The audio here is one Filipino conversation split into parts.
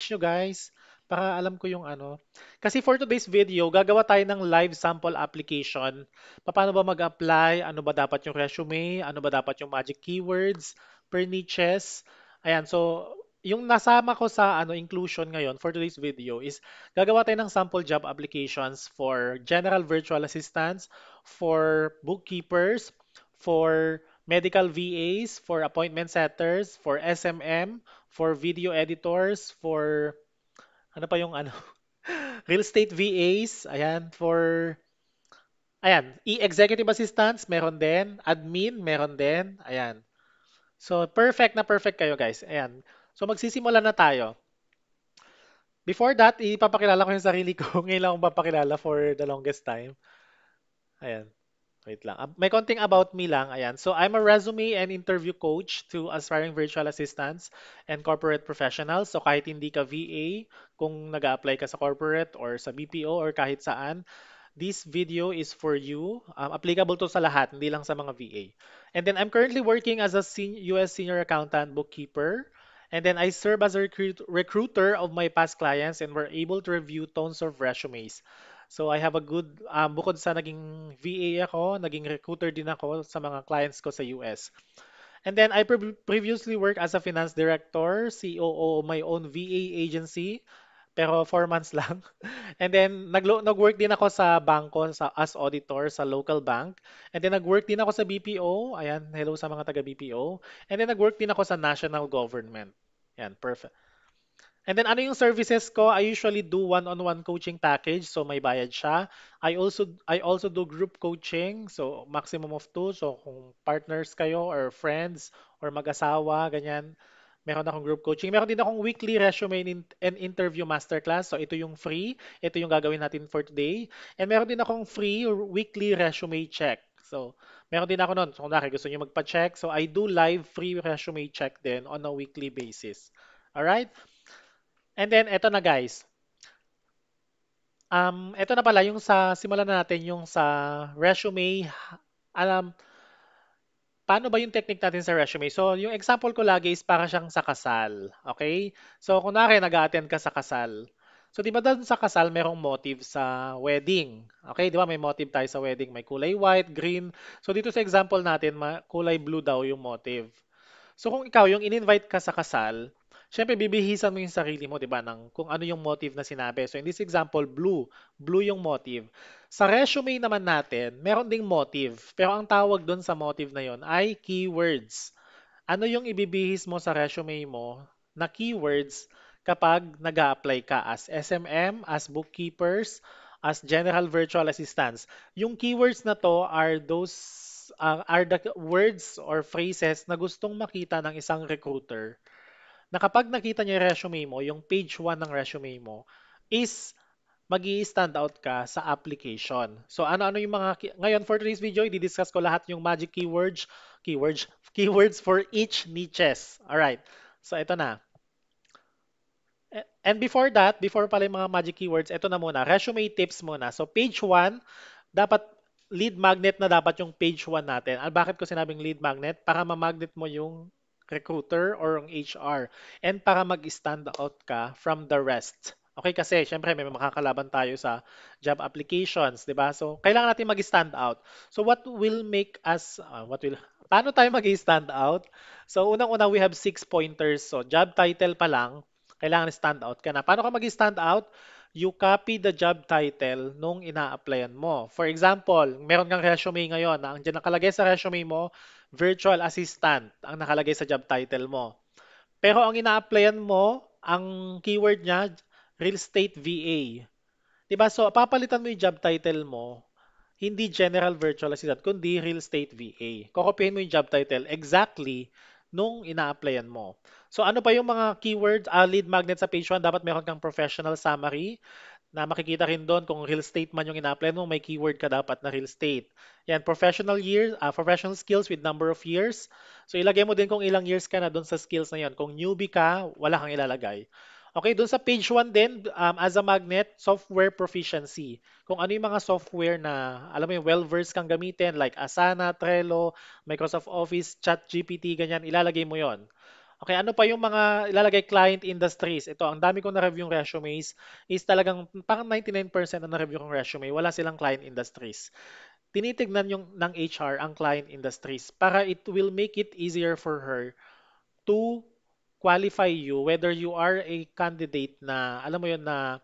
nyo guys para alam ko yung ano. Kasi for today's video, gagawa tayo ng live sample application. Paano ba mag-apply? Ano ba dapat yung resume? Ano ba dapat yung magic keywords per niches? Ayan, so yung nasama ko sa inclusion ngayon for today's video is gagawa tayo ng sample job applications for general virtual assistants, for bookkeepers, for medical VAs, for appointment setters, for SMM, for video editors, for ano pa yung real estate VAs, ayan, executive assistants, meron din, admin, meron din, ayan. So, perfect na perfect kayo, guys. Ayan. So, magsisimula na tayo. Before that, ipapakilala ko yung sarili ko. Ngayon lang akong papakilala for the longest time. Ayan. Wait lang. May konting about me lang. Ayan. So, I'm a resume and interview coach to aspiring virtual assistants and corporate professionals. So, kahit hindi ka VA, kung nag apply ka sa corporate or sa BPO or kahit saan, this video is for you. Applicable to sa lahat, hindi lang sa mga VA. And then, I'm currently working as a US senior accountant bookkeeper. And then, I serve as a recruiter of my past clients and we're able to review tons of resumes. So I have a good, bukod sa naging VA ako, naging recruiter din ako sa mga clients ko sa US. And then I previously worked as a finance director, COO of my own VA agency, pero 4 months lang. And then nag-work din ako sa bangko as auditor sa local bank. And then nag-work din ako sa BPO. Ayan, hello sa mga taga BPO. And then nag-work din ako sa national government. Yan, perfect. And then ano yung services ko? I usually do one-on-one coaching package, so may bayad siya. I also do group coaching, so maximum of two. So kung partners kayo or friends or mag-asawa, ganyan, meron akong group coaching. Meron din akong weekly resume and interview masterclass. So ito yung free, ito yung gagawin natin for today. And meron din akong free weekly resume check. So meron din ako nun. So kung gusto niyo magpa-check, so I do live free resume check din on a weekly basis. Alright? And then, eto na guys. Eto na pala, yung simulan na natin yung sa resume. Alam, paano ba yung technique natin sa resume? So, yung example ko lagi is para siyang sa kasal. Okay? So, kunwari, nag-attend ka sa kasal. So, di ba doon sa kasal, merong motive sa wedding? Okay, di ba may motive tayo sa wedding? May kulay white, green. So, dito sa example natin, kulay blue daw yung motive. So kung ikaw yung in-invite ka sa kasal, syempre bibihisan mo yung sarili mo, 'di ba, ng kung ano yung motive na sinabi. So in this example, blue, blue yung motive. Sa resume naman natin, meron ding motive, pero ang tawag doon sa motive na yon ay keywords. Ano yung ibibihis mo sa resume mo na keywords kapag nag apply ka as SMM, as bookkeepers, as general virtual assistants? Yung keywords na to are the words or phrases na gustong makita ng isang recruiter na kapag nakita niya yung resume mo, yung page 1 ng resume mo, is mag stand out ka sa application. So ano-ano yung ngayon for today's video, i-discuss ko lahat yung magic keywords for each niches. Alright. So ito na. And before that, before pala yung mga magic keywords, ito na muna, resume tips muna. So page 1, dapat lead magnet na dapat yung page 1 natin. Bakit ko sinabing lead magnet? Para ma-magnet mo yung recruiter or yung HR and para mag-stand out ka from the rest. Okay, kasi syempre may makakalaban tayo sa job applications, 'di ba? So kailangan natin mag-stand out. So what will make us paano tayo mag-stand out? So unang-una we have 6 pointers. So job title pa lang, kailangan stand out ka na. Paano ka mag-stand out? You copy the job title nung ina-applyan mo. For example, meron kang resume ngayon na ang dyan nakalagay sa resume mo, virtual assistant ang nakalagay sa job title mo. Pero ang ina-applyan mo, ang keyword niya, real estate VA. Diba? So, papalitan mo yung job title mo, hindi general virtual assistant, kundi real estate VA. Kokopyahin mo yung job title exactly nung ina-applyan mo. So ano pa yung mga keywords, lead magnet sa page 1, dapat meron kang professional summary na makikita rin doon kung real estate man yung ina-apply mo, may keyword ka dapat na real estate. Yan, professional skills with number of years. So ilagay mo din kung ilang years ka na doon sa skills na yan. Kung newbie ka, wala kang ilalagay. Okay, doon sa page 1 din, as a magnet, software proficiency. Kung ano yung mga software na, alam mo yung well-versed kang gamitin, like Asana, Trello, Microsoft Office, ChatGPT, ganyan, ilalagay mo yon. Okay, ano pa yung mga ilalagay client industries? Ito, ang dami kong na-review yung resumes is talagang parang 99% na na-review kong resume, wala silang client industries. Tinitignan yung ng HR ang client industries para it will make it easier for her to qualify you whether you are a candidate na alam mo yun na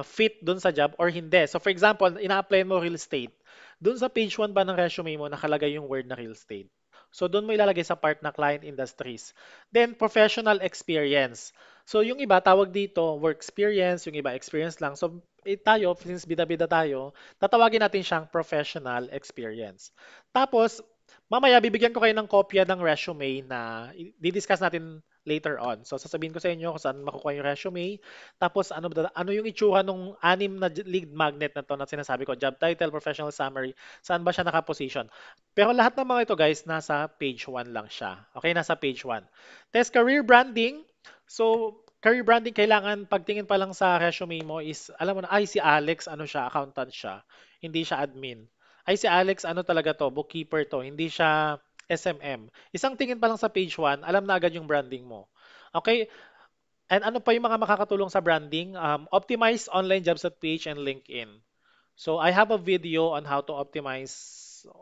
fit dun sa job or hindi. So for example, ina-apply mo real estate. Dun sa page 1 ba ng resume mo nakalagay yung word na real estate. So doon mo ilalagay sa part na client industries. Then professional experience. So yung iba tawag dito work experience, yung iba experience lang. So tayo, since bida-bida tayo, tatawagin natin siyang professional experience. Tapos mamaya bibigyan ko kayo ng kopya ng resume na di-discuss natin later on. So sasabihin ko sa inyo kung saan makukuha yung resume, tapos ano yung itsura nung anim na lead magnet na to na sinasabi ko, job title, professional summary, saan ba siya nakaposition. Pero lahat ng mga ito guys, nasa page 1 lang siya. Okay, nasa page 1. Test career branding. So, career branding kailangan pagtingin pa lang sa resume mo is, alam mo na, ay si Alex, ano siya, accountant siya. Hindi siya admin. Ay si Alex, ano talaga to, bookkeeper to, hindi siya SMM. Isang tingin pa lang sa page 1, alam na agad yung branding mo. Okay, and ano pa yung mga makakatulong sa branding? Optimize online jobs at PH and LinkedIn. So I have a video on how to optimize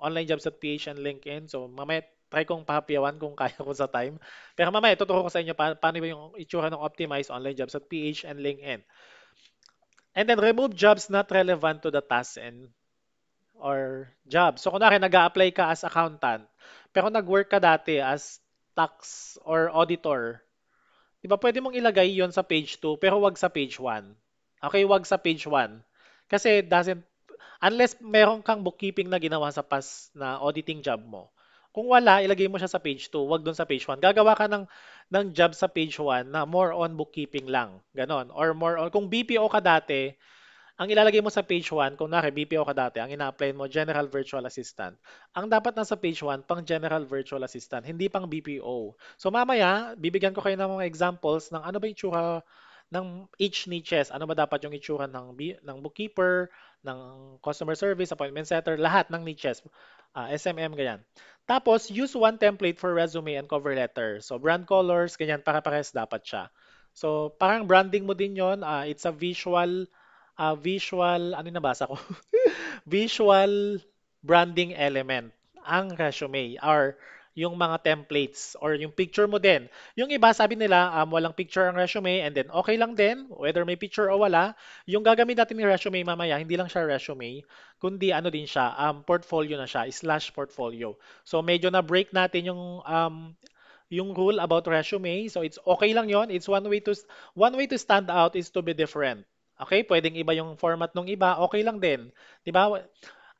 online jobs at PH and LinkedIn. So mamaya try kong pahapiyawan kung kaya ko sa time. Pero mamaya tuturo ko sa inyo paano ba yung itsura ng optimize online jobs at PH and LinkedIn. And then remove jobs not relevant to the task and or job. So kunwari nag-a-apply ka as accountant, pero nag-work ka dati as tax or auditor. 'Di ba pwede mong ilagay yon sa page 2 pero wag sa page 1. Okay, wag sa page 1. Kasi it doesn't unless meron kang bookkeeping na ginawa sa past na auditing job mo. Kung wala, ilagay mo siya sa page 2, wag doon sa page 1. Gagawa ka ng job sa page 1 na more on bookkeeping lang. Ganon. Or more on, kung BPO ka dati, ang ilalagay mo sa page 1, kung nari BPO ka dati, ang ina-apply mo General Virtual Assistant. Ang dapat nasa page 1, pang General Virtual Assistant, hindi pang BPO. So mamaya, bibigyan ko kayo ng mga examples ng ano ba yung itsura ng each niches. Ano ba dapat yung itsura ng bookkeeper, ng customer service, appointment setter, lahat ng niches. SMM, ganyan. Tapos, use one template for resume and cover letter. So, brand colors, ganyan, para-pares dapat siya. So, parang branding mo din yon. It's a visual, ano yung nabasa ko? Visual branding element ang resume or yung mga templates or yung picture mo din. Yung iba sabi nila walang picture ang resume and then okay lang din whether may picture o wala. Yung gagamit natin ng resume mamaya, hindi lang siya resume, kundi ano din siya, portfolio na siya, slash portfolio. So medyo na break natin yung rule about resume. So it's okay lang yon. It's one way to stand out is to be different. Okay, pwedeng iba yung format ng iba, okay lang din. 'Di ba?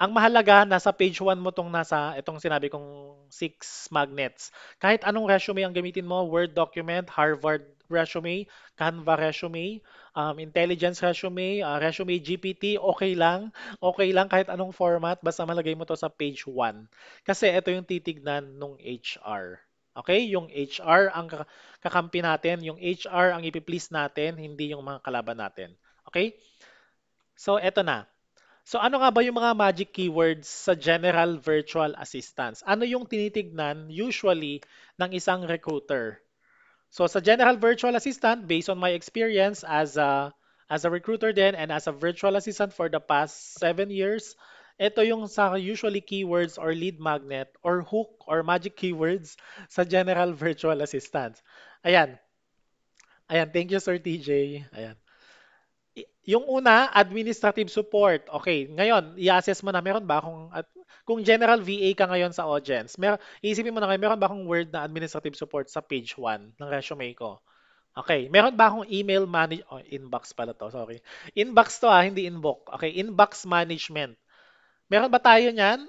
Ang mahalaga nasa page 1 mo tong nasa itong sinabi kong six magnets. Kahit anong resume ang gamitin mo, Word document, Harvard resume, Canva resume, intelligence resume, resume GPT, okay lang. Okay lang kahit anong format basta malagay mo to sa page 1. Kasi ito yung titignan nung HR. Okay? Yung HR ang kakampi natin, yung HR ang ipiplease natin, hindi yung mga kalaban natin. Okay? So, eto na. So, ano nga ba yung mga magic keywords sa General Virtual Assistants? Ano yung tinitignan usually ng isang recruiter? So, sa General Virtual Assistant, based on my experience as a recruiter din and as a virtual assistant for the past 7 years, ito yung sa usually keywords or lead magnet or hook or magic keywords sa General Virtual Assistants. Ayan. Ayan. Thank you, Sir TJ. Ayan. Yung una, administrative support. Okay, ngayon, i-assess mo na meron ba kung general VA ka ngayon sa audience, iisipin mo na ngayon, meron ba akong word na administrative support sa page 1 ng resume ko? Okay, meron ba akong email manage inbox pala to, sorry. Inbox to hindi inbox. Okay, inbox management. Meron ba tayo niyan?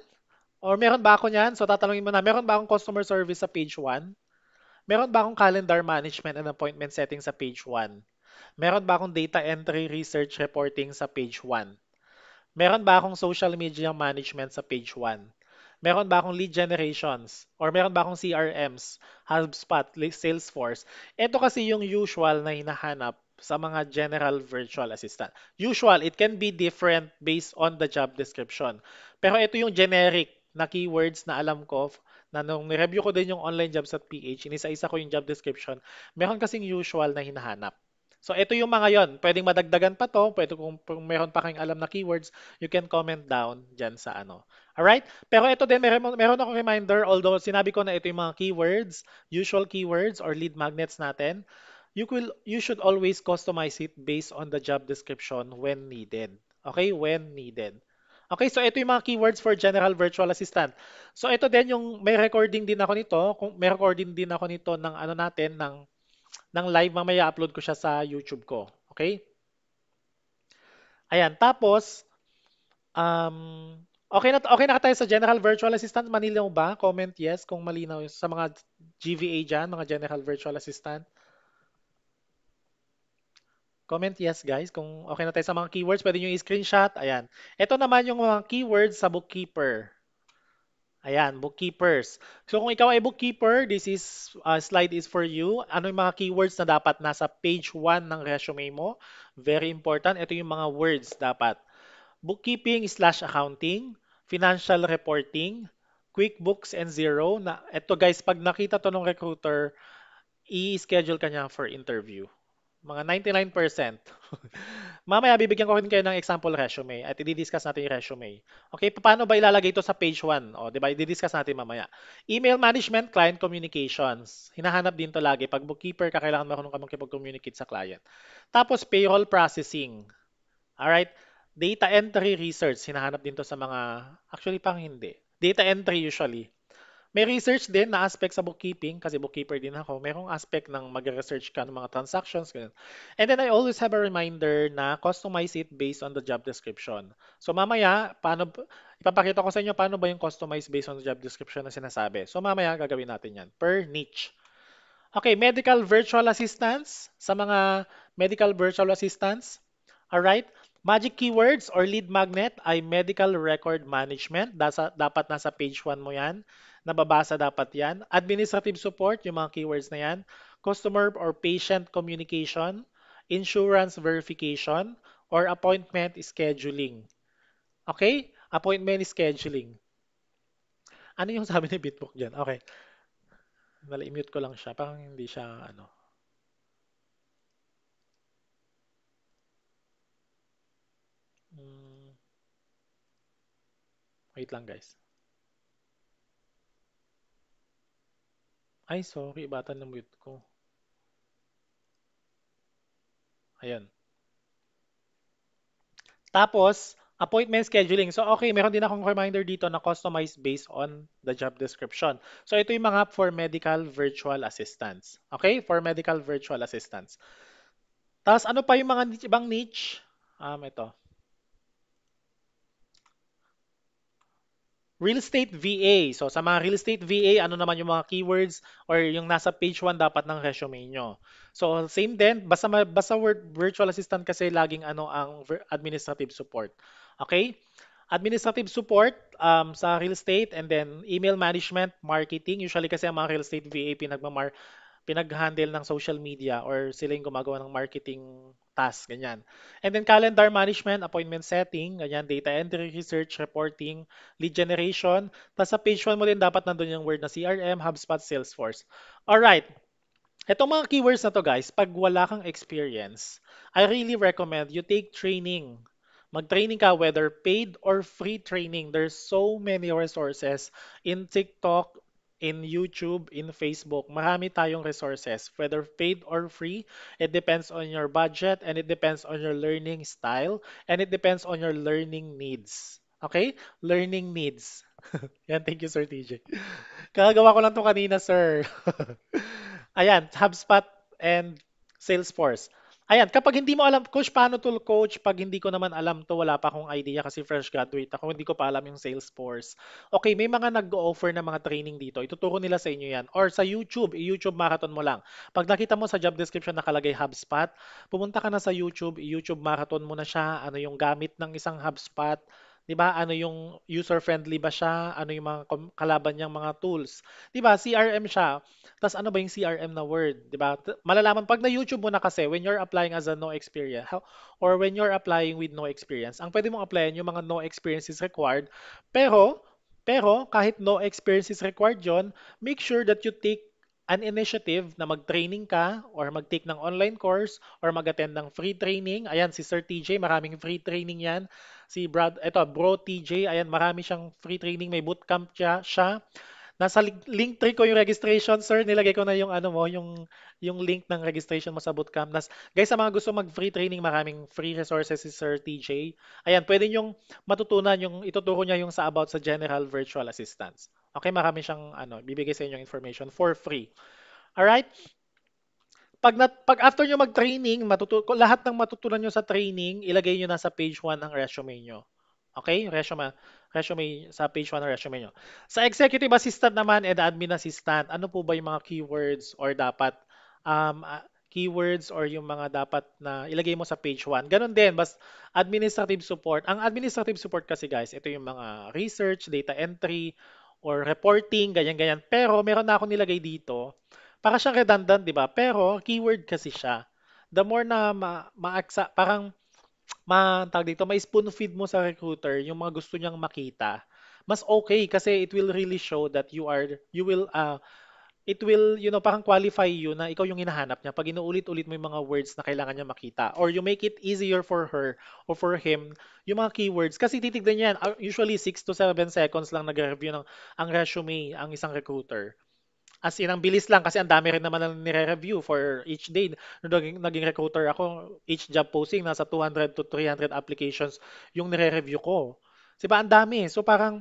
Or meron ba ako niyan? So tatanungin mo na, meron ba akong customer service sa page 1? Meron ba akong calendar management and appointment setting sa page 1? Meron ba akong data entry research reporting sa page 1? Meron ba akong social media management sa page 1? Meron ba akong lead generations? Or meron ba akong CRMs, HubSpot, Salesforce? Ito kasi yung usual na hinahanap sa mga general virtual assistant. Usual, it can be different based on the job description. Pero ito yung generic na keywords na alam ko na nung ni-review ko din yung online jobs at PH, inisa-isa ko yung job description, meron kasing usual na hinahanap. So ito yung mga yon. Pwedeng madagdagan pa to, pwede kung meron pa kayong alam na keywords, you can comment down dyan sa ano. Alright? Pero ito din, meron ako reminder, although sinabi ko na ito yung mga keywords, usual keywords or lead magnets natin, you should always customize it based on the job description when needed. Okay? When needed. Okay, so ito yung mga keywords for General Virtual Assistant. So ito din yung may recording din ako nito, kung may recording din ako nito ng ano natin ng live, mamaya upload ko siya sa YouTube ko. Okay? Ayan, tapos okay na tayo sa General Virtual Assistant. Malinaw ba? Comment yes kung malinaw sa mga GVA dyan, mga General Virtual Assistant. Comment yes guys kung okay na tayo sa mga keywords. Pwede nyo i-screenshot. Ayan. Ito naman yung mga keywords sa bookkeeper. Ayan, bookkeepers. So kung ikaw ay bookkeeper, this is slide is for you. Ano yung mga keywords na dapat nasa page 1 ng resume mo? Very important. Ito yung mga words dapat. Bookkeeping slash accounting, financial reporting, QuickBooks and Zero. Na, ito guys, pag nakita to ng recruiter, i-schedule ka niya for interview. Mga 99%. Mamaya bibigyan ko rin kayo ng example resume at i-discuss natin yung resume. Okay, paano ba ilalagay ito sa page 1? O, di ba? I-discuss natin mamaya. Email management, client communications. Hinahanap din to lagi. Pag bookkeeper ka, kailangan marunong ka makipag-communicate sa client. Tapos payroll processing. Alright? Data entry research. Hinahanap din to sa mga, actually pang hindi. Data entry usually. May research din na aspect sa bookkeeping kasi bookkeeper din ako. Merong aspect ng mag-research ka ng mga transactions. Ganun. And then I always have a reminder na customize it based on the job description. So mamaya, ipapakita ko sa inyo paano ba yung customize based on the job description na sinasabi. So mamaya gagawin natin yan per niche. Okay, medical virtual assistants. Sa mga medical virtual assistants, alright? Magic keywords or lead magnet ay medical record management. Dapat nasa page 1 mo yan. Nababasa dapat yan. Administrative support, yung mga keywords na yan. Customer or patient communication. Insurance verification. Or appointment scheduling. Okay? Appointment scheduling. Ano yung sabi ni Bitbook dyan? Okay. Nali-mute ko lang siya. Parang hindi siya ano. Hmm, wait lang guys. Ay, sorry. Bata na mute ko. Ayan. Tapos, appointment scheduling. So, okay, meron din akong reminder dito na customized based on the job description. So, ito yung mga for medical virtual assistants. Okay? For medical virtual assistants. Tapos, ano pa yung mga ibang niche? Ito. Real estate VA. So, sa mga real estate VA, ano naman yung mga keywords or yung nasa page 1 dapat ng resume nyo. So, same din. Basta word virtual assistant kasi laging ano ang administrative support. Okay? Administrative support sa real estate and then email management, marketing. Usually kasi ang mga real estate VA pinag-handle ng social media or sila yung gumagawa ng marketing task, ganyan. And then calendar management, appointment setting, ganyan, data entry, research, reporting, lead generation. Tapos sa page 1 mo din dapat nandun yung word na CRM, HubSpot, Salesforce. Alright, itong mga keywords na to guys, pag wala kang experience, I really recommend you take training. Mag-training ka whether paid or free training. There's so many resources in TikTok, in YouTube, in Facebook. Marami tayong resources, whether paid or free. It depends on your budget and it depends on your learning style and it depends on your learning needs. Okay? Learning needs. Yan, thank you, Sir TJ. Kagagawa ko lang to kanina, sir. Ayan, HubSpot and Salesforce. Ayan, kapag hindi mo alam, coach, paano to coach? Pag hindi ko naman alam to, wala pa akong idea kasi fresh graduate ako, hindi ko pa alam yung Salesforce. Okay, may mga nag-offer na mga training dito. Ituturo nila sa inyo yan. Or sa YouTube, i-YouTube marathon mo lang. Pag nakita mo sa job description nakalagay HubSpot, pumunta ka na sa YouTube, i-YouTube marathon mo na siya, ano yung gamit ng isang HubSpot, 'di ba? Ano yung user-friendly ba siya? Ano yung mga kalaban niyang mga tools? 'Di ba? CRM siya. Tapos ano ba yung CRM na word, 'di ba? Malalaman pag na YouTube mo na kasi when you're applying as a no experience or when you're applying with no experience, ang pwede mong applyan yung mga no experience is required. Pero Pero kahit no experience is required yon, make sure that you take an initiative na mag-training ka or mag-take ng online course or mag-attend ng free training. Ayan, si Sir TJ, maraming free training yan. Si Bro TJ, ayan, marami siyang free training. May bootcamp siya. Nasa link tree ko yung registration, sir. Nilagay ko na yung ano mo, yung link ng registration mo sa bootcamp. Guys, sa mga gusto mag-free training, maraming free resources si Sir TJ. Ayan, pwede yung matutunan yung ituturo niya yung sa about sa General Virtual Assistance. Okay, marami siyang ano, bibigay sa inyo information for free. Alright? Pag after nyo mag-training, lahat ng matutunan nyo sa training, ilagay nyo na sa page 1 ng resume nyo. Okay? Resume sa page 1 ng resume nyo. Sa executive assistant naman and admin assistant, ano po ba yung mga keywords or dapat keywords or yung mga dapat na ilagay mo sa page 1? Ganon din, administrative support. Ang administrative support kasi guys, ito yung mga research, data entry, or reporting, ganyan-ganyan. Pero meron na ako nilagay dito para siyang redundant, 'di ba? Pero keyword kasi siya. The more na parang tawag dito, may spoon feed mo sa recruiter yung mga gusto niyang makita. Mas okay kasi it will really show that you will it will, parang qualify you na ikaw yung hinahanap niya pag inuulit-ulit mo yung mga words na kailangan niya makita. Or you make it easier for her or for him yung mga keywords. Kasi titignan niya yan, usually 6 to 7 seconds lang nag-review ng ang resume ang isang recruiter. As in, ang bilis lang kasi ang dami rin naman ang nire-review for each day. Nung naging recruiter ako, each job posting, nasa 200 to 300 applications yung nire-review ko. Diba, ang dami. So parang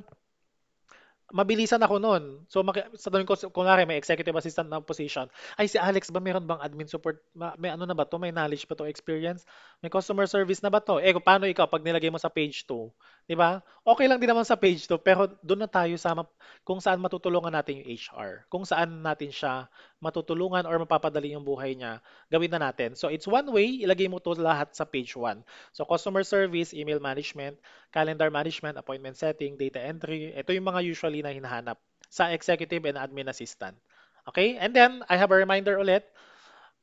mabilisan ako noon. So, sa tuwing ko, kunwari may executive assistant na position, ay si Alex ba meron bang admin support? May ano na ba to? May knowledge ba to? Experience? May customer service na ba to? Eh, paano ikaw pag nilagay mo sa page 2? Di ba? Okay lang din naman sa page 2, pero doon na tayo sa kung saan matutulungan natin yung HR. Kung saan natin siya matutulungan or mapapadali yung buhay niya, gawin na natin. So, it's one way, ilagay mo to lahat sa page 1. So, customer service, email management, calendar management, appointment setting, data entry. Ito yung mga usually na hinahanap sa executive and admin assistant. Okay? And then, I have a reminder ulit,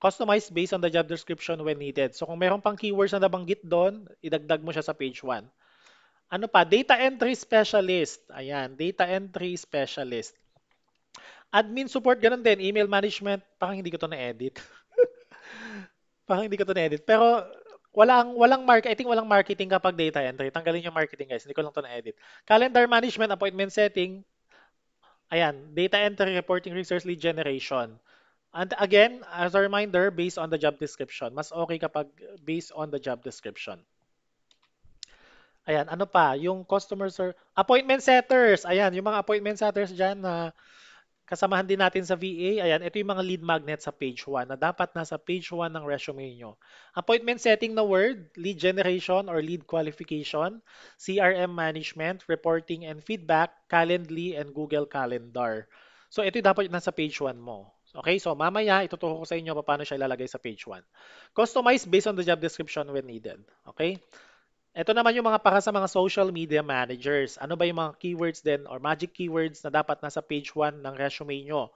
customized based on the job description when needed. So kung meron pang keywords na nabanggit doon, idagdag mo siya sa page 1. Ano pa? Data entry specialist. Ayan, data entry specialist. Admin support, ganun din. Email management, parang hindi ko to na-edit. Parang hindi ko to na-edit. Pero I think walang marketing kapag data entry. Tanggalin yung marketing guys. Hindi ko lang to na-edit. Calendar management, appointment setting. Ayan, data entry, reporting, research, lead generation. And again, as a reminder, based on the job description. Mas okay kapag based on the job description. Ayan, ano pa? Yung appointment setters. Ayan, yung mga appointment setters dyan na kasamahan din natin sa VA. Ayan, ito yung mga lead magnet sa page 1 na dapat nasa page 1 ng resume nyo. Appointment setting na word, lead generation or lead qualification, CRM management, reporting and feedback, Calendly, and Google Calendar. So ito yung dapat nasa page 1 mo. Okay, so mamaya ituturo ko sa inyo paano siya ilalagay sa page 1. Customize based on the job description when needed. Okay? Ito naman yung mga para sa mga social media managers. Ano ba yung mga keywords din or magic keywords na dapat nasa page 1 ng resume nyo?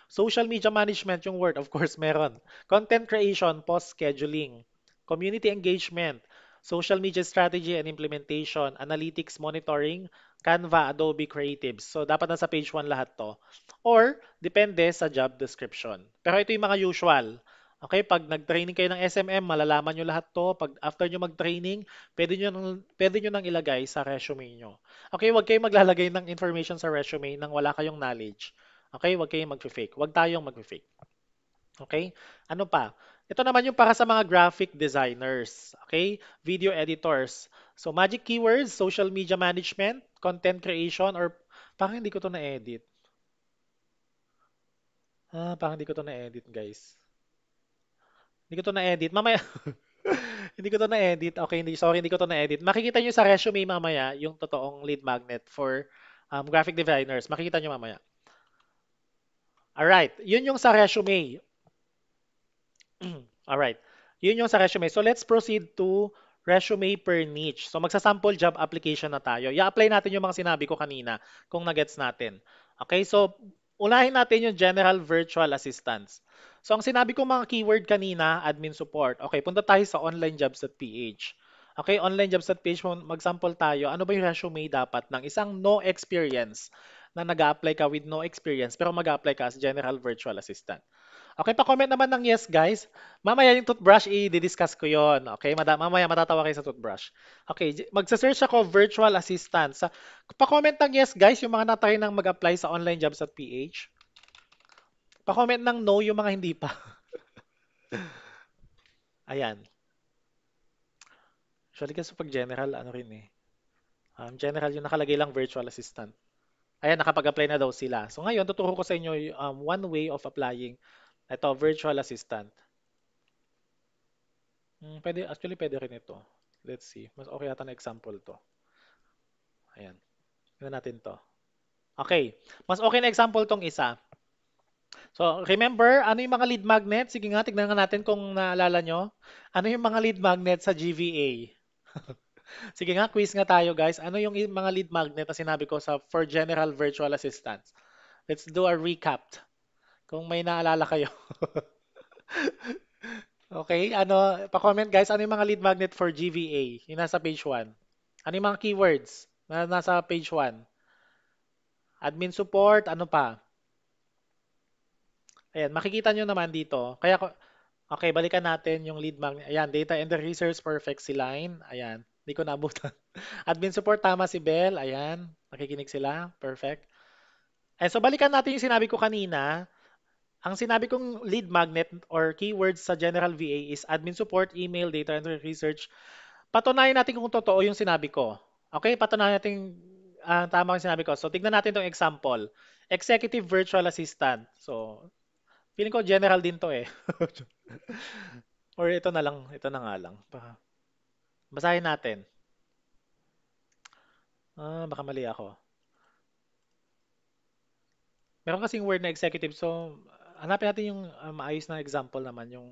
Social media management, yung word, of course, meron. Content creation, post scheduling, community engagement, social media strategy and implementation, analytics monitoring, Canva, Adobe Creatives. So, dapat nasa page 1 lahat to. Or, depende sa job description. Pero ito yung mga usual. Okay, pag nag-training kayo ng SMM, malalaman nyo lahat to. Pag after nyo mag-training, pwede nyo nang ilagay sa resume nyo. Okay, huwag kayong maglalagay ng information sa resume nang wala kayong knowledge. Okay, huwag kayong mag-fake. Huwag tayong mag-fake. Okay? Ano pa? Ito naman yung para sa mga graphic designers. Okay? Video editors. So, magic keywords, social media management, content creation, or parang hindi ko to na-edit. Parang hindi ko to na-edit, guys. Hindi ko to na-edit. Mamaya, hindi ko to na-edit. Okay, hindi ko to na-edit. Makikita nyo sa resume mamaya yung totoong lead magnet for graphic designers. Makikita nyo mamaya. Alright, yun yung sa resume. Alright, yun yung sa resume. So let's proceed to resume per niche. So magsasample job application na tayo. I-apply natin yung mga sinabi ko kanina kung na-gets natin. Okay, so unahin natin yung general virtual assistance. So ang sinabi ko mga keyword kanina, admin support. Okay, punta tayo sa onlinejobs.ph. Okay, online jobs at page mo, mag-sample tayo. Ano ba yung resume dapat ng isang no experience na nag-a-apply ka with no experience pero mag-a-apply ka as general virtual assistant? Okay, pa-comment naman ng yes, guys. Mamaya yung toothbrush, i-discuss ko yon. Okay, mamaya matatawa kayo sa toothbrush. Okay, magsa-search ako virtual assistant. Pa-comment ng yes, guys, yung mga natry nang mag-apply sa online jobs at PH. Pa-comment ng no yung mga hindi pa. Ayan. Usually kasi pag general, ano rin eh. General yung nakalagay lang virtual assistant. Ayan, nakapag-apply na daw sila. So ngayon, tuturo ko sa inyo one way of applying ito, virtual assistant. Actually, pwede rin ito. Let's see. Mas okay yata na example to. Ayan. Tingnan natin to. Okay. Mas okay na example tong isa. So, remember, ano yung mga lead magnet? Sige nga, tignan nga natin kung naalala nyo. Ano yung mga lead magnet sa GVA? Sige nga, quiz nga tayo, guys. Ano yung mga lead magnet na sinabi ko sa for general virtual assistants? Let's do a recap. Kung may naalala kayo. Okay, pa-comment guys, ano yung mga lead magnet for GVA? Yung nasa page 1. Ano yung mga keywords na nasa page 1? Admin support, ano pa? Ayan, makikita nyo naman dito. Okay, balikan natin yung lead magnet. Ayan, data and the research perfect si Line. Ayan, hindi ko naabutan. Admin support, tama si Bell. Ayan, nakikinig sila. Perfect. So balikan natin yung sinabi ko kanina. Ang sinabi kong lead magnet or keywords sa general VA is admin support, email, data and research. Patunayan natin kung totoo yung sinabi ko. Okay, patunayan natin tama yung sinabi ko. So tignan natin tong example. Executive virtual assistant. So, feeling ko general din to eh. Or ito na lang, ito na nga lang. Basahin natin. Baka mali ako. Meron kasing word na executive, so hanapin natin yung maayos na example naman, yung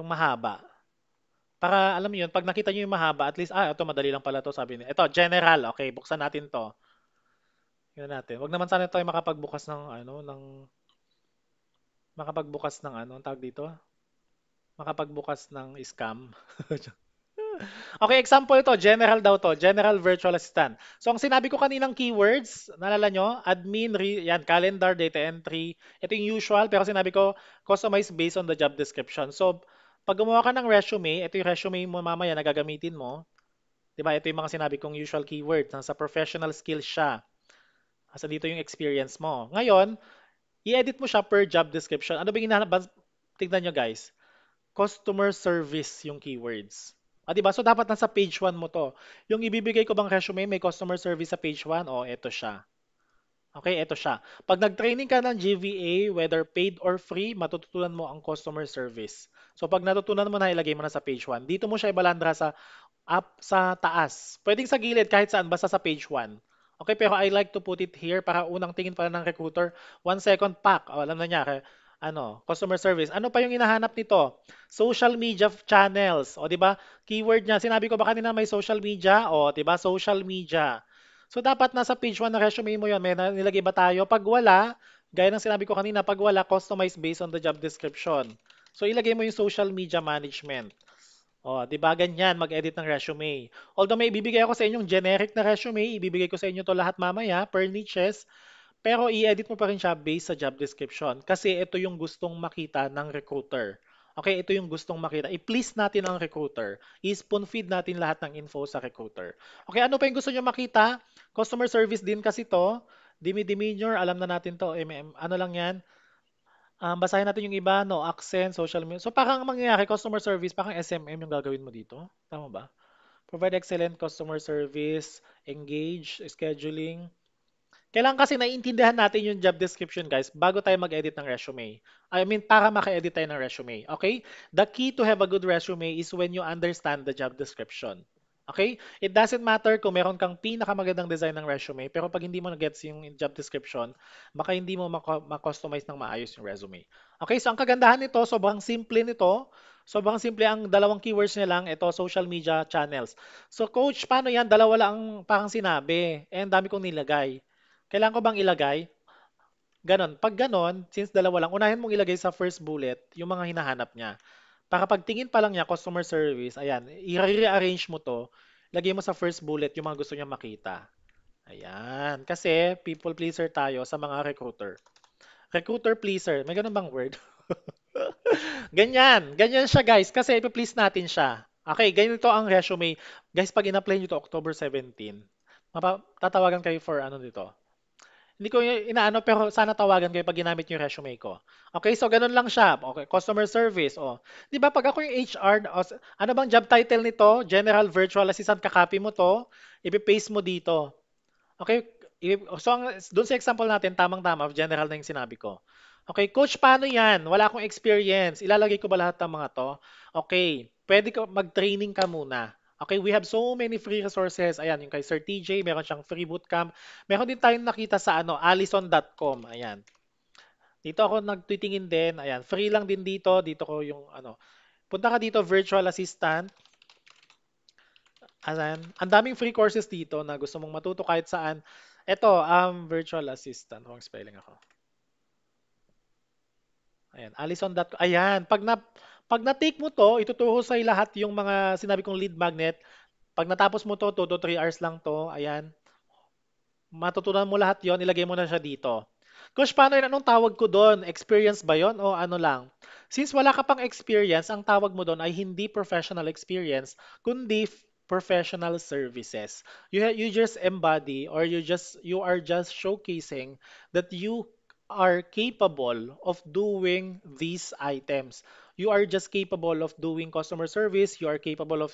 mahaba. Para alam mo yun, pag nakita nyo yung mahaba, at least, ito madali lang pala to, sabi niya. Ito, general. Okay, buksan natin to. Tingnan natin. Wag naman sana tayo makapagbukas ng ang tawag dito? Makapagbukas ng scam. Okay, example ito, general daw to, general virtual assistant. So ang sinabi ko kaninang keywords, naalala nyo, admin, yan, calendar, data entry. Ito yung usual, pero sinabi ko, customize based on the job description. So, pag gumawa ka ng resume, ito yung resume mo mamaya na gagamitin mo. Diba? Ito yung mga sinabi kong usual keywords. Nasa professional skills siya. Asa dito yung experience mo. Ngayon, i-edit mo siya per job description. Ano ba yung hinahanap? Tignan nyo guys. Customer service yung keywords. Diba? So, dapat nasa page 1 mo to. Yung ibibigay ko bang resume, may customer service sa page 1? Eto siya. Okay, eto siya. Pag nag-training ka ng GVA, whether paid or free, matututunan mo ang customer service. So, pag natutunan mo na, ilagay mo na sa page 1. Dito mo siya ibalandra sa up sa taas. Pwedeng sa gilid, kahit saan, basta sa page 1. Okay, pero I like to put it here para unang tingin pala ng recruiter, 1 second pack. Alam na niya, customer service. Ano pa yung hinahanap nito? Social media channels. Di ba? Keyword niya. Sinabi ko ba kanina may social media? Di ba? Social media. So, dapat nasa page 1 ng resume mo yon. May nilagay ba tayo? Pag wala, gaya ng sinabi ko kanina, pag wala, customize based on the job description. So, ilagay mo yung social media management. 'Di ba ganyan mag-edit ng resume. Although may ibibigay ako sa inyong generic na resume, ibibigay ko sa inyo 'to lahat mamaya per niches, pero i-edit mo pa rin siya based sa job description kasi ito yung gustong makita ng recruiter. Okay, ito yung gustong makita. I-please natin ang recruiter. I-spoon feed natin lahat ng info sa recruiter. Okay, ano pa yung gusto nyo makita? Customer service din kasi to. Demeanor, alam na natin to. Ano lang yan? Basahin natin yung iba, no? Accent, social media. So parang ang mangyayari, customer service, parang SMM yung gagawin mo dito. Tama ba? Provide excellent customer service, engage, scheduling. Kailangan kasi naiintindihan natin yung job description, guys, bago tayo mag-edit ng resume. I mean, para maka-edit tayo ng resume. Okay? The key to have a good resume is when you understand the job description. Okay? It doesn't matter kung meron kang pinakamagandang design ng resume, pero pag hindi mo na-gets yung job description, baka hindi mo ma-customize ng maayos yung resume. Okay? So, ang kagandahan nito, sobrang simple nito. Sobrang simple ang dalawang keywords niya lang. Ito, social media channels. So, coach, paano yan? Dalawa lang ang parang sinabi. Ang dami kong nilagay. Kailangan ko bang ilagay? Ganon. Pag ganon, since dalawa lang, unahin mong ilagay sa first bullet yung mga hinahanap niya. Para pagtingin pa lang niya, customer service, ayan, i-rearrange mo to, lagay mo sa first bullet yung mga gusto niya makita. Ayan. Kasi people pleaser tayo sa mga recruiter. Recruiter pleaser. May ganun bang word? Ganyan. Ganyan siya guys. Kasi ipi-please natin siya. Okay, ganito ang resume. Guys, pag in-apply nyo to October 17, tatawagan kayo for ano dito. Hindi ko inaano pero sana tawagan kayo pag ginamit yung resume ko. Okay, so ganun lang siya. Okay, customer service. Oh. 'Di ba pag ako yung HR, ano bang job title nito? General Virtual Assistant, kakopy mo to, ipi-paste mo dito. Okay, so doon sa example natin, tamang-tama, general na yung sinabi ko. Okay, coach, paano yan? Wala akong experience. Ilalagay ko ba lahat ng mga to? Okay, pwede ko mag-training ka muna. Okay, we have so many free resources. Ayan, yung kay Sir TJ, meron siyang free bootcamp. Meron din tayong nakita sa ano, allison.com. Ayan. Dito ako nagtitingin din. Ayan, free lang din dito. Dito ko yung ano. Punta ka dito, virtual assistant. Ayan. Ang daming free courses dito na gusto mong matuto kahit saan. Ito, virtual assistant. Wrong spelling ako. Ayan, Allison.com. Ayan, pag na-take mo to, ituturo sa'yo lahat yung mga sinabi kong lead magnet. Pag natapos mo to, 2 to 3 hours lang to. Ayan, matutunan mo lahat yon, ilagay mo na siya dito. Coach, paano yun? Anong tawag ko doon? Experience ba yon o ano lang? Since wala ka pang experience, ang tawag mo doon ay hindi professional experience, kundi professional services. You just embody or you are just showcasing that you are capable of doing these items. You are just capable of doing customer service, you are capable of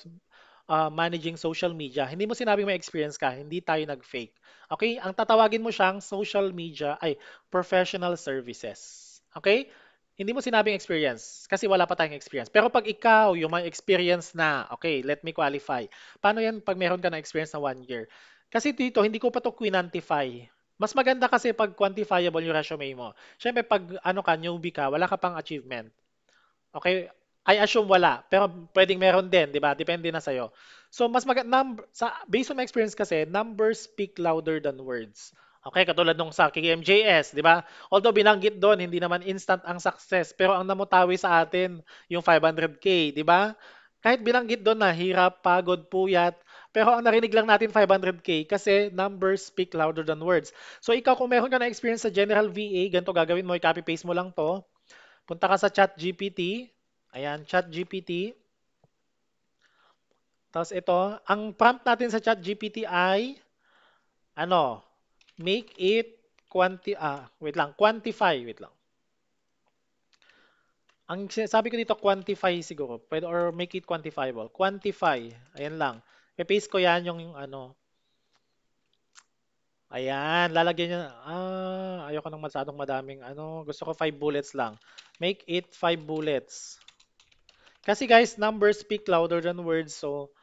managing social media. Hindi mo sinabing may experience ka, hindi tayo nag-fake. Okay? Ang tatawagin mo siyang social media ay professional services. Okay? Hindi mo sinabing experience kasi wala pa tayong experience. Pero pag ikaw, yung may experience na, okay, let me qualify. Paano yan pag meron ka na experience na 1 year? Kasi dito, hindi ko pa to quantify. Mas maganda kasi pag quantifiable yung resume mo. Siyempre, pag ano ka, newbie ka, wala ka pang achievement. Okay, I assume wala, pero pwedeng meron din, 'di ba? Depende na sa'yo. So mas sa based on my experience kasi, numbers speak louder than words. Okay, katulad nung sa KMJS, 'di ba? Although binanggit doon, hindi naman instant ang success, pero ang namutawi sa atin yung 500K, 'di ba? Kahit binanggit doon na hirap, pagod, puyat, pero ang narinig lang natin 500K kasi numbers speak louder than words. So ikaw kung meron ka na experience sa General VA, ganito gagawin mo, i-copy paste mo lang 'to. Punta ka sa ChatGPT. Ayan, ChatGPT. Tapos ito, ang prompt natin sa ChatGPT ay, ano, make it wait lang, quantify, wait lang. Ang sabi ko dito, quantify siguro. Pwede, or make it quantifiable. Quantify. Ayan lang. I-paste ko yan yung ano. Ayan, lalagyan niya. Ayoko nang masyadong madaming ano. Gusto ko 5 bullets lang. Make it 5 bullets. Kasi guys, numbers speak louder than words. So,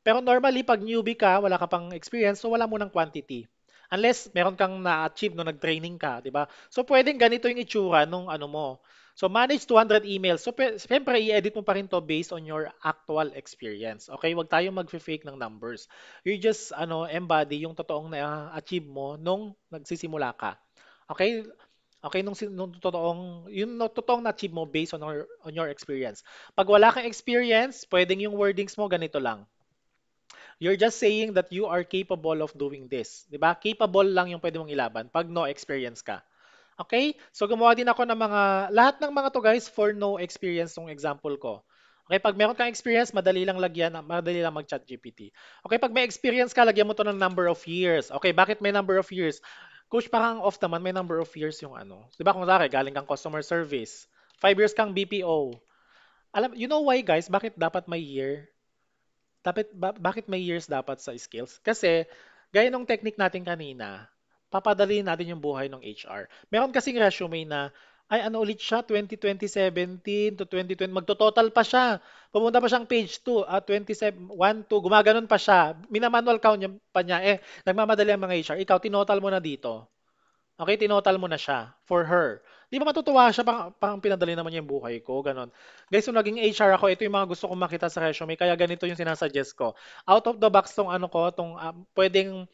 pero normally, pag newbie ka, wala ka pang experience, so wala mo ng quantity. Unless meron kang na-achieve no nag-training ka, di ba? So pwedeng ganito yung itsura nung ano mo. So manage 200 emails. So siyempre i-edit mo pa rin to based on your actual experience. Okay, wag tayong mag-fake ng numbers. You just embody yung totoong na-achieve mo nung nagsisimula ka. Okay? Okay, nung totoong, yung totoong na-achieve mo based on your experience. Pag wala kang experience, pwedeng yung wordings mo ganito lang. You're just saying that you are capable of doing this. 'Di ba? Capable lang yung pwede mong ilaban pag no experience ka. Okay? So gumawa din ako ng lahat ng mga to guys for no experience tong example ko. Okay, pag meron kang experience, madali lang lagyan, madali lang mag-chat GPT. Okay, pag may experience ka, lagyan mo to ng number of years. Okay, bakit may number of years? Coach, parang off naman, may number of years yung ano. 'Di ba kung sari, galing kang customer service, 5 years kang BPO. You know why guys, bakit dapat may year? Bakit may years dapat sa skills? Kasi, gaya nung technique natin kanina, papadali natin yung buhay ng HR. Meron kasing resume na, ay ano ulit siya, 2017 to 2020, magto-total pa siya. Pumunta pa siyang page 2, 27, 1, 2, gumaganon pa siya. Minamanual count niya, pa niya. Nagmamadali ang mga HR. Ikaw, tinotal mo na dito. Okay, tinotal mo na siya for her. Di ba matutuwa siya, parang pinadali naman niya yung buhay ko, ganon. Guys, nung naging HR ako, ito yung mga gusto kong makita sa resume, kaya ganito yung sinasuggest ko. Out of the box tong ano ko, pwedeng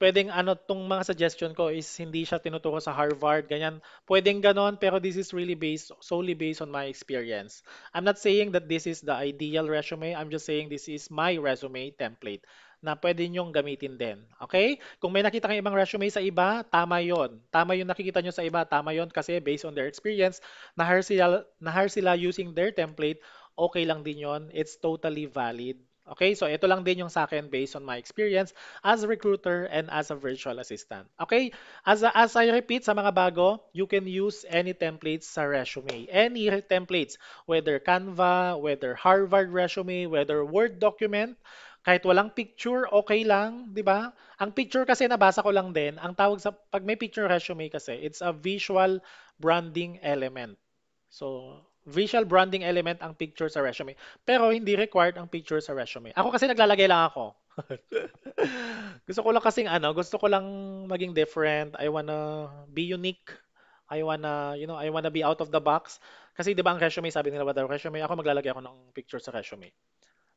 Pwedeng ano, tong mga suggestion ko is hindi siya tinuturo sa Harvard, ganyan. Pwedeng ganon, pero this is really solely based on my experience. I'm not saying that this is the ideal resume. I'm just saying this is my resume template na pwede nyong gamitin din. Okay? Kung may nakita kang ibang resume sa iba, tama yon. Tama yung nakikita nyo sa iba, tama yon kasi based on their experience, na-hire sila using their template, okay lang din yon. It's totally valid. Okay, so ito lang din yung sa akin based on my experience as a recruiter and as a virtual assistant. Okay? As I repeat sa mga bago, you can use any templates sa resume. Any templates, whether Canva, whether Harvard resume, whether Word document, kahit walang picture, okay lang, di ba? Ang picture kasi nabasa ko lang din, ang tawag sa, pag may picture resume kasi, it's a visual branding element. So, visual branding element ang picture sa resume. Pero hindi required ang picture sa resume. Ako kasi naglalagay lang ako. Gusto ko lang kasing ano, gusto ko lang maging different. I wanna be unique. I wanna be out of the box. Kasi 'di ba ang resume, sabi nila ba daw resume, ako maglalagay ako ng picture sa resume.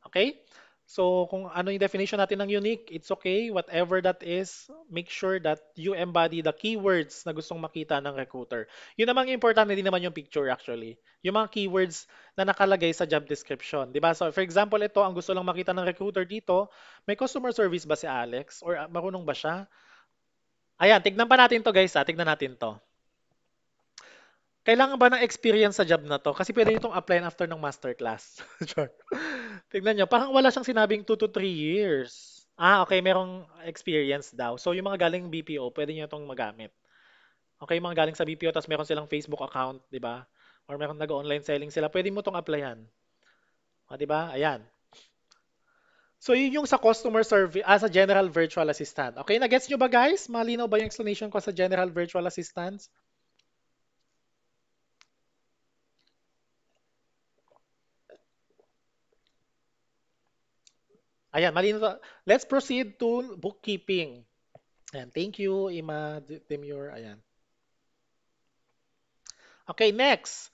Okay? So, kung ano yung definition natin ng unique, it's okay. Whatever that is, make sure that you embody the keywords na gustong makita ng recruiter. Yun namang importante din naman yung picture actually. Yung mga keywords na nakalagay sa job description. Di ba? So, for example, ito, ang gusto lang makita ng recruiter dito, may customer service ba si Alex? Or marunong ba siya? Ayan, tignan pa natin to guys ha. Tignan natin to. Kailangan ba ng experience sa job na to? Kasi pwede nyo itong applyan after ng masterclass. Char. Tignan nyo, parang wala siyang sinabing 2 to 3 years. Ah, okay, merong experience daw. So, yung mga galing BPO, pwede nyo itong magamit. Okay, mga galing sa BPO, tapos meron silang Facebook account, di ba? Or meron nag-online selling sila, pwede mo itong applyan. O, di ba? Ayan. So, yun yung sa customer service, as a general virtual assistant. Okay, na-gets nyo ba guys? Malinaw ba yung explanation ko sa general virtual assistant? Ayan, malinaw. Let's proceed to bookkeeping. Ayan, thank you, Ima Demure. Ayan. Okay, next.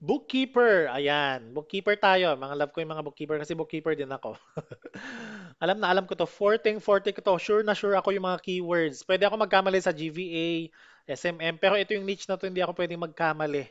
Bookkeeper. Ayan, bookkeeper tayo. Mga love ko yung mga bookkeeper kasi bookkeeper din ako. Alam na alam ko to. Forte ko to. Sure na sure ako yung mga keywords. Pwede ako magkamali sa GVA, SMM, pero ito yung niche na to, hindi ako pwedeng magkamali.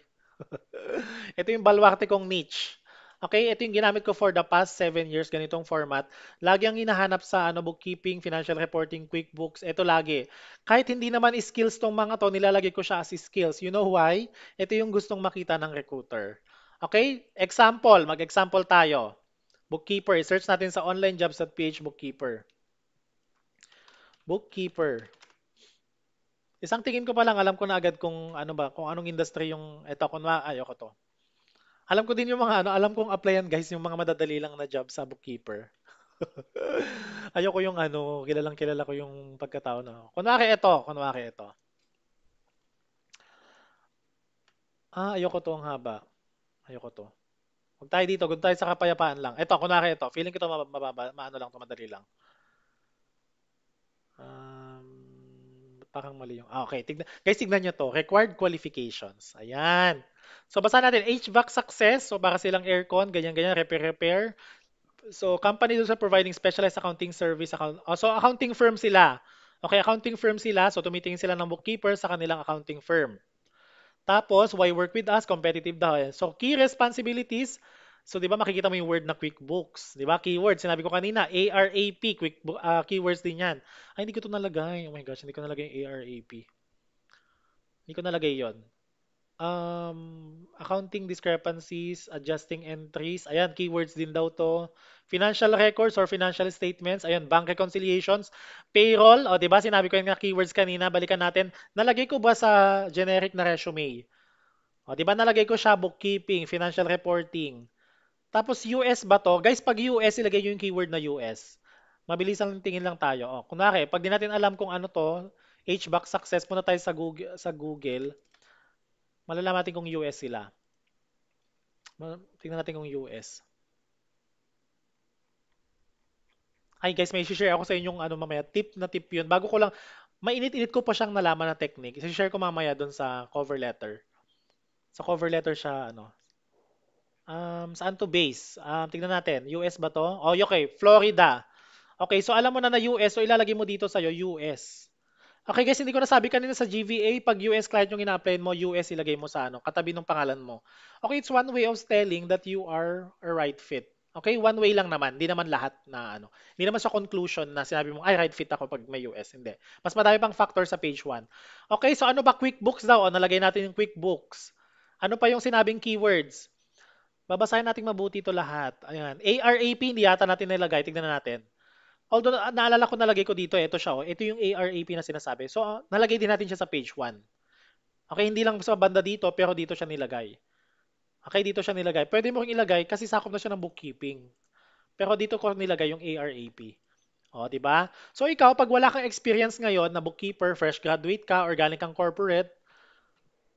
Ito yung baluarte kong niche. Okay, ito yung ginamit ko for the past 7 years, ganitong format. Lagi ang hinahanap sa ano, bookkeeping, financial reporting, QuickBooks, ito lagi. Kahit hindi naman skills tong mga to, nilalagay ko siya as skills. You know why? Ito yung gustong makita ng recruiter. Okay, example, mag-example tayo. Bookkeeper, search natin sa onlinejobs.ph bookkeeper. Bookkeeper. Isang tingin ko pa lang, alam ko na agad kung ano ba, kung anong industry yung, eto, kung ayoko to. Alam ko din yung mga ano, alam kong applyan guys, yung mga madadali lang na job sa bookkeeper. Ayoko yung ano, kilalang kilala ko yung pagkatao na. Kunwari ito. Ayoko to ang haba. Ayoko to. Huwag tayo sa kapayapaan lang. Ito, feeling ko to mababa, maano lang to, madali lang. Parang mali yung, okay. Guys, tignan nyo to. Required qualifications. Ayan. So, basa natin, HVAC success. So, para silang aircon, ganyan-ganyan, repair. So, company doon sa providing specialized accounting service. So, accounting firm sila. Okay, accounting firm sila. So, tumitingin sila ng bookkeeper sa kanilang accounting firm. Tapos, why work with us? Competitive daw. So, key responsibilities. So, di ba makikita mo yung word na QuickBooks? Di ba? Keyword. Sinabi ko kanina, ARAP. Keywords din yan. Ay, hindi ko ito nalagay. Oh my gosh, hindi ko nalagay yung ARAP. Hindi ko nalagay yon. Accounting discrepancies, adjusting entries. Ayan, keywords din daw to. Financial records or financial statements. Ayan, bank reconciliations. Payroll. O, di ba? Sinabi ko yung nga keywords kanina. Balikan natin. Nalagay ko ba sa generic na resume? O, di ba nalagay ko siya bookkeeping, financial reporting. Tapos US ba to? Guys, pag US, ilagay nyo yung keyword na US. Mabilis lang tingin lang tayo. O, kunwari, pag di natin alam kung ano to, HVAC success, punta tayo sa Google, malalaman natin kung US sila. Tingnan natin kung US. Ay guys, may share ako sa inyong ano mamaya. Tip na tip yun. Bago ko lang, mainit-init ko pa siyang nalaman na technique. I-share ko mamaya doon sa cover letter. Sa cover letter siya, ano. Saan to base? Tingnan natin. US ba to? Oh, okay. Florida. Okay, so alam mo na na US, so ilalagay mo dito sa'yo US. Okay guys, hindi ko nasabi kanina sa GVA, pag US client yung ina-apply mo, US ilagay mo sa ano, katabi ng pangalan mo. Okay, it's one way of telling that you are a right fit. Okay, one way lang naman, hindi naman lahat na ano. Hindi naman sa conclusion na sinabi mo, ay right fit ako pag may US. Hindi. Mas madami pang factor sa page 1. Okay, so ano ba QuickBooks daw? O, nalagay natin yung QuickBooks. Ano pa yung sinabing keywords? Babasahin natin mabuti ito lahat. Ayan. ARAP, hindi yata natin nilagay. Tignan natin. Although naalala ko nalagay ko dito, ito siya. Oh. Ito yung ARAP na sinasabi. So, nalagay din natin siya sa page 1. Okay, hindi lang sa banda dito, pero dito siya nilagay. Okay, dito siya nilagay. Pwede mo ring ilagay kasi sakop na siya ng bookkeeping. Pero dito ko nilagay yung ARAP. O, di ba? So, ikaw, pag wala kang experience ngayon na bookkeeper, fresh graduate ka, or galing kang corporate,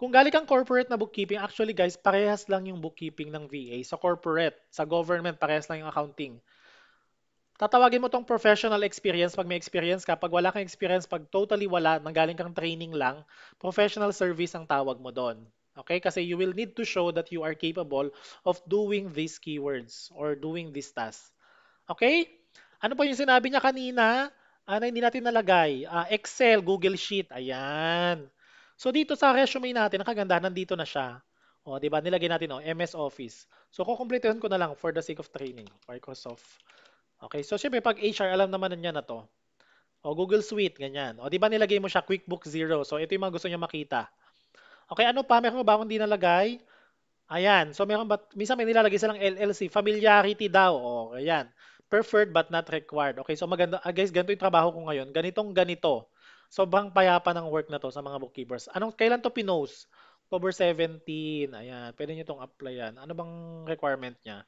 kung galing kang corporate na bookkeeping, actually guys, parehas lang yung bookkeeping ng VA. Sa corporate, sa government, parehas lang yung accounting. Tatawagin mo tong professional experience pag may experience ka. Pag wala kang experience, pag totally wala, nanggaling kang training lang, professional service ang tawag mo doon. Okay? Kasi you will need to show that you are capable of doing these keywords or doing these tasks. Okay? Ano pa yung sinabi niya kanina? Ano hindi natin nalagay? Excel, Google Sheet. Ayan. So dito sa resume natin, nakaganda, nandito na siya. O, di ba? Nilagay natin, MS Office. So, kukumpletuhin ko na lang for the sake of training. Microsoft. Okay, so syempre pag HR, alam naman niya na to. O Google Suite, ganyan. O di ba nilagay mo siya QuickBooks Zero. So ito yung mga gusto niya makita. Okay, ano pa? Meron ba akong di nalagay? Ayan. So meron ba? Minsan may nilalagay silang LLC. Familiarity daw. O, ayan. Preferred but not required. Okay, so maganda. Guys, ganito yung trabaho ko ngayon. Ganitong ganito. Sobrang payapa ng work na to sa mga bookkeepers. Kailan to pinost? October 17. Ayan. Pwede nyo itong applyan. Ano bang requirement niya?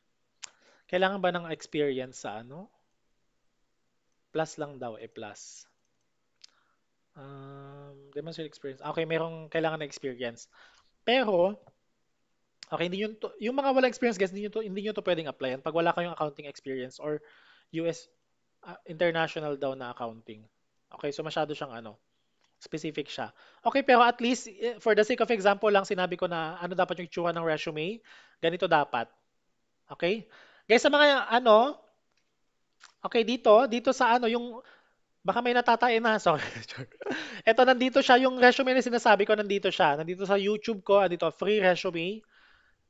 Kailangan ba ng experience sa ano? Plus lang daw, plus. Demonstrate experience. Okay, merong kailangan na experience. Pero, okay, hindi yun to, yung mga wala experience guys, hindi nyo to pwedeng applyan pag wala kayong accounting experience or US international daw na accounting. Okay, so masyado siyang ano, specific siya. Okay, pero at least for the sake of example lang sinabi ko na ano dapat yung itsura ng resume, ganito dapat. Okay? Guys, sa mga ano, okay dito sa ano yung baka may natatain na. Sorry. Eto, nandito siya. Yung resume na sinasabi ko, nandito siya. Nandito sa YouTube ko. Nandito, free resume.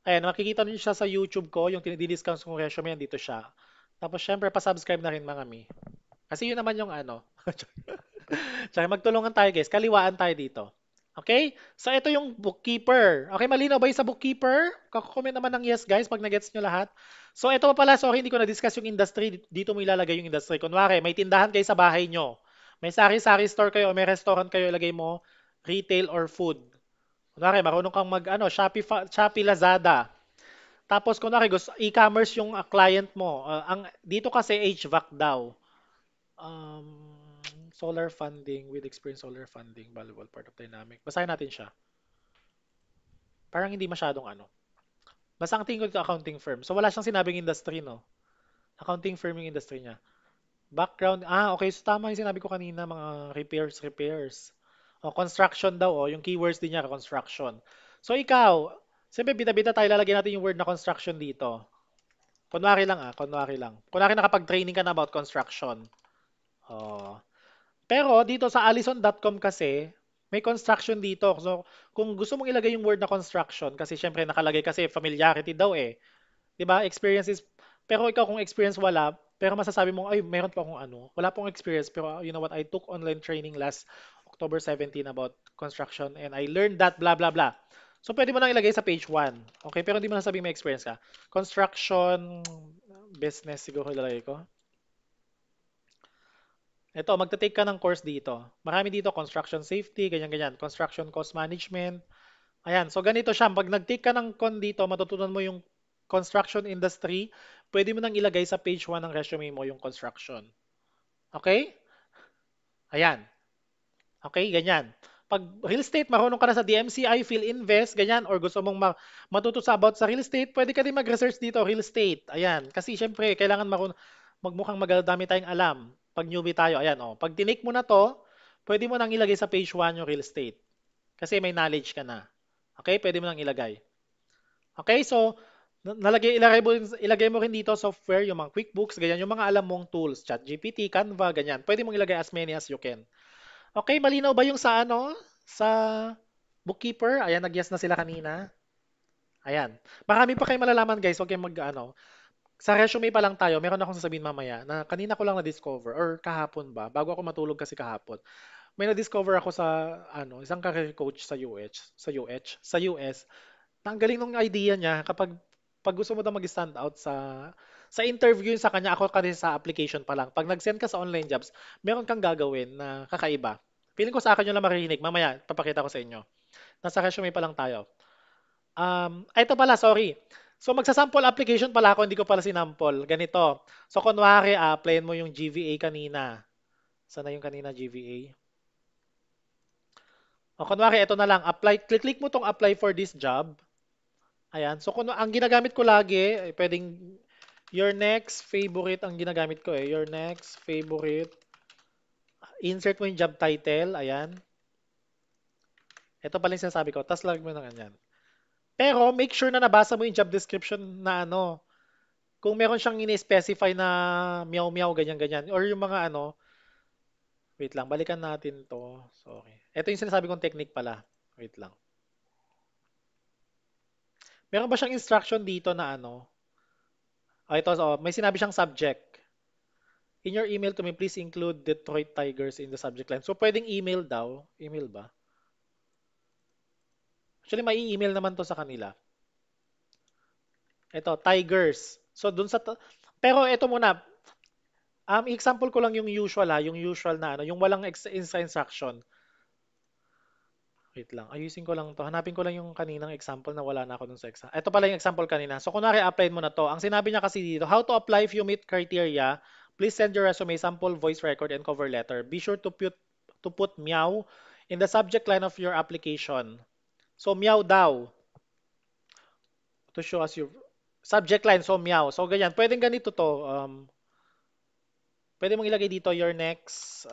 Ayan, makikita niyo siya sa YouTube ko. Yung dinidiscount kong resume, nandito siya. Tapos, syempre, pa-subscribe na rin mga mi. Kasi yun naman yung ano. Tsaka magtulungan tayo, guys. Kaliwaan tayo dito. Okay? So, ito yung bookkeeper. Okay, malinaw ba yung sa bookkeeper? Comment naman ng yes, guys, pag nagets nyo lahat. So, ito pa pala, sorry, hindi ko na-discuss yung industry. Dito mo ilalagay yung industry. Kunwari, may tindahan kayo sa bahay nyo. May sari-sari store kayo, may restaurant kayo, ilagay mo retail or food. Kunwari, marunong kang mag, ano, Shopee Lazada. Tapos, kunwari, e-commerce yung client mo. Dito kasi HVAC daw. Um, solar funding with experience solar funding, valuable part of dynamic. Basahin natin siya. Parang hindi masyadong ano. Basta ang tingin ko dito accounting firm. So wala siyang sinabing industry, no? Accounting firm yung industry niya. Background, okay. So tama yung sinabi ko kanina, mga repairs. O, construction daw, yung keywords din niya, construction. So ikaw, siyempre bida-bida tayo, lalagyan natin yung word na construction dito. Kunwari lang, kunwari lang. Kunwari nakapag-training ka na about construction. Oh. Pero dito sa Allison.com kasi, may construction dito. So, kung gusto mong ilagay yung word na construction, kasi syempre nakalagay kasi familiarity daw eh. 'Di ba? Experiences. Pero ikaw kung experience wala, pero masasabi mo, ay, meron pa akong ano. Wala pong experience, pero you know what, I took online training last October 17 about construction and I learned that blah blah blah. So, pwede mo nang ilagay sa page 1. Okay, pero hindi mo na sabihin may experience ka. Construction, business, siguro ilalagay ko. Ito, magta-take ka ng course dito. Marami dito, construction safety, ganyan-ganyan. Construction cost management. Ayan, so ganito siya. Pag nag-take ka ng con dito, matutunan mo yung construction industry. Pwede mo nang ilagay sa page 1 ng resume mo yung construction. Okay? Ayan. Okay, ganyan. Pag real estate, marunong ka na sa DMCI, PhilInvest, ganyan, or gusto mong matuto sa about sa real estate, pwede ka din mag-research dito, real estate. Ayan. Kasi syempre, kailangan magmukhang magdami tayong alam. Pag newbie tayo, ayan, pag tinake mo na to, pwede mo nang ilagay sa page 1 yung real estate. Kasi may knowledge ka na. Okay, pwede mo nang ilagay. Okay, so ilagay mo rin dito software, yung mga QuickBooks, ganyan, yung mga alam mong tools, ChatGPT, Canva, ganyan. Pwede mong ilagay as many as you can. Okay, malinaw ba yung sa ano? Sa bookkeeper? Ayan, nag-yes na sila kanina. Ayan. Marami pa kayong malalaman guys, huwag kayong mag-ano. Sa resume pa lang tayo, meron akong sasabihin mamaya na kanina ko lang na-discover or kahapon ba, bago ako matulog kasi kahapon. May na-discover ako sa ano, isang career coach sa US. Na ang galing ng idea niya kapag pag gusto mo daw mag-stand out sa interview yun sa kanya, ako kasi sa application pa lang. Pag nag-send ka sa online jobs, meron kang gagawin na kakaiba. Feeling ko sa akin yun lang maririnig. Mamaya, papakita ko sa inyo. Nasa resume pa lang tayo. Ito pala, sorry. So magsa-sample application pala ako, hindi ko pala sinample. Ganito. So kunwari, applyan mo yung GVA kanina. Sana yung kanina GVA? O kunwari, ito na lang. Click mo tong apply for this job. Ayan. So kung ang ginagamit ko lagi, pwedeng your next favorite ang ginagamit ko eh. Your next favorite. Insert mo yung job title. Ayan. Ito pala yung sinasabi ko. Tapos lagay mo na ganyan. Pero make sure na nabasa mo yung job description na ano. Kung meron siyang ini-specify na meow-meow, ganyan-ganyan. Or yung mga ano. Wait lang, balikan natin to. Sorry. Ito yung sinasabi kong technique pala. Wait lang. Meron ba siyang instruction dito na ano? Ito, may sinabi siyang subject. In your email to me, please include Detroit Tigers in the subject line. So, pwedeng email daw. Email ba? Actually, may email naman to sa kanila. Ito, Tigers. So, pero ito muna. Example ko lang yung usual yung usual na ano, yung walang instruction. Wait lang, ayusin ko lang to. Hanapin ko lang yung kaninang example na wala na ako dun sa example. Ito pala yung example kanina. So, kunwari, apply mo na to. Ang sinabi niya kasi dito, how to apply if you meet criteria. Please send your resume, sample voice record, and cover letter. Be sure to put meow in the subject line of your application. So, meow daw to show us your subject line. So, meow. So, ganyan. Pwedeng ganito to. Pwede mong ilagay dito your next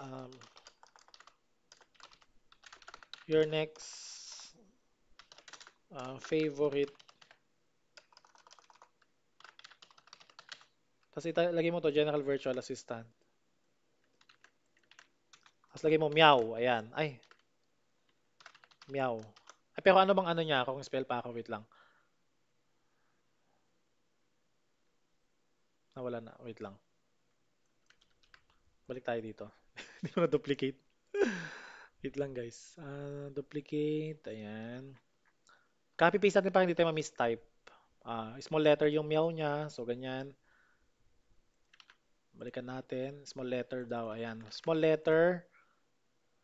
favorite. Tapos lagay mo to General Virtual Assistant. Tapos lagay mo meow. Ayan. Ay, meow. Ay, pero ano bang ano niya? Kung spell pa ako, wait lang. Nawala na. Wait lang. Balik tayo dito. Hindi ko na-duplicate. Wait lang guys. Duplicate. Ayan. Copy-paste natin para hindi tayo ma-mistype. Small letter yung meow niya. So, ganyan. Balikan natin. Small letter daw. Ayan. Small letter.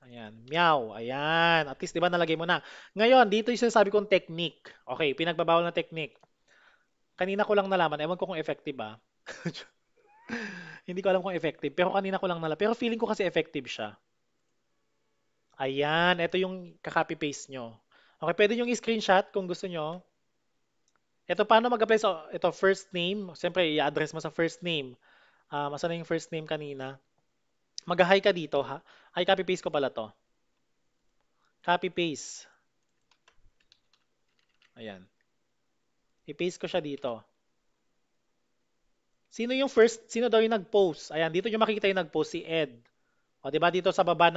Ayan. Meow. Ayan. At least, di ba, nalagay mo na. Ngayon, dito yung sinasabi kong technique. Okay, pinagbabawal na technique. Kanina ko lang nalaman. Ewan ko kung effective ba. Hindi ko alam kung effective. Pero kanina ko lang nalaman. Pero feeling ko kasi effective siya. Ayan. Ito yung kakopy-paste nyo. Okay, pwede yung i-screenshot kung gusto nyo. Ito, paano mag-apply sa ito, first name. Siyempre, i-address mo sa first name. Asan na yung first name kanina? Mag-hi ka dito, ha? Ay, copy-paste ko pala to. Copy-paste. Ayan. I-paste ko siya dito. Sino daw yung nag-post? Ayan, dito nyo makikita yung nag-post, si Ed. O, di ba dito sa baba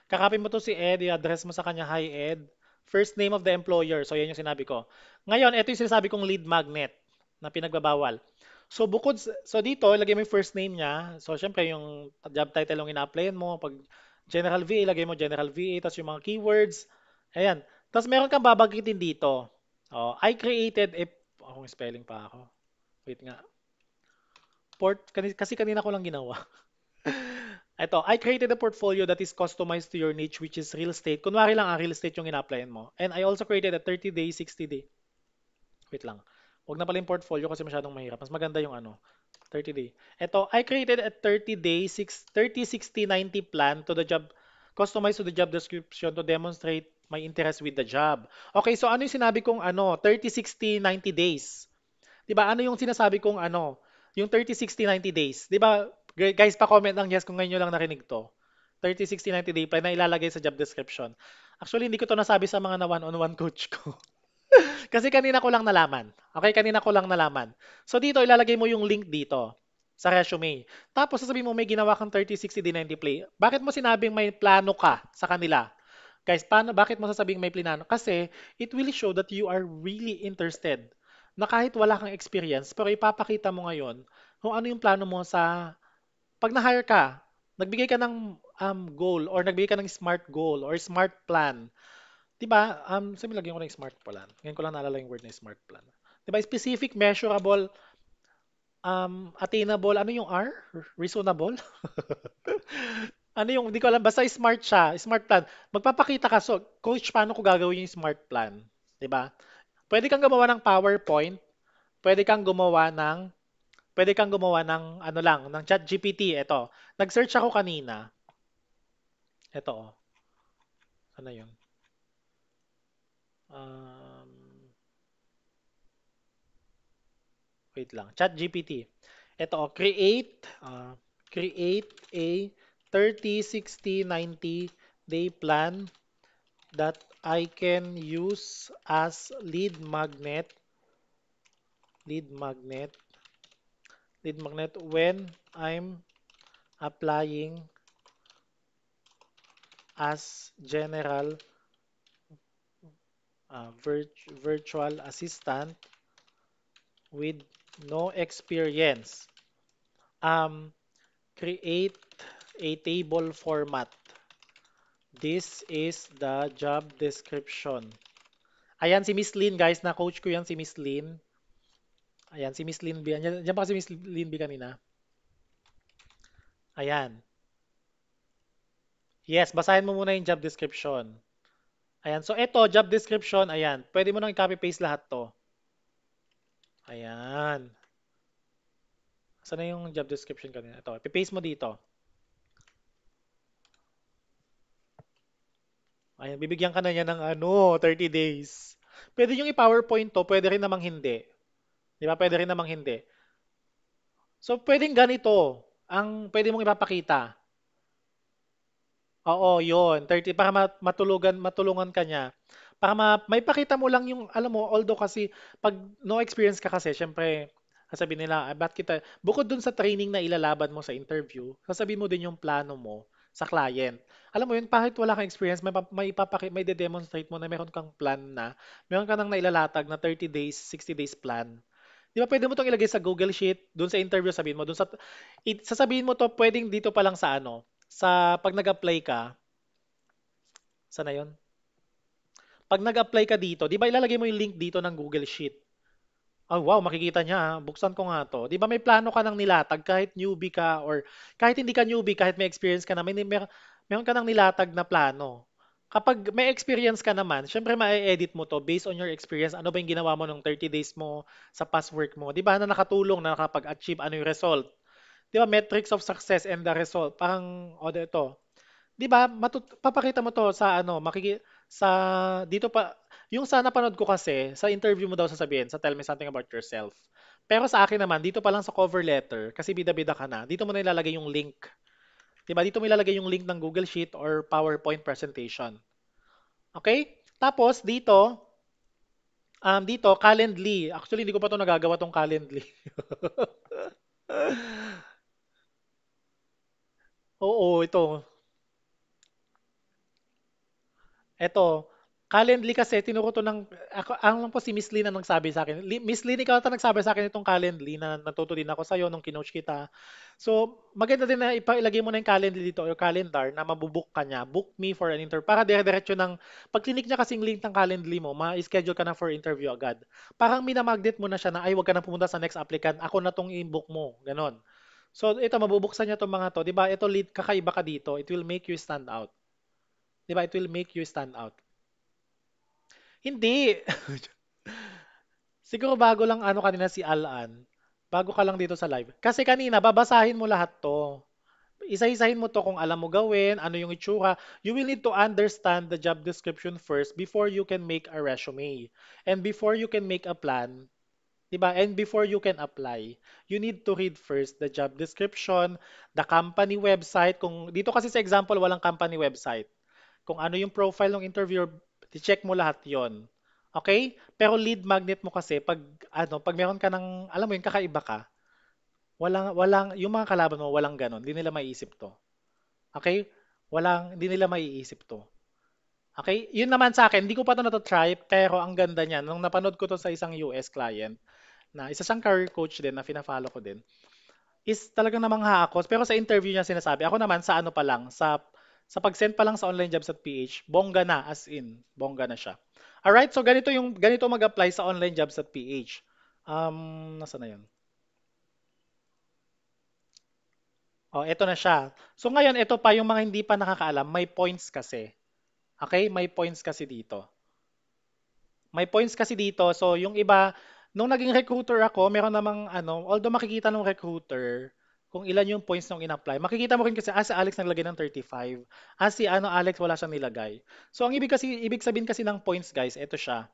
kakopy mo to si Ed, i-address mo sa kanya, hi Ed. First name of the employer. So, yan yung sinabi ko. Ngayon, ito yung sinasabi kong lead magnet na pinagbabawal. So dito, ilagay mo yung first name niya. So, syempre, yung job title yung ina-applyan mo. Pag General VA, ilagay mo General VA, tapos yung mga keywords. Ayan. Tapos meron kang babanggitin dito. I created a... kung spelling pa ako. Wait nga. Kasi kanina ko lang ginawa. Ito, I created a portfolio that is customized to your niche, which is real estate. Kunwari lang real estate yung ina-applyan mo. And I also created a 30-day, 60-day. Wait lang. Huwag na pala yung portfolio kasi masyadong mahirap. Mas maganda yung 30-day. Ito, I created a 30-day, 30, 60, 90 plan to the job, customized to the job description to demonstrate my interest with the job. Okay, so ano yung sinabi kong 30, 60, 90 days? 'Di ba? Ano yung sinasabi kong yung 30, 60, 90 days? 'Di ba? Guys, pa-comment lang yes kung ngayon nyo lang narinig to. 30, 60, 90 day plan na ilalagay sa job description. Actually, hindi ko to nasabi sa mga na one-on-one coach ko. Kasi kanina ko lang nalaman. Okay, kanina ko lang nalaman. So dito, ilalagay mo yung link dito sa resume. Tapos sasabihin mo may ginawa kang 30, 60, D90 play. Bakit mo sinabing may plano ka sa kanila? Guys, bakit mo sasabing may plano? Kasi it will show that you are really interested na kahit wala kang experience, pero ipapakita mo ngayon kung ano yung plano mo sa pag na-hire ka, nagbigay ka ng goal or nagbigay ka ng SMART goal or SMART plan. 'Di ba? Sabi lagyan ko ng SMART plan. Ngayon ko lang naalala yung word na SMART plan. 'Di ba? Specific, measurable, attainable, ano yung R? Reasonable? Ano yung, hindi ko alam, basta smart siya, smart plan. Magpapakita ka, so, coach, paano ko gagawin yung smart plan? 'Di ba? Pwede kang gumawa ng PowerPoint, pwede kang gumawa ng, pwede kang gumawa ng, ano lang, ng ChatGPT. Ito, nag-search ako kanina. Ito, oh. Ano yun? Um, Wait lang. ChatGPT. Ito, create a 30, 60, 90 day plan that I can use as lead magnet, lead magnet when I'm applying as general virtual assistant with no experience. Um, Create a table format. This is the job description. Ayan si Miss Lynn, guys. Na-coach ko yan si Miss Lynn. Ayan, si Miss Lynn B. Diyan pa si Miss Lynn B kanina. Ayan. Yes, basahin mo muna yung job description. Ayan. So, ito, job description. Ayan. Pwede mo nang i-copy-paste lahat to. Ayan. Saan na yung job description kanina? Ito, i-paste mo dito. Ayan, bibigyan ka na niya ng ano, 30 days. Pwede yung i-PowerPoint to, pwede rin namang hindi. Di ba? Pwede rin namang hindi. So, pwedeng ganito ang pwede mong ipapakita. Oo, yun. 30 para matulungan ka niya. Para maipakita mo lang yung, alam mo, although kasi, pag no experience ka kasi, syempre, sasabihin nila, "Ah, ba't kita, bukod dun sa training na ilalaban mo sa interview, sasabihin mo din yung plano mo sa client. Alam mo yun, kahit wala kang experience, may de-demonstrate mo na meron kang plan na, meron ka nang nailalatag na 30 days, 60 days plan. Di ba pwede mo itong ilagay sa Google Sheet, dun sa interview, sabihin mo, sasabihin mo to, pwedeng dito pa lang sa ano, sa pag nag-apply ka, sana yun? Pag nag-apply ka dito, di ba ilalagay mo yung link dito ng Google Sheet? Oh, wow, makikita niya. Buksan ko nga to. Di ba may plano ka ng nilatag kahit newbie ka or kahit hindi ka newbie, kahit may experience ka na, meron ka ng nilatag na plano. Kapag may experience ka naman, syempre ma-edit mo to based on your experience. Ano ba yung ginawa mo nung 30 days mo sa past work mo? Di ba na nakatulong na nakapag-achieve ano yung result? Di ba metrics of success and the result? Parang, o ito, 'di ba? Papakita mo 'to sa ano, sa dito pa yung sa napanood ko kasi sa interview mo daw sasabihin sa tell me something about yourself. Pero sa akin naman dito pa lang sa cover letter kasi bida-bida ka na. Dito mo na ilalagay yung link. 'Di ba? Dito mo ilalagay yung link ng Google Sheet or PowerPoint presentation. Okay? Tapos dito Calendly. Actually hindi ko pa 'to nagagawa tong Calendly. Oo, ito. Eto, Calendly kasi tinuro to ng ako ang lang po si Miss Lynn ang nagsabi sa akin. Miss Lynn, ikaw ata nagsabi sa akin itong Calendly na natuto din ako sa'yo nung kinoach kita. So, maganda din na ilagay mo na yung Calendly dito or calendar na mabubook ka niya. Book me for an interview. Para dire-diretso ng, pag clinic niya kasing link ng Calendly mo, ma-schedule ka na for interview agad. Parang minamagnet mo na siya na, ay, wag ka na pumunta sa next applicant. Ako na tong i-book mo. Ganon. So, ito, mabubuksan niya itong mga to. Di ba? Ito, lead, kakaiba ka dito. It will make you stand out. Di ba? It will make you stand out. Hindi. Siguro bago lang ano kanina si Alan. Bago ka lang dito sa live. Kasi kanina, babasahin mo lahat to. Isa-isahin mo to kung alam mo gawin, ano yung itsura. You will need to understand the job description first before you can make a resume. And before you can make a plan, diba? And before you can apply, you need to read first the job description, the company website. Kung dito kasi sa example, walang company website. Kung ano yung profile ng interviewer, check mo lahat yon. Okay? Pero lead magnet mo kasi pag meron ka ng, alam mo yun, kakaiba ka, yung mga kalaban mo, walang ganon. Hindi nila maiisip to. Okay? Hindi nila maiisip to. Okay? Yun naman sa akin, hindi ko pa to na-try, pero ang ganda niya. Nung napanood ko to sa isang US client, na isa siyang career coach din, na fina-follow ko din, is talagang namangha ako. Pero sa interview niya sinasabi, ako naman sa ano pa lang, sa pag-send pa lang sa online jobs at PH, bongga na, as in, bongga na siya. Alright, so ganito mag-apply sa online jobs at PH. Nasa na yun? Oh, ito na siya. So ngayon, ito pa yung mga hindi pa nakakaalam, may points kasi. Okay? May points kasi dito. May points kasi dito. So yung iba, nung naging recruiter ako, meron namang ano, although makikita ng recruiter kung ilan yung points nung in-apply. Makikita mo rin kasi, si Alex naglagay ng 35. Si Alex wala siyang nilagay. So ang ibig sabihin kasi ng points guys, ito siya.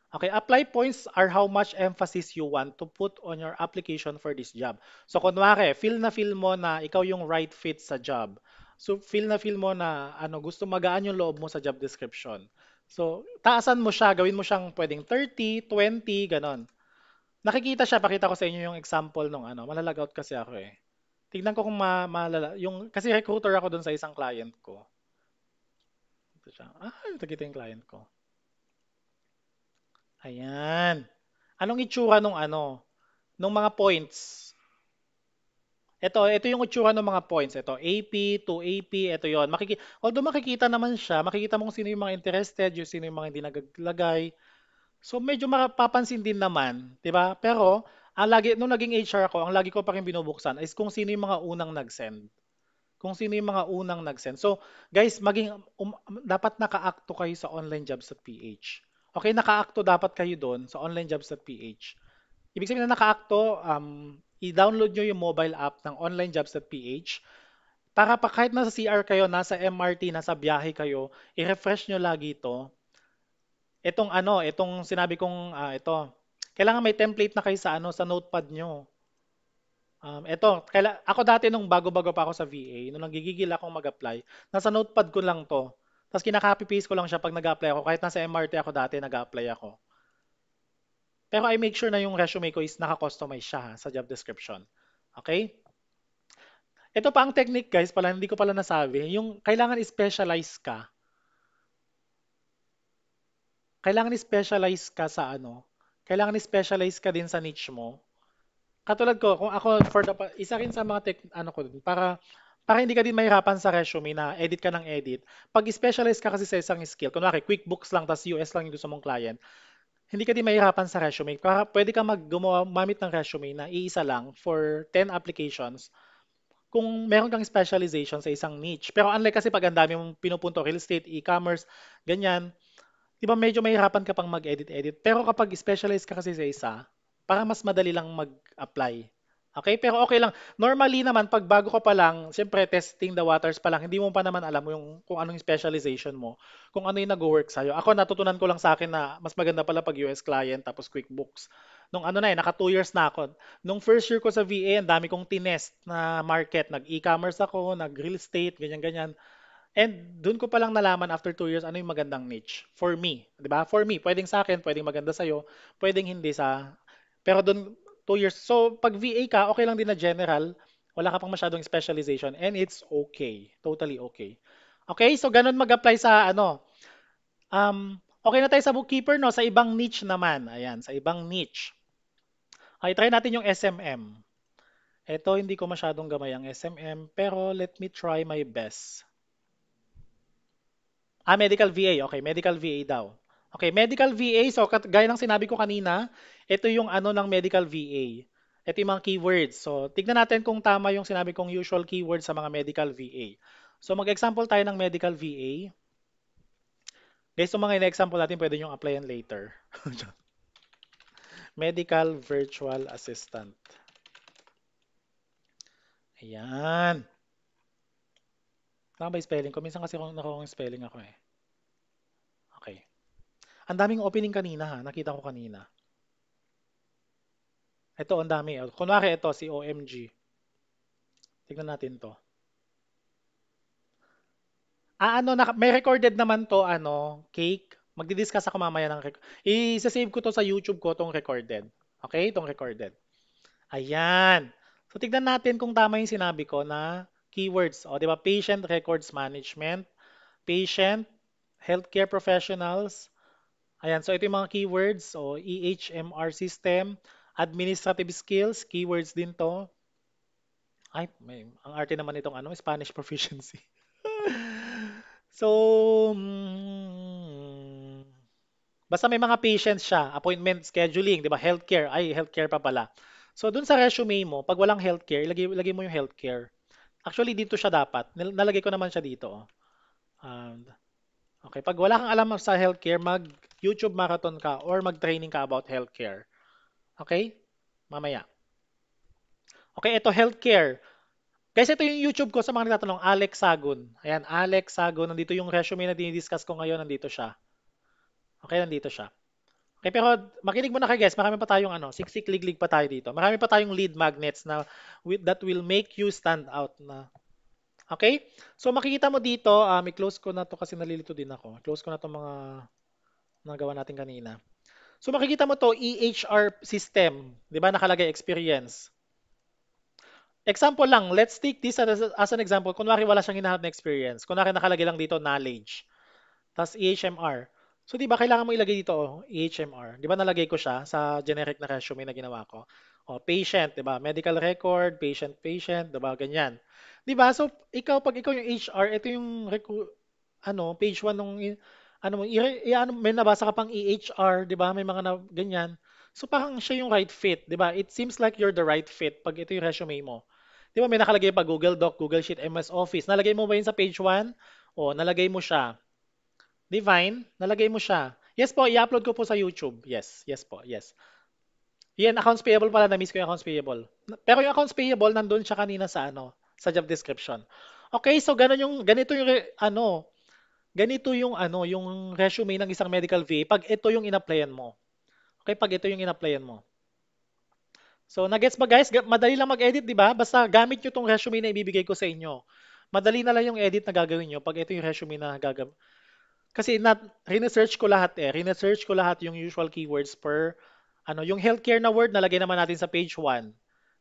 Okay, apply points are how much emphasis you want to put on your application for this job. So kunwari, feel mo na ikaw yung right fit sa job. So feel mo na ano, gusto magaan yung loob mo sa job description. So taasan mo siya, gawin mo siyang pwedeng 30, 20, ganon. Nakikita siya, pakita ko sa inyo yung example nung ano, malalagout kasi ako eh. Tignan ko kung yung kasi recruiter ako doon sa isang client ko. Ito siya. Ito yung client ko. Ayan. Anong itsura nung ano? Nung mga points. Ito yung itsura ng mga points. Ito, AP, 2AP, ito yon. Although makikita naman siya, makikita mo kung sino yung mga interested, yung sino yung mga hindi naglagay. So medyo mapapansin din naman, 'di ba? Pero nung naging HR ako, ang lagi ko pa rin binubuksan is kung sino yung mga unang nag-send. Kung sino yung mga unang nag-send. So, guys, dapat naka-acto kayo sa online jobs at PH. Okay, naka-acto dapat kayo doon sa online jobs at PH. Ibig sabihin na naka-acto, i-download nyo yung mobile app ng online jobs at PH para pa kahit nasa CR kayo, nasa MRT, nasa biyahe kayo, i-refresh nyo lagi ito. Itong sinabi kong ito. Kailangan may template na kayo sa sa notepad nyo. Ako dati nung bago-bago pa ako sa VA, nung nagigigil akong mag-apply, nasa notepad ko lang to. Tapos kinaka-copy paste ko lang siya pag nag-apply ako. Kahit nasa MRT ako dati, nag-apply ako. Pero I make sure na yung resume ko is naka-customize siya sa job description. Okay? Ito pa ang technique guys, pala hindi ko pala nasabi. Yung kailangan specialize ka. Kailangan specialize ka sa ano. Kailangan specialize ka din sa niche mo. Katulad ko, kung ako isa rin sa mga ano ko dun, para hindi ka din mahirapan sa resume na edit ka ng edit. Pag specialize ka kasi sa isang skill, kunwari QuickBooks lang tas US lang yung gusto mong client, hindi ka din mahirapan sa resume. Pwede ka gumamit ng resume na iisa lang for 10 applications kung meron kang specialization sa isang niche. Pero unlike kasi pag ang dami mong pinupunto, real estate, e-commerce, ganyan, di ba medyo mahirapan ka pang mag-edit-edit. Pero kapag specialize ka kasi sa isa, para mas madali lang mag-apply. Okay? Pero okay lang. Normally naman, pag bago ka pa lang, siyempre testing the waters pa lang, hindi mo pa naman alam kung anong specialization mo, kung ano yung nag-work sa'yo. Ako, natutunan ko lang sa akin na mas maganda pala pag US client tapos QuickBooks. Nung ano na naka 2 years na ako. Nung first year ko sa VA, ang dami kong tinest na market. Nag-e-commerce ako, nag-real estate, ganyan-ganyan. And doon ko palang nalaman after 2 years ano yung magandang niche for me, 'di ba? For me, pwedeng sa akin, pwedeng maganda sa iyo, pwedeng hindi pero doon 2 years. So pag VA ka, okay lang din na general, wala ka pang masyadong specialization and it's okay. Totally okay. Okay, so ganun mag-apply sa ano. Okay na tayo sa bookkeeper, no? Sa ibang niche naman. Ayan, sa ibang niche. Okay, try natin yung SMM. Ito, hindi ko masyadong gamay ang SMM, pero let me try my best. Medical VA. Okay, medical VA daw. Okay, medical VA. So, gaya ng sinabi ko kanina, ito yung ano ng medical VA. Ito yung mga keywords. So, tignan natin kung tama yung sinabi kong usual keywords sa mga medical VA. So, mag-example tayo ng medical VA. Guys, yung mga in-example natin, pwede nyo applyan later. Medical virtual assistant. Ayan. Tama ba yung spelling ko? Minsan kasi nakuha yung spelling ako eh. Okay. Ang daming opening kanina ha. Nakita ko kanina. Ito, ang dami. Kunwari ito, si OMG. Tignan natin to. May recorded naman to, cake. Magdi-discuss ako mamaya i-save ko to sa YouTube ko, tong recorded. Okay? Tong recorded. Ayan. So, tignan natin kung tama yung sinabi ko na keywords. O, di ba? Patient records management, patient, healthcare professionals. Ayan. So, ito yung mga keywords. O, EHMR system, administrative skills, keywords din to. Ay, ang arte naman itong ano, Spanish proficiency. So, basta may mga patients siya, appointment scheduling, 'di ba? Healthcare, ay healthcare pa pala. So, dun sa resume mo, pag walang healthcare, ilagay mo yung healthcare. Actually, dito siya dapat. Nalagay ko naman siya dito. Oh. Um, okay, pag wala kang alam sa healthcare, mag-YouTube marathon ka or mag-training ka about healthcare. Okay? Mamaya. Okay, ito healthcare. Guys, ito yung YouTube ko sa mga nagtatanong, Alex Sagun. Ayan, Alex Sagun. Nandito yung resume na dinidiscuss ko ngayon. Nandito siya. Okay, nandito siya. Okay, pero makinig muna kayo guys. Marami pa tayong ano, siksik-liglig pa tayo dito. Marami pa tayong lead magnets na that will make you stand out na. Okay? So makikita mo dito, i-close ko na to kasi nalilito din ako. Close ko na to mga nagawa natin kanina. So makikita mo to EHR system, 'di ba? Nakalagay experience. Example lang, let's take this as an example. Kunwari wala siyang hinahanap na experience. Kunwari nakalagay lang dito knowledge. Tapos EHMR. So, di ba, kailangan mo ilagay dito, EHMR. Di ba, nalagay ko siya sa generic na resume na ginawa ko. O, patient, di ba? Medical record, patient, di ba? Ganyan. Di ba? So, pag ikaw yung HR, ito yung page 1 nung, may nabasa ka pang EHR, di ba? May mga ganyan. So, parang siya yung right fit, di ba? It seems like you're the right fit pag ito yung resume mo. Di ba, may nakalagay pa Google Doc, Google Sheet, MS Office. Nalagay mo ba yun sa page 1? O, nalagay mo siya. Divine, nalagay mo siya. Yes po, i-upload ko po sa YouTube. Yes, yes po, yes. Yan, accounts payable pala, na-miss ko yung accounts payable. Pero yung accounts payable, nandun siya kanina sa sa job description. Okay, so ganito yung yung resume ng isang medical VA pag ito yung in-applyan mo. Okay, pag ito yung in-applyan mo. So, nagets ba guys? Madali lang mag-edit, di ba? Basta gamit nyo tong resume na ibibigay ko sa inyo. Madali na lang yung edit na gagawin nyo pag ito yung resume na gagawin. Kasi rinesearch ko lahat eh. Rinesearch ko lahat yung usual keywords per yung healthcare na word nalagay naman natin sa page 1.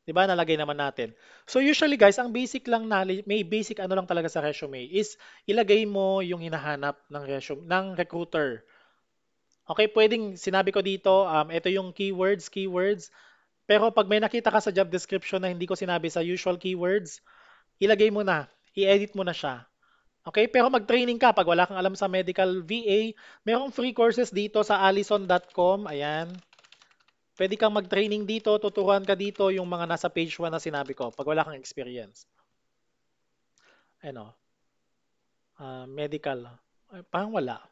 'Di ba? Nalagay naman natin. So usually guys, ang basic lang knowledge, may basic lang talaga sa resume is ilagay mo yung hinahanap ng resume ng recruiter. Okay, pwedeng sinabi ko dito, ito yung keywords. Pero pag may nakita ka sa job description na hindi ko sinabi sa usual keywords, ilagay mo na, i-edit mo na siya. Okay, pero mag-training ka pag wala kang alam sa medical VA. Merong free courses dito sa allison.com. Ayan. Pwede kang mag-training dito, tuturuan ka dito yung mga nasa page 1 na sinabi ko pag wala kang experience. Ano? Medical. Ay, parang wala.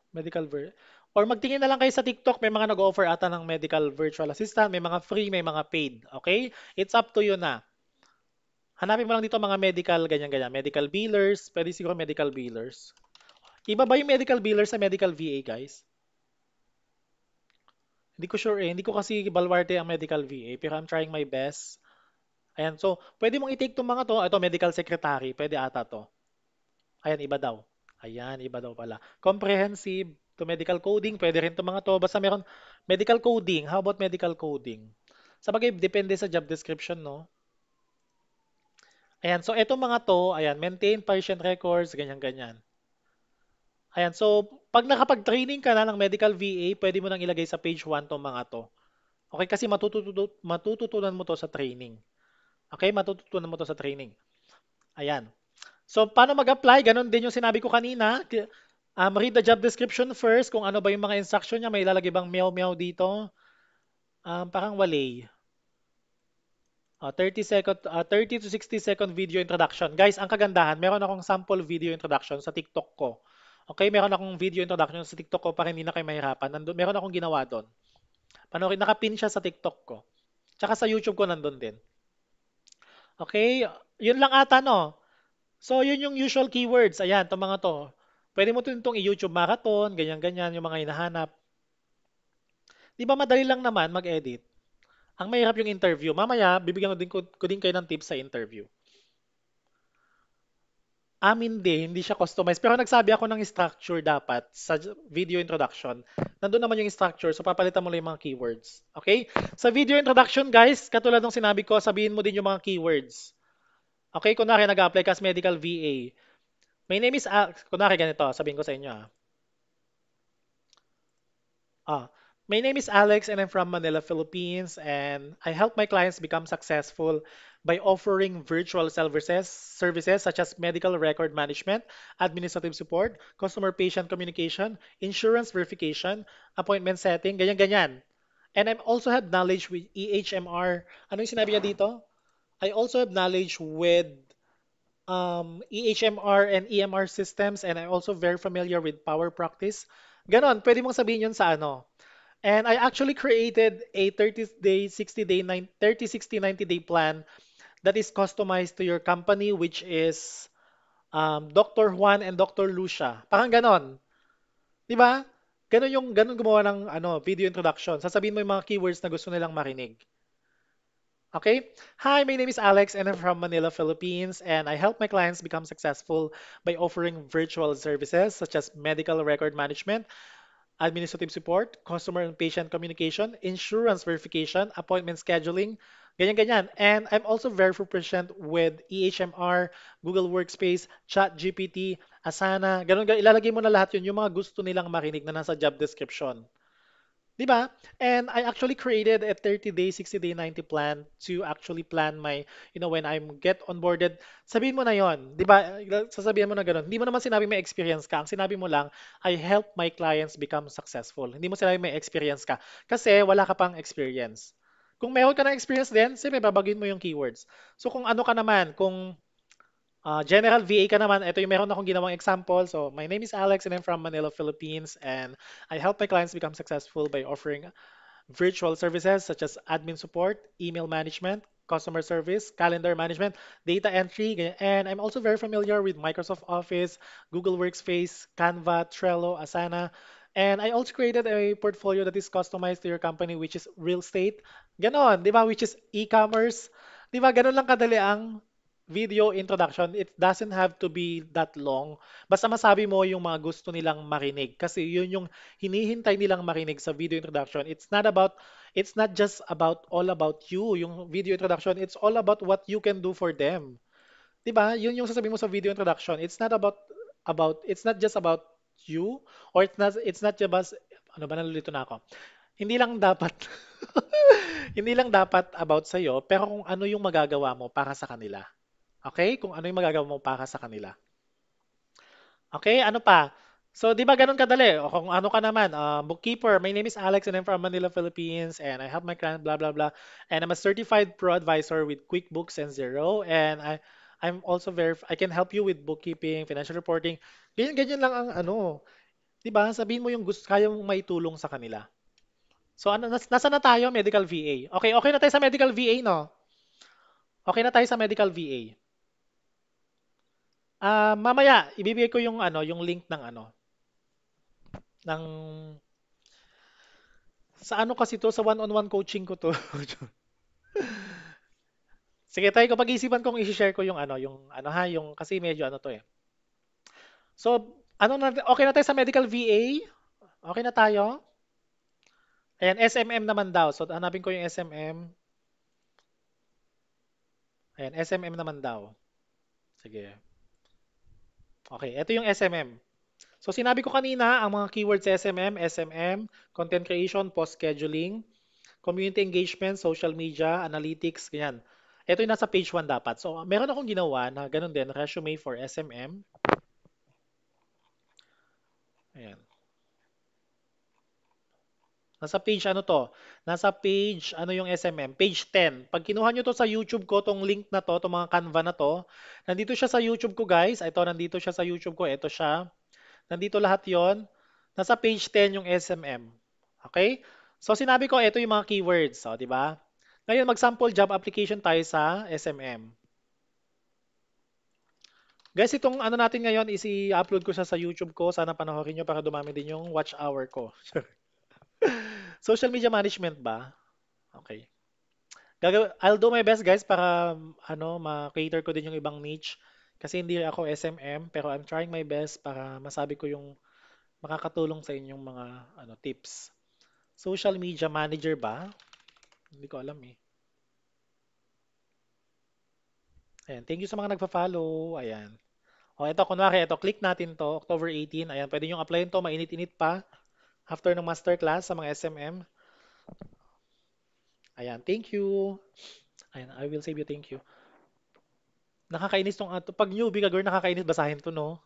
Or magtingin na lang kayo sa TikTok, may mga nag-offer ata ng medical virtual assistant, may mga free, may mga paid. Okay? It's up to you na. Hanapin mo lang dito mga medical, ganyan-ganyan. Medical billers, pwede siguro medical billers. Iba ba yung medical billers sa medical VA, guys? Hindi ko sure eh. Hindi ko kasi balwarte ang medical VA, pero I'm trying my best. Ayan, so pwede mong i-take itong mga to. Ito, medical secretary. Pwede ata to. Ayan, iba daw. Ayan, iba daw pala. Comprehensive to medical coding. Pwede rin itong mga to. Basta meron medical coding. How about medical coding? Sa bagay, depende sa job description, no? Ayan, so etong mga to, ayan, maintain patient records, ganyan-ganyan. Ayan, so pag nakapag-training ka na ng medical VA, pwede mo nang ilagay sa page 1 tong mga to. Okay, kasi matututunan mo to sa training. Okay, matututunan mo to sa training. Ayan. So, paano mag-apply? Ganon din yung sinabi ko kanina. Read the job description first, kung ano ba yung mga instruction niya. May ilalagay bang meow-meow dito? Parang wali. 30 to 60 second video introduction. Guys, ang kagandahan, meron akong sample video introduction sa TikTok ko. Okay, meron akong video introduction sa TikTok ko para hindi na kayo mahirapan. Meron akong ginawa doon. Panoorin, nakapin siya sa TikTok ko. Tsaka sa YouTube ko nandun din. Okay, yun lang ata no. So yun yung usual keywords. Ayan, itong mga to. Pwede mo itong i-YouTube marathon, ganyan-ganyan yung mga hinahanap. Di ba madali lang naman mag-edit? Ang mahirap yung interview. Mamaya, bibigyan ko din kayo ng tips sa interview. Hindi siya customized. Pero nagsabi ako ng structure dapat sa video introduction. Nandun naman yung structure, so papalitan mo lang yung mga keywords. Okay? Sa video introduction, guys, katulad ng sinabi ko, sabihin mo din yung mga keywords. Okay? Kunwari, nag-apply ka as medical VA. My name is, kunwari ganito, sabihin ko sa inyo. Ah, my name is Alex and I'm from Manila, Philippines, and I help my clients become successful by offering virtual services such as medical record management, administrative support, customer patient communication, insurance verification, appointment setting, ganyan ganyan. And I also have knowledge with EHMR. Ano yung sinabi niya dito? I also have knowledge with EHMR and EMR systems, and I'm also very familiar with Power Practice. Ganon, pwede mong sabihin yun sa ano. And I actually created a 30-day, 60-day, 30, 60, 90-day plan that is customized to your company, which is Dr. Juan and Dr. Lucia. Parang ganon. Di ba? Ganon gumawa ng video introduction. Sasabihin mo yung mga keywords na gusto nilang marinig. Okay. Hi, my name is Alex and I'm from Manila, Philippines, and I help my clients become successful by offering virtual services such as medical record management, administrative support, customer and patient communication, insurance verification, appointment scheduling, ganyan-ganyan. And I'm also very proficient with EHMR, Google Workspace, ChatGPT, Asana, ganun, ilalagay mo na lahat yun, yung mga gusto nilang marinig na nasa job description. Di ba? And I actually created a 30-day, 60-day, 90 plan to actually plan my, when I'm get onboarded. Sabihin mo na yon, di ba? Sasabihin mo na ganun. Hindi mo naman sinabi may experience ka. Ang sinabi mo lang, I help my clients become successful. Hindi mo sinabi may experience ka. Kasi wala ka pang experience. Kung meron ka ng experience din, siyempre babagin mo yung keywords. So kung ano ka naman, kung General VA ka naman, ito yung meron akong ginawang example. So, my name is Alex and I'm from Manila, Philippines, and I help my clients become successful by offering virtual services such as admin support, email management, customer service, calendar management, data entry, and I'm also very familiar with Microsoft Office, Google Workspace, Canva, Trello, Asana. And I also created a portfolio that is customized to your company, which is real estate. Ganon, di ba? Which is e-commerce. Di ba? Ganon lang kadali ang video introduction. It doesn't have to be that long. Basta masabi mo yung mga gusto nilang marinig. Kasi yun yung hinihintay nilang marinig sa video introduction. It's not just about all about you, yung video introduction. It's all about what you can do for them. 'Di ba? Yun yung sasabihin mo sa video introduction. It's not just about you or it's not just ano ba nalilito na ako. Hindi lang dapat hindi lang dapat about sa'yo, pero kung ano yung magagawa mo para sa kanila. Okay? Kung ano yung magagawa mo para sa kanila. Okay, ano pa? So, di ba ganun kadali? O kung ano ka naman, bookkeeper, my name is Alex and I'm from Manila, Philippines, and I help my client, blah, blah, blah. And I'm a certified pro advisor with QuickBooks and Zero. And I'm also I can help you with bookkeeping, financial reporting. Ganyan lang ang ano. Di ba? Sabihin mo yung gusto, kaya mong maitulong sa kanila. So, nasa na tayo? Medical VA. Okay, okay na tayo sa medical VA, no? Okay na tayo sa medical VA. Mamaya, ibibigay ko yung yung link ng ng sa ano kasi to, sa one-on-one coaching ko to. Sige, tayo ko pag-isipan kong i-share ko yung kasi medyo ano to eh. So, okay na tayo sa medical VA? Okay na tayo? Ayan, SMM naman daw. So, hanapin ko yung SMM. Ayan, SMM naman daw. Sige. Okay, ito yung SMM. So, sinabi ko kanina, ang mga keywords sa SMM, content creation, post scheduling, community engagement, social media, analytics, ganyan. Ito yung nasa page 1 dapat. So, meron akong ginawa na ganun din, resume for SMM. Ayan. Nasa page ano to? Nasa page ano yung SMM? Page 10. Pag kinuha nyo to sa YouTube ko, tong link na to, tong mga Canva na to, nandito siya sa YouTube ko guys. Ito, nandito siya sa YouTube ko. Ito siya. Nandito lahat yon. Nasa page 10 yung SMM. Okay? So sinabi ko, ito yung mga keywords. So, di ba? Ngayon, mag-sample job application tayo sa SMM. Guys, itong ano natin ngayon is i-upload ko siya sa YouTube ko. Sana panoorin nyo para dumami din yung watch hour ko. Social media management ba? Okay. I'll do my best guys para ma-cater ko din yung ibang niche. Kasi hindi ako SMM, pero I'm trying my best para masabi ko yung makakatulong sa inyong mga tips. Social media manager ba? Hindi ko alam eh. Ayan, thank you sa mga nagfa-follow. Ayan. O, ito, kunwari, ito, click natin to, October 18. Ayan, pwede nyo applyin to, mainit-init pa. After ng masterclass sa mga SMM. Ayan, thank you. Ayan, I will save you, thank you. Nakakainis tong ato. Pag newbie ka, girl, nakakainis basahin to, no?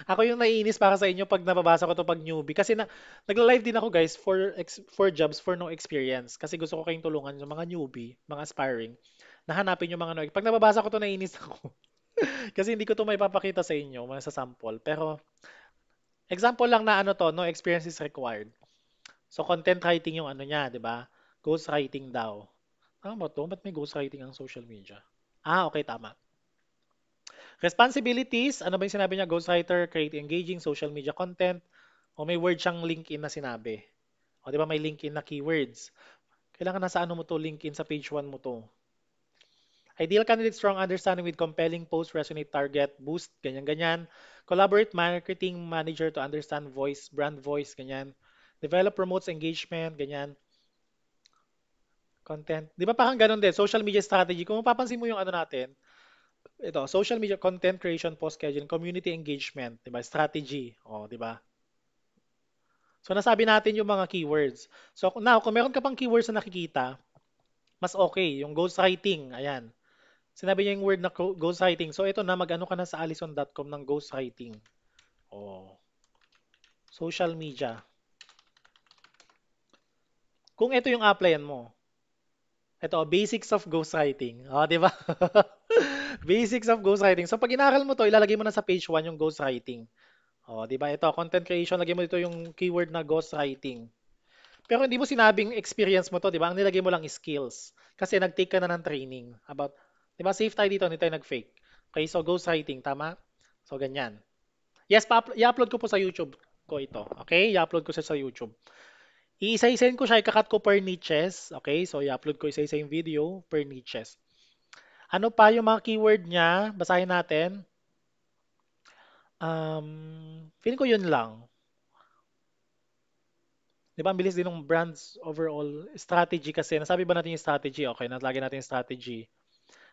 Ako yung naiinis para sa inyo pag nababasa ko to pag newbie. Kasi nagla-live din ako, guys, for jobs, for no experience. Kasi gusto ko kayong tulungan yung mga newbie, mga aspiring. Nahanapin yung mga no. Pag nababasa ko to, naiinis ako. Kasi hindi ko to may papakita sa inyo, mga sa sample. Pero, example lang na ano to, no experience is required. So, content writing yung ano niya, di ba? Ghost writing daw. Tama ba to? Ba't may ghost writing ang social media? Ah, okay, tama. Responsibilities, ano ba yung sinabi niya? Ghostwriter, create engaging social media content. O may word siyang LinkedIn na sinabi. O di ba may LinkedIn na keywords. Kailangan nasa ano mo to, LinkedIn sa page 1 mo to. Ideal candidate, strong understanding with compelling post, resonate, target, boost, ganyan-ganyan. Collaborate marketing manager to understand voice, brand voice, ganyan. Develop, promotes engagement, ganyan. Content. Di ba parang ganun din? Social media strategy. Kung mapapansin mo yung ano natin, ito, social media content creation, post scheduling, community engagement, 'di ba? Strategy, oh, 'di ba? So nasabi natin yung mga keywords. So now, kung meron ka pang keywords na nakikita, mas okay, yung ghostwriting, ayan. Sinabi niya yung word na ghostwriting. So ito na, mag-ano ka na sa allison.com ng ghostwriting. Oh, social media. Kung ito yung applyan mo, ito, basics of ghostwriting. Oh, 'di ba? Basics of ghostwriting. So pag inaral mo to, ilalagay mo na sa page 1 yung ghostwriting. Oh, 'di ba? Ito, content creation, lagay mo dito yung keyword na ghostwriting. Pero hindi mo sinabing experience mo to, 'di ba? Ang nilagay mo lang is skills. Kasi nag-take ka na ng training about, 'di ba? Safe tayo dito, hindi tayo nag-fake. Okay, so ghostwriting, tama? So ganyan. Yes, i-upload ko po sa YouTube ko ito. Okay? I-upload ko siya sa YouTube. Iisa-isahin ko siya, ikakat ko per niches. Okay? So i-upload ko isa-isa yung video per niches. Ano pa yung mga keyword niya? Basahin natin. Feeling ko yun lang. Di ba, ang bilis din ng brands overall strategy kasi. Nasabi ba natin yung strategy? Okay, natlagay natin yung strategy.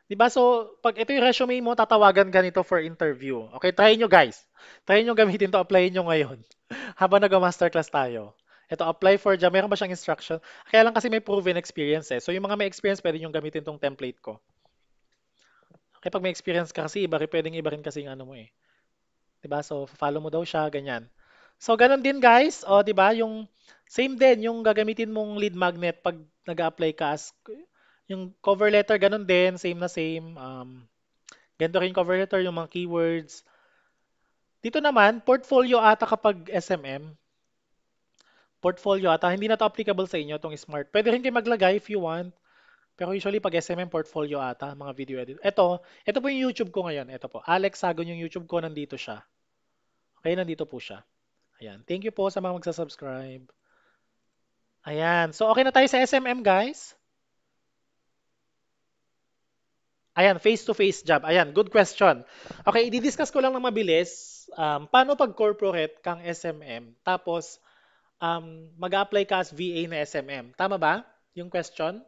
Di ba, so, pag ito yung resume mo, tatawagan ka nito for interview. Okay, try nyo guys. Try nyo gamitin to, apply nyo ngayon. Habang nag-masterclass tayo. Ito, apply for job. Meron ba siyang instruction? Kaya lang kasi may proven experience eh. So, yung mga may experience, pwede nyo gamitin tong template ko. Okay, pag may experience ka kasi, pwedeng iba rin kasi yung ano mo eh. 'Di ba? So, follow mo daw siya, ganyan. So, ganun din guys. O, 'di ba? Yung same din, yung gagamitin mong lead magnet pag nag-apply ka as yung cover letter, ganun din, same na same. Ganito rin cover letter, yung mga keywords. Dito naman, portfolio ata kapag SMM. Portfolio ata, hindi na to applicable sa inyo, tong smart. Pwede rin kayo maglagay if you want. Pero usually pag SMM portfolio ata, mga video edit. Ito po yung YouTube ko ngayon. Ito po, Alex Sagon yung YouTube ko, nandito siya. Okay, nandito po siya. Ayan. Thank you po sa mga magsa-subscribe. Ayan. So, okay na tayo sa SMM, guys. Ayan, face-to-face job. Ayan, good question. Okay, i-discuss ko lang ng mabilis. Paano pag corporate kang SMM, tapos mag-apply ka as VA na SMM? Tama ba? Yung question?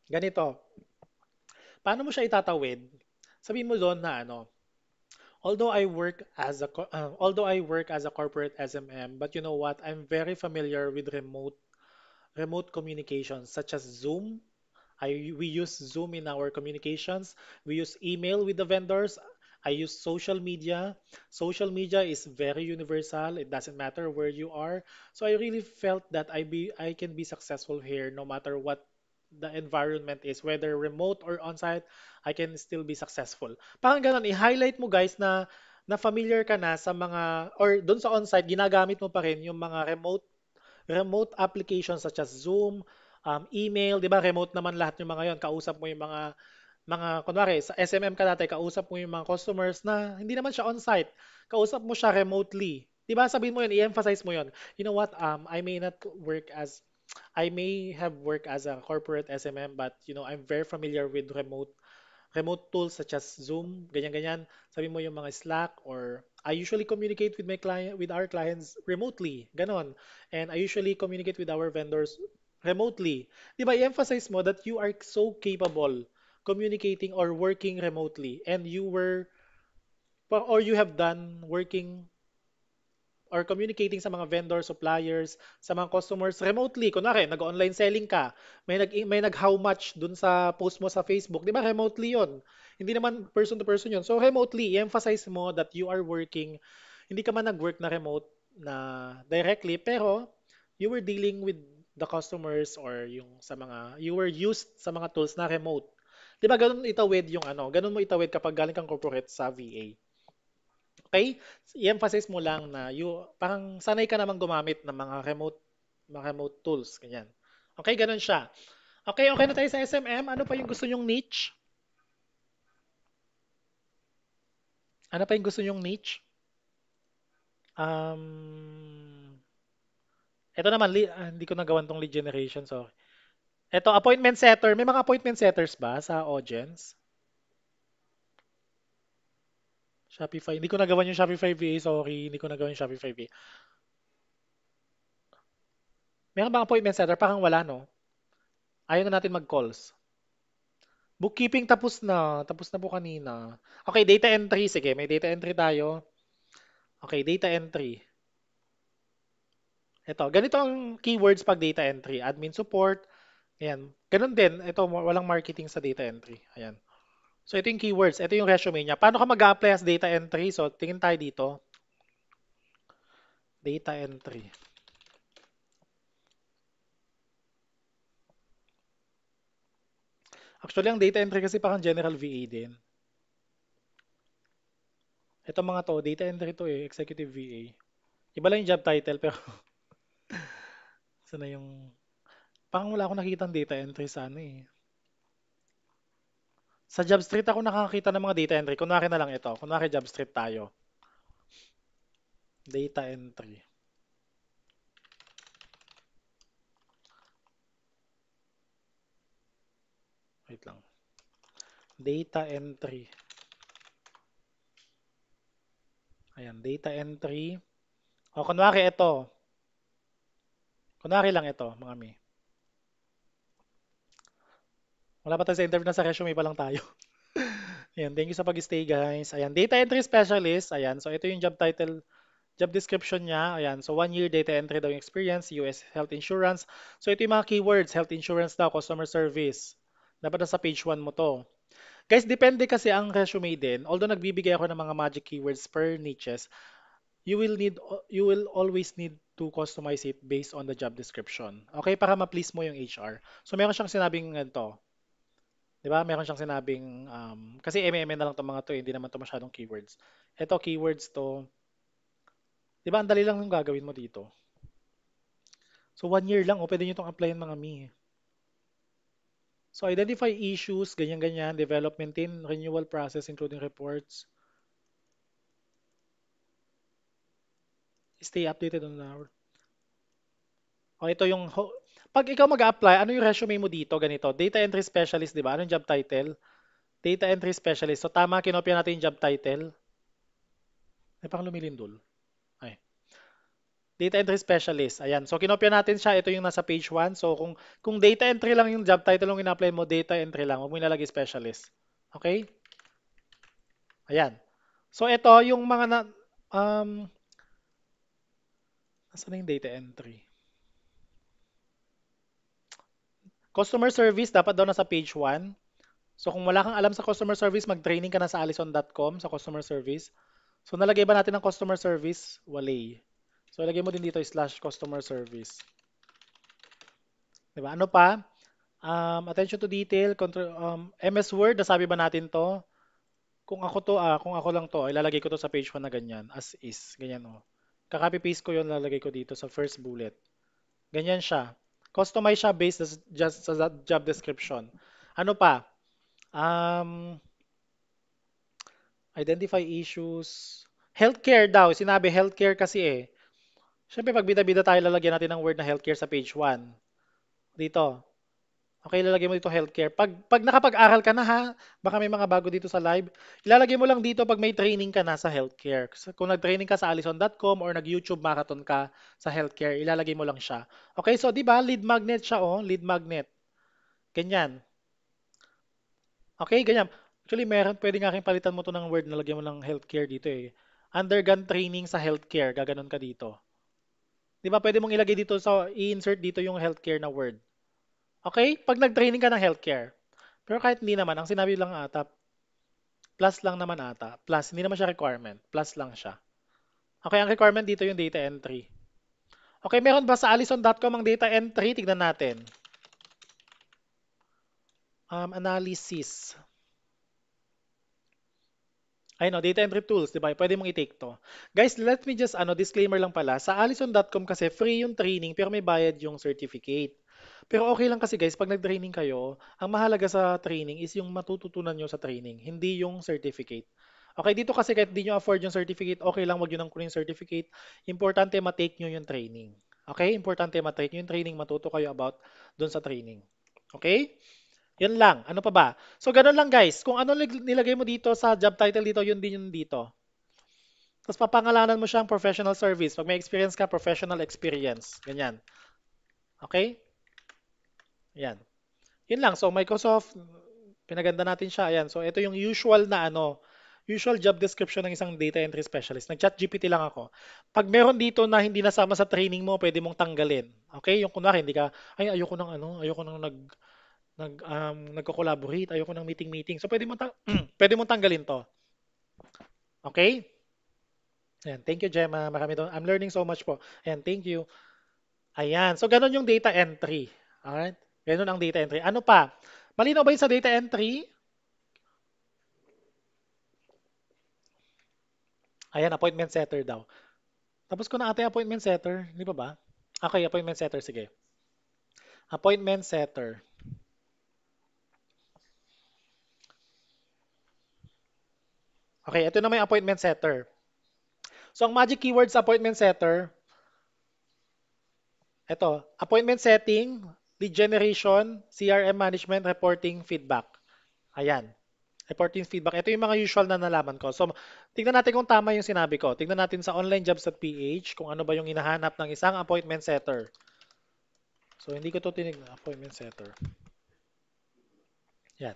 Ganito. Paano mo siya itatawid? Sabihin mo doon na ano, although I work as a corporate SMM, but you know what? I'm very familiar with remote communications such as Zoom. We use Zoom in our communications. We use email with the vendors. I use social media. Social media is very universal. It doesn't matter where you are. So I really felt that I can be successful here no matter what the environment is, whether remote or on-site, I can still be successful. Parang ganun, i-highlight mo guys na familiar ka na sa mga or doon sa on-site ginagamit mo pa rin yung mga remote applications such as Zoom, email, 'di ba? Remote naman lahat yung mga 'yon. Kausap mo yung mga kunwari sa SMM ka dati, kausap mo yung mga customers na hindi naman siya on-site. Kausap mo siya remotely. 'Di ba? Sabihin mo 'yon, i-emphasize mo 'yon. You know what? I may not work as I may have worked as a corporate SMM, but I'm very familiar with remote tools such as Zoom, ganyan-ganyan. Sabi mo yung mga Slack or I usually communicate with my client with our clients remotely, ganon. And I usually communicate with our vendors remotely. 'Di ba? I-emphasize mo that you are so capable communicating or working remotely and you have done working or communicating sa mga vendors, suppliers, sa mga customers remotely. Kunwari, nag-online selling ka, may nag-how much dun sa post mo sa Facebook, di ba remotely yon. Hindi naman person to person yon. So remotely, i-emphasize mo that you are working, hindi ka man nag-work na remote na directly, pero you were dealing with the customers or you were used sa mga tools na remote. Di ba ganun itawid yung ganun mo itawid kapag galing kang corporate sa VA. Okay? I-emphasize mo lang na parang sanay ka namang gumamit ng mga remote tools, ganyan. Okay, ganun siya. Okay, okay na tayo sa SMM. Ano pa yung gusto nyong niche? Ano pa yung gusto nyong niche? Ito naman, hindi ko nagawan tong lead generation, so. Ito, appointment setter. May mga appointment setters ba sa audience? Shopify. Hindi ko nagawan yung Shopify VA, sorry. Hindi ko nagawan yung Shopify VA. Meron bang appointment setter? Parang wala, no? Ayaw na natin mag-calls. Bookkeeping tapos na. Tapos na po kanina. Okay, data entry. Sige, may data entry tayo. Okay, data entry. Ito, ganito ang keywords pag data entry. Admin support. Ayan. Ganun din. Ito, walang marketing sa data entry. Ayan. So, ito yung keywords. Ito yung resume niya. Paano ka mag-apply as data entry? So, tingin tayo dito. Data entry. Actually, ang data entry kasi parang general VA din. Ito mga to, data entry to eh, executive VA. Iba lang yung job title pero sana yung parang wala akong nakikita data entry sa ano eh. Sa JobStreet ako nakakita ng mga data entry. Kunwari na lang ito. Kunwari JobStreet tayo. Data entry. Wait lang. Data entry. Ayan, data entry. O, kunwari ito. Kunwari lang ito, mga mi. Wala pa tayo sa interview, nasa resume pa lang tayo. Ayan, thank you sa pag-stay guys. Ayan, data entry specialist. Ayan, so ito yung job title, job description niya. Ayan, so 1 year data entry daw yung experience, US health insurance. So ito yung mga keywords, health insurance daw, customer service. Dapat nasa page 1 mo to. Guys, depende kasi ang resume din. Although nagbibigay ako ng mga magic keywords per niches, you will always need to customize it based on the job description. Okay, para ma-please mo yung HR. So meron siyang sinabing ganito, 'di ba? Meron siyang sinabing kasi MM na lang 'tong mga to, hindi naman to masyadong keywords. Ito keywords to, 'di ba? Ang dali lang yung gagawin mo dito. So 1 year lang, pwede niyo itong applyin mga mi. So identify issues, ganyan-ganyan, development in renewal process including reports. Stay updated on our. O ito yung pag ikaw mag-apply, ano yung resume mo dito? Ganito, data entry specialist, 'di ba? Anong job title? Data entry specialist. So tama, kinopya natin yung job title. Ay, pang lumilindol. Ay. Data entry specialist. Ayan. So kinopya natin siya. Ito yung nasa page 1. So kung data entry lang yung job title yung ina-apply mo, data entry lang. Huwag mo ilalagay specialist. Okay? Ayan. So ito yung mga nasaan na yung data entry? Customer service dapat daw nasa page 1. So kung wala kang alam sa customer service, mag-training ka na sa alison.com sa customer service. So nalagay ba natin ang customer service? Wala. So ilagay mo din dito slash customer service. Diba? Ano pa? Attention to detail, control, MS Word, nasabi ba natin to? Kung ako lang to, ilalagay ko to sa page 1 na ganyan, as is, ganyan oh. Kaka-copy paste ko 'yon, lalagay ko dito sa first bullet. Ganyan siya. Customize siya based just sa job description. Ano pa? Um, Identify issues. Healthcare daw, sinabi healthcare kasi eh. Siyempre pag bida-bida tayo lalagyan natin ng word na healthcare sa page 1. Dito. Okay, ilalagay mo dito healthcare. Pag nakapag-aral ka na ha, baka may mga bago dito sa live, ilalagay mo lang dito pag may training ka na sa healthcare. Kung nag-training ka sa Allison.com or nag-YouTube marathon ka sa healthcare, ilalagay mo lang siya. Okay, so di ba lead magnet siya oh, lead magnet. Ganyan. Okay, ganyan. Actually, meron, pwede nga rin palitan mo to ng word na lagyan mo ng healthcare dito eh. Undergone training sa healthcare, gaganon ka dito. Di ba pwede mong ilagay dito sa, i-insert dito yung healthcare na word. Okay? Pag nag-training ka ng healthcare. Pero kahit hindi naman, ang sinabi lang ata, plus lang naman ata. Plus, hindi naman siya requirement. Plus lang siya. Okay, ang requirement dito yung data entry. Okay, meron ba sa Allison.com ang data entry? Tignan natin. Analysis. Ayun no, data entry tools, di ba? Pwede mong i-take to. Guys, let me just, disclaimer lang pala. Sa Allison.com kasi free yung training pero may bayad yung certificate. Pero okay lang kasi guys, pag nag-training kayo, ang mahalaga sa training is yung matututunan nyo sa training, hindi yung certificate. Okay, dito kasi kahit di nyo afford yung certificate, okay lang wag nyo nang kunin yung certificate. Importante matake nyo yung training. Okay? Importante matake nyo yung training, matuto kayo about doon sa training. Okay? Yun lang. Ano pa ba? So, ganun lang guys. Kung ano nilagay mo dito sa job title dito, yun din yun dito. Tapos papangalanan mo siyang professional service. Pag may experience ka, professional experience. Ganyan. Okay? Yan. Yun lang. So, Microsoft, pinaganda natin siya. Ayan. So, ito yung usual na usual job description ng isang data entry specialist. Nag-chat GPT lang ako. Pag meron dito na hindi nasama sa training mo, pwede mong tanggalin. Okay? Yung kunwari, hindi ka, ay, ayoko nang nagko-collaborate, ayoko ng meeting. So, pwede mong, pwede mong tanggalin to. Okay? Ayan. Thank you, Gemma. Marami doon. I'm learning so much po. Ayan. Thank you. Ayan. So, ganun yung data entry. Alright? Ganun ang data entry. Ano pa? Malinaw ba yun sa data entry? Ayan, appointment setter daw. Tapos ko na ate appointment setter. Di ba ba? Okay, appointment setter. Sige. Appointment setter. Okay, ito na may appointment setter. So, ang magic keyword sa appointment setter, ito, appointment setting, lead generation, CRM management, reporting, feedback. Ayan. Reporting feedback. Ito yung mga usual na nalaman ko. So, tignan natin kung tama yung sinabi ko. Tignan natin sa onlinejobs.ph kung ano ba yung hinahanap ng isang appointment setter. So, hindi ko to tinignan. Appointment setter. Yan.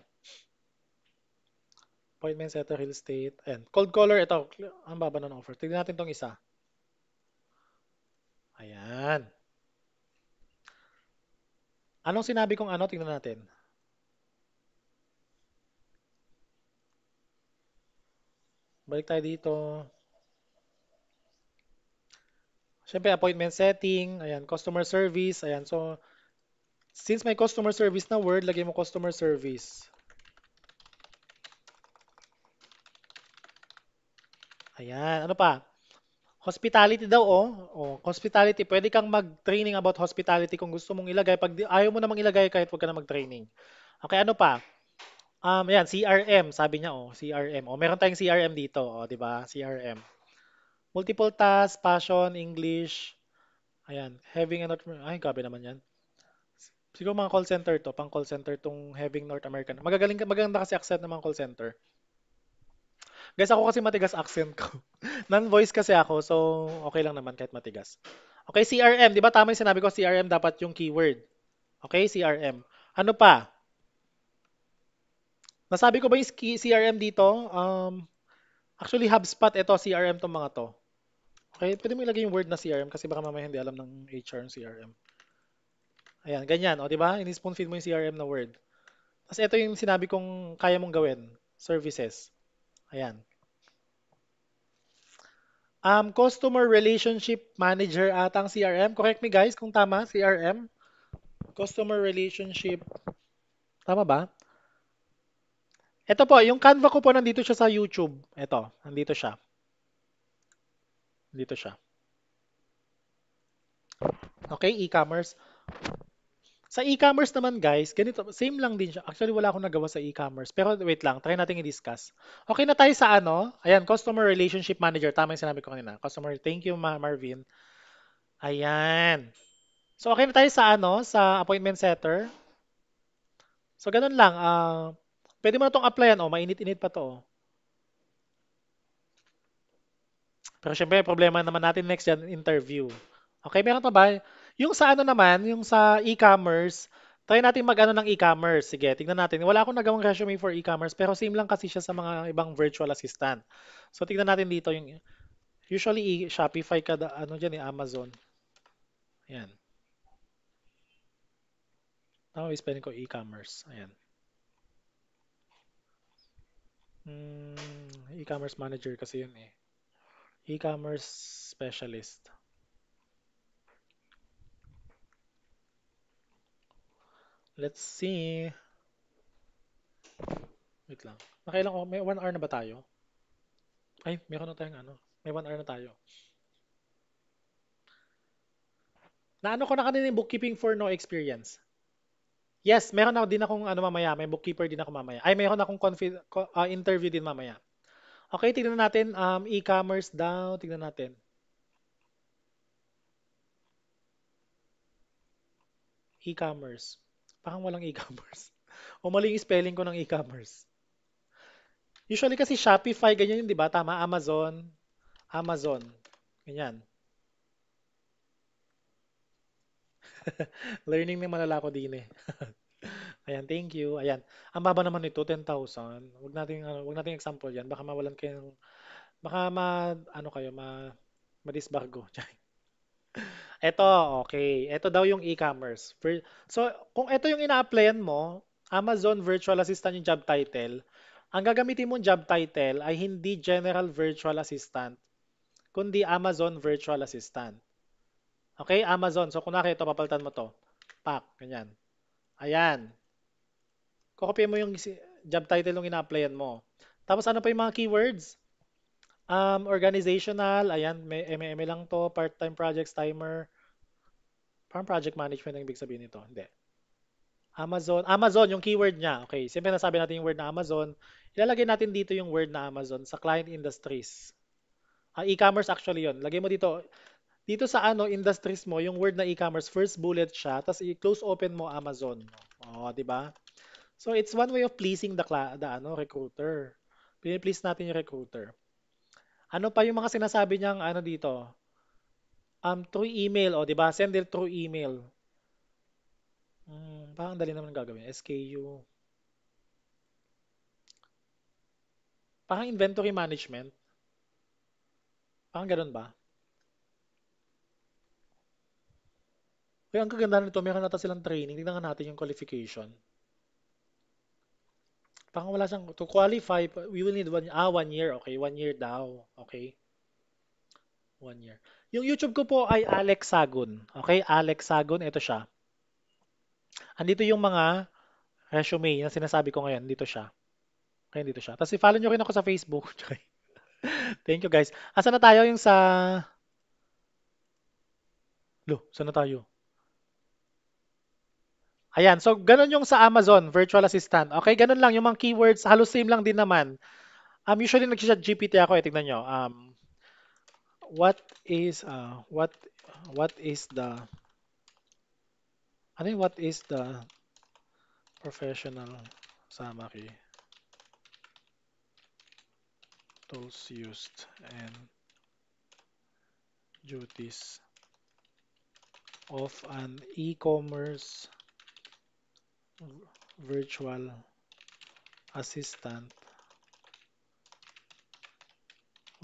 Appointment setter, real estate. Ayan. Cold caller, ito. Ang baba ng offer. Tignan natin tong isa. Ayan. Anong sinabi kong ano? Tignan natin. Balik tayo dito. Siyempre, appointment setting. Ayan. Customer service. Ayan. So, since may customer service na word, lagay mo customer service. Ayan. Ano pa? Hospitality daw, oh. Oh, hospitality. Pwede kang mag-training about hospitality kung gusto mong ilagay. Pag ayaw mo namang ilagay, kahit wag ka na mag-training. Okay, ano pa? Ayan, CRM, sabi niya, oh, CRM. Oh, meron tayong CRM dito, oh, di ba? CRM. Multiple task, passion, English. Ayan, having a North Ay, grabe naman yan. Siguro mga call center to, pang call center tong having North American. Maganda kasi accent ng mga call center. Guys, ako kasi matigas accent ko. Non-voice kasi ako, so okay lang naman kahit matigas. Okay, CRM. Di ba tama yung sinabi ko, CRM dapat yung keyword. Okay, CRM. Ano pa? Nasabi ko ba yung CRM dito? Actually, HubSpot, ito, CRM tong mga to. Okay, pwede mo ilagay yung word na CRM kasi baka mamaya hindi alam ng HR yung CRM. Ayan, ganyan. O, di ba? Ini-spoon feed mo yung CRM na word. Tapos ito yung sinabi kong kaya mong gawin. Services. Ayan. Customer Relationship Manager atang CRM. Correct me guys kung tama, CRM. Customer Relationship. Tama ba? Ito po, yung Canva ko po nandito siya sa YouTube. Ito, nandito siya. Nandito siya. Okay, e-commerce. Sa e-commerce naman guys, ganito, same lang din siya. Actually, wala akong nagawa sa e-commerce. Pero wait lang, try natin i-discuss. Okay na tayo sa ano? Ayan, Customer Relationship Manager. Tama yung sinabi ko kanina. Customer, thank you Marvin. Ayan. So okay na tayo sa ano, sa appointment setter. So ganun lang, pwede mo na itong applyan, oh, mainit-init pa to. Oh. Pero syempre, problema naman natin next yan, interview. Okay, meron pa ba? Yung sa ano naman, yung sa e-commerce, try natin mag-ano ng e-commerce. Sige, tingnan natin. Wala akong nagawang resume for e-commerce, pero same lang kasi siya sa mga ibang virtual assistant. So tingnan natin dito yung, usually Shopify kada, ano dyan, Amazon. Ayan. Tama, spelling ko e-commerce. Ayan. E-commerce manager kasi yun eh. E-commerce specialist. Let's see. Wait lang. Nakailang, may 1 hour na ba tayo? Ay, meron na tayong ano. May 1 hour na tayo. Naano ko na kanina yung bookkeeping for no experience. Yes, meron ako din akong ano mamaya. May bookkeeper din ako mamaya. Ay, meron akong interview din mamaya. Okay, tignan natin. E-commerce daw. Tignan natin. E-commerce. Parang walang e-commerce. O mali yung spelling ko ng e-commerce. Usually kasi Shopify, ganyan yun, di ba? Tama, Amazon. Amazon. Ganyan. Learning na malala ko din eh. Ayan, thank you. Ayan. Ang baba naman nito, 10,000. Wag nating example 'yan. Baka mawalan kayo ng baka ano kayo, madisbargo. Ito, okay. Ito daw yung e-commerce. So, kung ito yung ina-applyan mo, Amazon Virtual Assistant yung job title, ang gagamitin mong job title ay hindi General Virtual Assistant, kundi Amazon Virtual Assistant. Okay, Amazon. So, kunwari ito, papalitan mo to. Pak, ganyan. Ayan. Kokopya mo yung job title ng ina-applyan mo. Tapos ano pa yung mga keywords? Organizational, ayan, may MM lang to, part-time projects timer, parang project management ang ibig sabihin nito. Hindi. Amazon yung keyword niya. Okay, siyempre nasabi natin yung word na Amazon. Ilalagay natin dito yung word na Amazon sa client industries. E-commerce actually yon. Lagay mo dito, dito sa ano, industries mo, yung word na e-commerce, first bullet siya, tapos i-close open mo Amazon. Oh, di ba? So it's one way of pleasing the ano, recruiter. Pini-please natin yung recruiter. Ano pa yung mga sinasabi niyang ano dito? Through email, o, di ba? Send it through email. Parang dali naman gagawin. SKU. Parang inventory management. Parang ganun ba? Kaya ang kaganda nito, meron nata silang training. Tingnan nga natin yung qualification. Parang wala siyang, to qualify, we will need 1 year. Okay, 1 year daw. Okay, 1 year. Yung YouTube ko po ay Alex Sagun. Okay, Alex Sagun, ito siya. Andito yung mga resume na sinasabi ko ngayon. Dito siya. Okay, dito siya. Tapos i-follow nyo rin ako sa Facebook. Thank you guys. Asa na tayo yung sa... Saan na tayo? Ayan, so ganun yung sa Amazon, virtual assistant. Okay, ganun lang yung mga keywords, halos same lang din naman. Usually nag-chat GPT ako, tignan nyo. What is what is the what is the professional summary tools used and duties of an e-commerce virtual assistant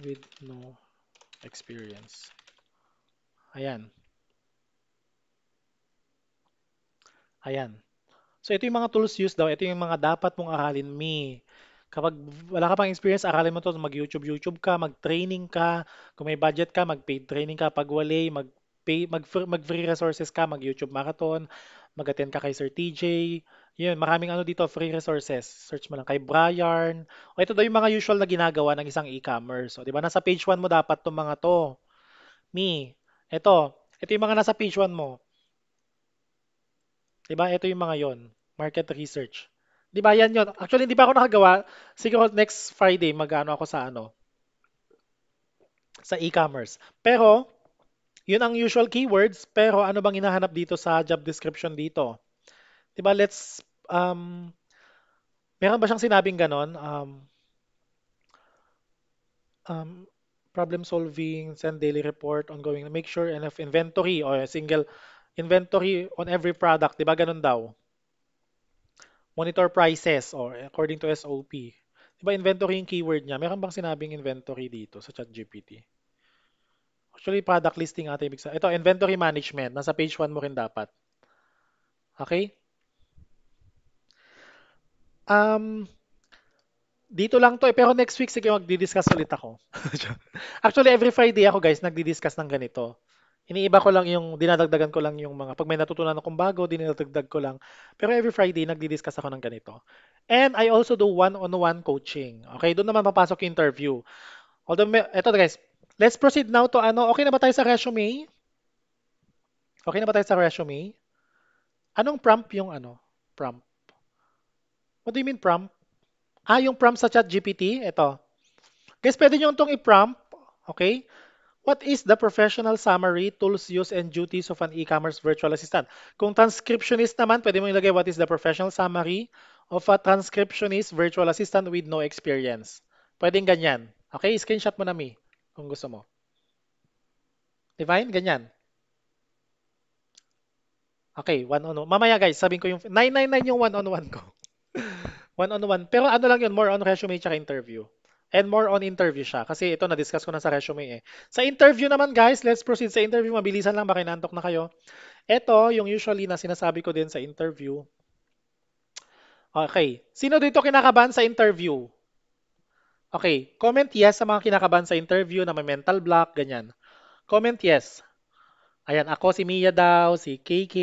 with no experience. Ayan. Ayan. So ito yung mga tools used daw. Ito yung mga dapat mong aralin, me. Kapag wala ka pang experience, aralin mo to. Mag-YouTube ka, mag-training ka. Kung may budget ka, mag-paid training ka. Pag wala, mag-free resources ka, mag-YouTube marathon, mag-attend ka kay Sir TJ. Yun, maraming ano dito, free resources. Search mo lang kay Brian. O ito daw yung mga usual na ginagawa ng isang e-commerce. O, di ba? Nasa page 1 mo dapat itong mga to. Me. Ito yung mga nasa page 1 mo. 'Di ba? Ito yung mga yon, market research. 'Di ba? Yan yon. Actually, hindi pa ako nakagawa. Siguro next Friday mag-ano ako sa ano, sa e-commerce. Pero Yun ang usual keywords, pero ano bang hinahanap dito sa job description dito? 'Di ba? Meron ba siyang sinabing ganon? Um, problem solving, send daily report, ongoing, make sure enough inventory or a single inventory on every product, 'di ba? Ganun daw. Monitor prices or according to SOP. 'Di ba inventory yung keyword niya? Meron bang sinabing inventory dito sa ChatGPT? Actually, product listing ata ibig sabihin. Ito, inventory management. Nasa page 1 mo rin dapat. Okay? Um, Dito lang to eh. Pero next week, sige, magdi-discuss ulit ako. Actually, every Friday ako, guys, nagdi-discuss ng ganito. Iniiba ko lang yung, dinadagdagan ko lang yung mga, pag may natutunan akong bago, dinadagdag ko lang. Pero every Friday, nagdi-discuss ako ng ganito. And I also do one-on-one coaching. Okay, doon naman papasok yung interview. Although, eto guys, let's proceed now to ano, okay na ba tayo sa resume? Okay na ba tayo sa resume? Anong prompt yung ano? Prompt. What do you mean prompt? Ah, yung prompt sa ChatGPT? Ito. Guys, pwede nyo itong i-prompt. Okay? What is the professional summary, tools, use, and duties of an e-commerce virtual assistant? Kung transcriptionist naman, pwede mo ilagay what is the professional summary of a transcriptionist virtual assistant with no experience. Pwedeng ganyan. Okay? Screenshot mo na mi kung gusto mo. Divine, ganyan. Okay, one-on-one. Mamaya guys, sabihin ko yung 999 yung one-on-one ko. One-on-one. Pero ano lang yun, more on resume tsaka interview. And more on interview siya. Kasi ito, na-discuss ko na sa resume eh. Sa interview naman guys, let's proceed sa interview. Mabilisan lang, baka inaantok na kayo. Ito, yung usually na sinasabi ko din sa interview. Okay. Sino dito kinakabahan sa interview? Okay. Comment yes sa mga kinakabahan sa interview na may mental block, ganyan. Comment yes. Ayan, ako si Mia daw, si KK,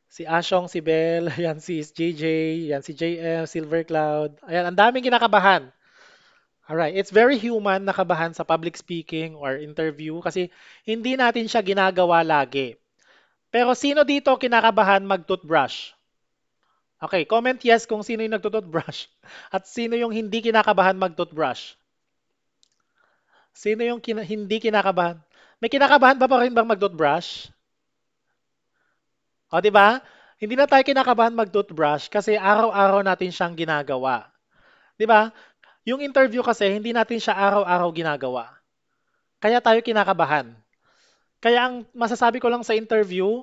si Ashong, si Bell, ayan si JJ, ayan si JM, Silver Cloud. Ayan, ang daming kinakabahan. Alright, it's very human na kabahan sa public speaking or interview kasi hindi natin siya ginagawa lagi. Pero sino dito kinakabahan mag-toothbrush? Okay, comment yes kung sino yung nagtutoothbrush at sino yung hindi kinakabahan mag-toothbrush. Sino yung hindi kinakabahan? May kinakabahan ba pa rin bang mag-toothbrush? O, di ba? Hindi na tayo kinakabahan mag-toothbrush kasi araw-araw natin siyang ginagawa. Di ba? Yung interview kasi, hindi natin siya araw-araw ginagawa. Kaya tayo kinakabahan. Kaya ang masasabi ko lang sa interview,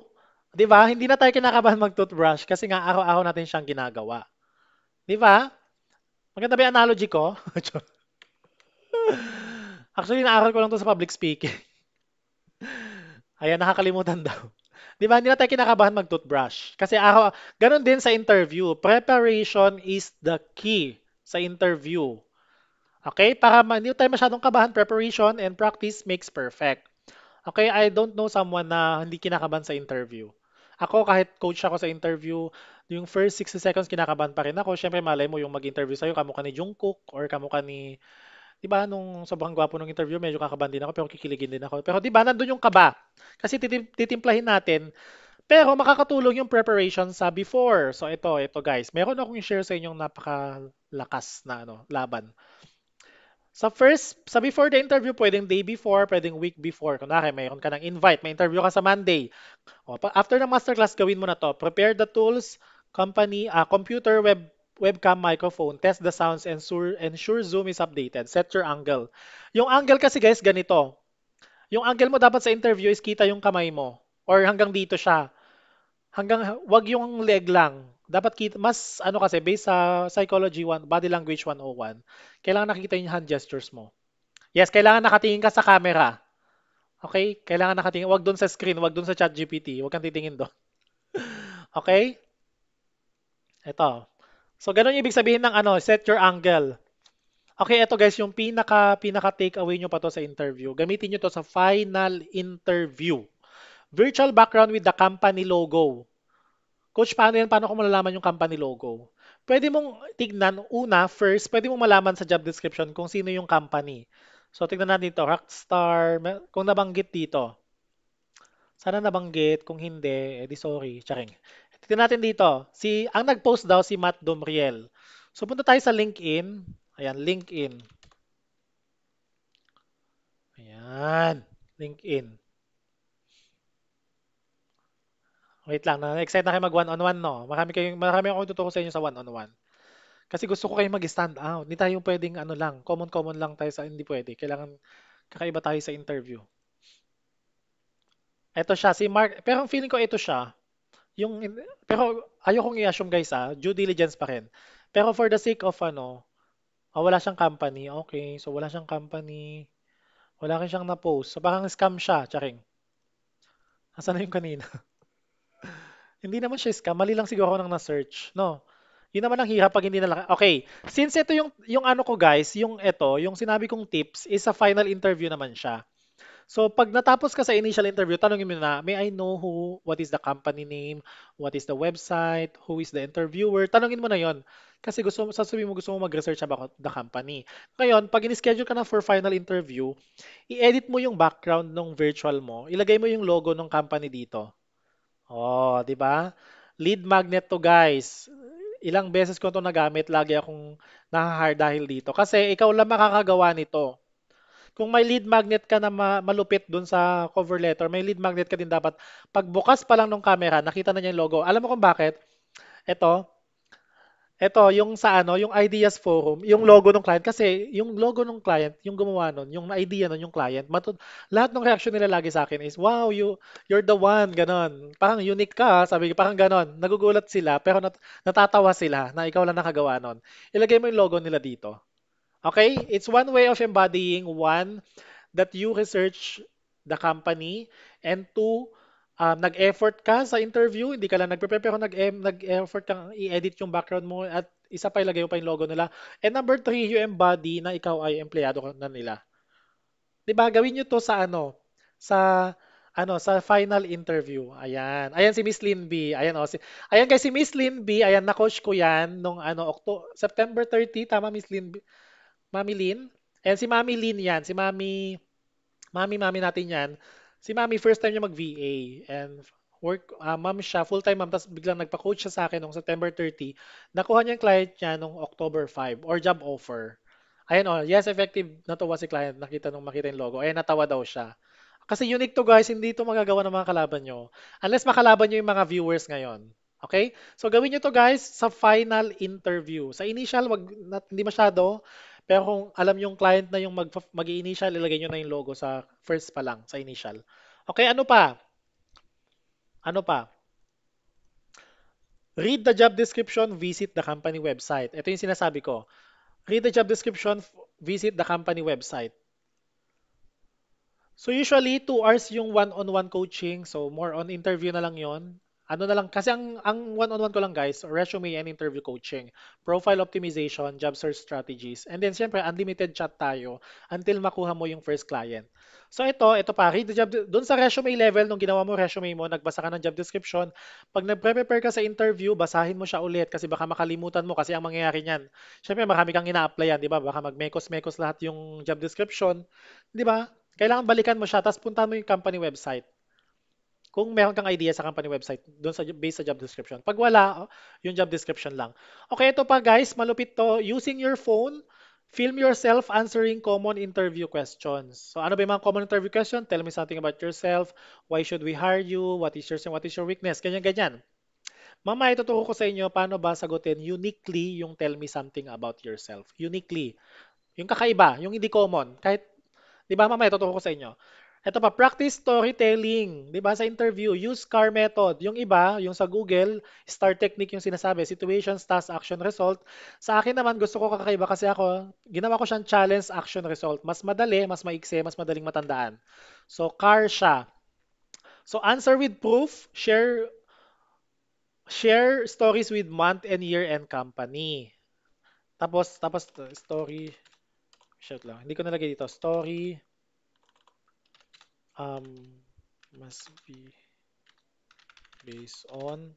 'di ba? Hindi na tayo kinakabahan mag-toothbrush kasi nga araw-araw natin siyang ginagawa. 'Di ba? Maganda ba 'yung analogy ko? Actually, naaral ko lang 'to sa public speaking. Ayan, nakakalimutan daw. 'Di ba? Hindi na tayo kinakabahan mag-toothbrush kasi ganun din sa interview. Preparation is the key sa interview. Okay? Para hindi tayo masyadong kabahan, preparation and practice makes perfect. Okay, I don't know someone na hindi kinakabahan sa interview. Ako, kahit coach ako sa interview, yung first 60 seconds kinakabahan pa rin ako. Siyempre, malay mo yung mag-interview sa'yo, kamukha ni Jungkook or kamukha ni, di ba, nung sobrang gwapo ng interview, medyo kakabahan din ako, pero kikiligin din ako. Pero di ba, nandun yung kaba. Kasi titimplahin natin. Pero makakatulong yung preparation sa before. So ito guys, meron akong share sa inyong napakalakas na laban. Sa before the interview, pwedeng day before, pwedeng week before. Kunwari, mayroon ka ng invite, may interview ka sa Monday. O, after ng masterclass, gawin mo na to. Prepare the tools, computer, webcam, microphone, test the sounds, ensure Zoom is updated. Set your angle. Yung angle kasi guys, ganito. Yung angle mo dapat sa interview is kita yung kamay mo. Or hanggang dito siya. Wag yung leg lang. Dapat kita, mas ano kasi, based sa Psychology 1, Body Language 101, kailangan nakikita yung hand gestures mo. Yes, kailangan nakatingin ka sa camera. Okay? Kailangan nakatingin. Wag doon sa screen, wag doon sa ChatGPT. Wag kang titingin doon. Okay? Ito. So, ganun yung ibig sabihin ng ano, set your angle. Okay, ito guys, yung pinaka takeaway nyo pa to sa interview. Gamitin nyo to sa final interview. Virtual background with the company logo. Coach, paano yan? Paano ko malalaman yung company logo? Pwede mong tignan, first, pwede mong malaman sa job description kung sino yung company. So, tignan natin dito, Rockstar, kung nabanggit dito. Sana nabanggit, kung hindi, edi sorry, charing. Tignan natin dito, ang nag-post daw si Matt Domriel. So, punta tayo sa LinkedIn. Ayan, LinkedIn. Ayan, LinkedIn. Wait lang, na-excite na kayo mag one-on-one, no? Marami akong tuturo sa inyo sa one-on-one. Kasi gusto ko kayong mag-stand out. Hindi tayo pwedeng ano lang, common-common lang tayo sa hindi pwede. Kailangan kakaiba tayo sa interview. Ito siya, si Mark. Pero ang feeling ko ito siya. Pero ayokong i-assume guys due diligence pa rin. Pero for the sake of ano, wala siyang company. Okay, so wala siyang company. Wala rin siyang na-post. So parang scam siya, charing. Asan na yung kanina? Hindi naman siya scam. Mali lang siguro ako nang na-search. No. Yun naman ang hirap pag hindi na lang. Okay. Since ito yung ano ko guys, yung sinabi kong tips is a final interview naman siya. So pag natapos ka sa initial interview, tanongin mo na, may I know what is the company name, what is the website, who is the interviewer? Tanongin mo na yon. Kasi sasabihin mo gusto mo mag-research about the company. Ngayon, pag in-schedule ka na for final interview, i-edit mo yung background ng virtual mo. Ilagay mo yung logo ng company dito. Oh, 'di ba? Lead magnet to, guys. Ilang beses ko 'to nagamit, lagi akong naha-hire dahil dito. Kasi ikaw lang makakagawa nito. Kung may lead magnet ka na malupit dun sa cover letter, may lead magnet ka din dapat. Pagbukas pa lang ng camera, nakita na niya yung logo. Alam mo kung bakit? Ito, ito, yung sa ano, yung Ideas Forum, yung logo ng client, kasi yung logo ng client, yung gumawa nun, yung idea nun, yung client, lahat ng reaction nila lagi sa akin is, wow, you're the one, ganon. Parang unique ka, sabi ko, parang ganon. Nagugulat sila, pero natatawa sila na ikaw lang nakagawa nun. Ilagay mo yung logo nila dito. Okay? It's one way of embodying one, that you research the company, and two, nag-effort ka sa interview, hindi ka lang nagpe-prepare pero nag-effort kang i-edit yung background mo at isa pa ilagay mo pa yung logo nila. And number three, you embody na ikaw ay empleyado na nila. 'Di ba? Gawin niyo to sa ano, sa sa final interview. Ayan. Ayan si Miss Lynn B. Ayan oh, ayan guys si Miss Lynn B. Ayan na coach ko 'yan nung September 30, tama Miss Lynn B, Mami Lynn. Ayan si Mami Lynn 'yan, si Mami natin yan. Si Mami, first time niya mag-VA. And ma'am siya, full-time ma'am. Tapos biglang nagpa-coach siya sa akin noong September 30. Nakuha niya yung client niya noong October 5 or job offer. Ayan oh, yes, effective natuwa si client. Makita yung logo. Ayan, natawa daw siya. Kasi unique to guys, hindi to magagawa ng mga kalaban nyo. Unless makalaban nyo yung mga viewers ngayon. Okay? So gawin nyo to guys sa final interview. Sa initial, hindi masyado. Pero kung alam yung client na yung mag-i-initial, ilagay nyo na yung logo sa first pa lang, sa initial. Okay, ano pa? Ano pa? Read the job description, visit the company website. Ito yung sinasabi ko. Read the job description, visit the company website. So usually 2 hours yung one-on-one coaching. So more on interview na lang yon. Ano na lang, kasi ang one-on-one ko lang guys, resume and interview coaching, profile optimization, job search strategies, and then siyempre unlimited chat tayo until makuha mo yung first client. So ito pa, read the job, doon sa resume level, nung ginawa mo resume mo, nagbasa ka ng job description, pag nagpre-prepare ka sa interview, basahin mo siya ulit kasi baka makalimutan mo kasi ang mangyayari niyan. Siyempre marami kang ina-applyan, di ba? Baka mag-mekos-mekos lahat yung job description, di ba? Kailangan balikan mo siya, tapos puntahan mo yung company website. Kung meron kang idea sa company website, doon based sa job description. Pag wala, yung job description lang. Okay, ito pa guys, malupit to. Using your phone, film yourself answering common interview questions. So ano ba yung mga common interview question? Tell me something about yourself. Why should we hire you? What is your strength? What is your weakness? Ganyan, ganyan. Mama, ituturo ko sa inyo paano ba sagutin uniquely yung tell me something about yourself. Uniquely. Yung kakaiba, yung hindi common. Kahit, di ba mamaya tuturo ko sa inyo. Ito pa, practice storytelling. Di ba sa interview, use STAR method. Yung iba, yung sa Google, STAR technique yung sinasabi. Situation, task, action, result. Sa akin naman, gusto ko kakaiba kasi ako, ginawa ko siyang challenge, action, result. Mas madali, mas maikse, mas madaling matandaan. So, CAR siya. So, answer with proof, share stories with month and year and company. Tapos story, shit lang. Hindi ko nalagay dito. Story um, must be based on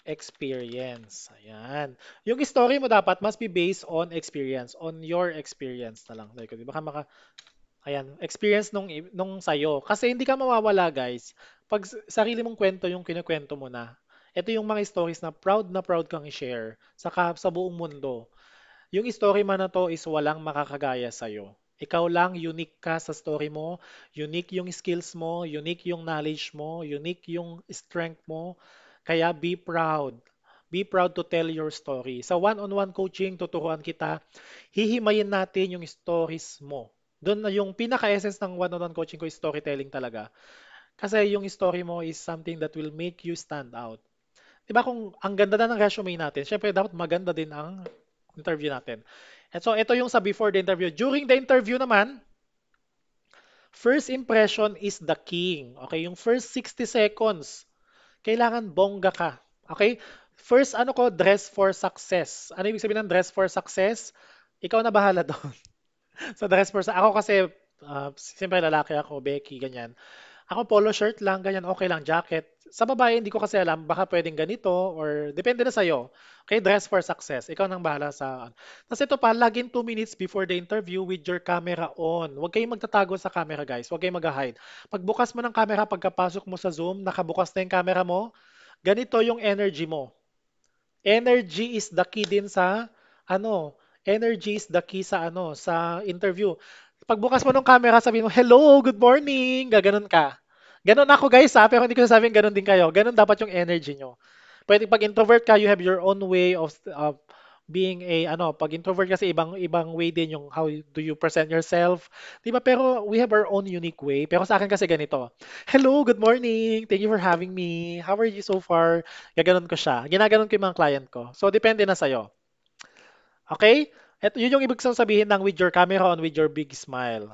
experience. Ayan. Yung story mo dapat must be based on experience, on your experience na lang. Like, di ba ayan, experience nung sa'yo. Kasi hindi ka mawawala, guys. Pag sarili mong kwento yung kinukwento mo na, ito yung mga stories na proud kang i-share sa buong mundo. Yung story man na to is walang makakagaya sa'yo. Ikaw lang, unique ka sa story mo, unique yung skills mo, unique yung knowledge mo, unique yung strength mo. Kaya be proud. Be proud to tell your story. Sa one-on-one coaching, tuturuan kita, hihimayin natin yung stories mo. Doon na yung pinaka-essence ng one-on-one coaching ko is storytelling talaga. Kasi yung story mo is something that will make you stand out. 'Di ba kung ang ganda na ng resume natin, syempre dapat maganda din ang interview natin. And so ito yung sa before the interview. During the interview naman, first impression is the king. Okay, yung first 60 seconds, kailangan bongga ka. Okay? First ano ko, dress for success. Ano ibig sabihin ng dress for success? Ikaw na bahala doon. Sa dress for Ako kasi siyempre lalaki ako, Becky, ganyan. Ako polo shirt lang, ganyan, okay lang, jacket. Sa babae, hindi ko kasi alam, baka pwedeng ganito or depende na sa'yo. Okay, dress for success. Ikaw nang bahala sa... Tapos ito pa, login 2 minutes before the interview with your camera on. Huwag kayong magtatago sa camera, guys. Huwag kayong mag-hide. Pagbukas mo ng camera, pagkapasok mo sa Zoom, nakabukas na yung camera mo, ganito yung energy mo. Energy is the key din sa ano, energy is the key sa sa interview. Pagbukas mo ng camera, sabihin mo, "Hello, good morning." Gaganon ka. Ganon ako guys ha, pero hindi ko sasabing ganon din kayo. Ganon dapat yung energy nyo. Pwede pag introvert ka, you have your own way of being a pag introvert kasi ibang ibang way din yung how do you present yourself. 'Di ba? Pero we have our own unique way. Pero sa akin kasi ganito. Hello, good morning. Thank you for having me. How are you so far? Gaganon ko siya. Ginaganon ko yung mga client ko. So depende na sa'yo. Okay? Yun yung ibig sabihin ng with your camera on, with your big smile.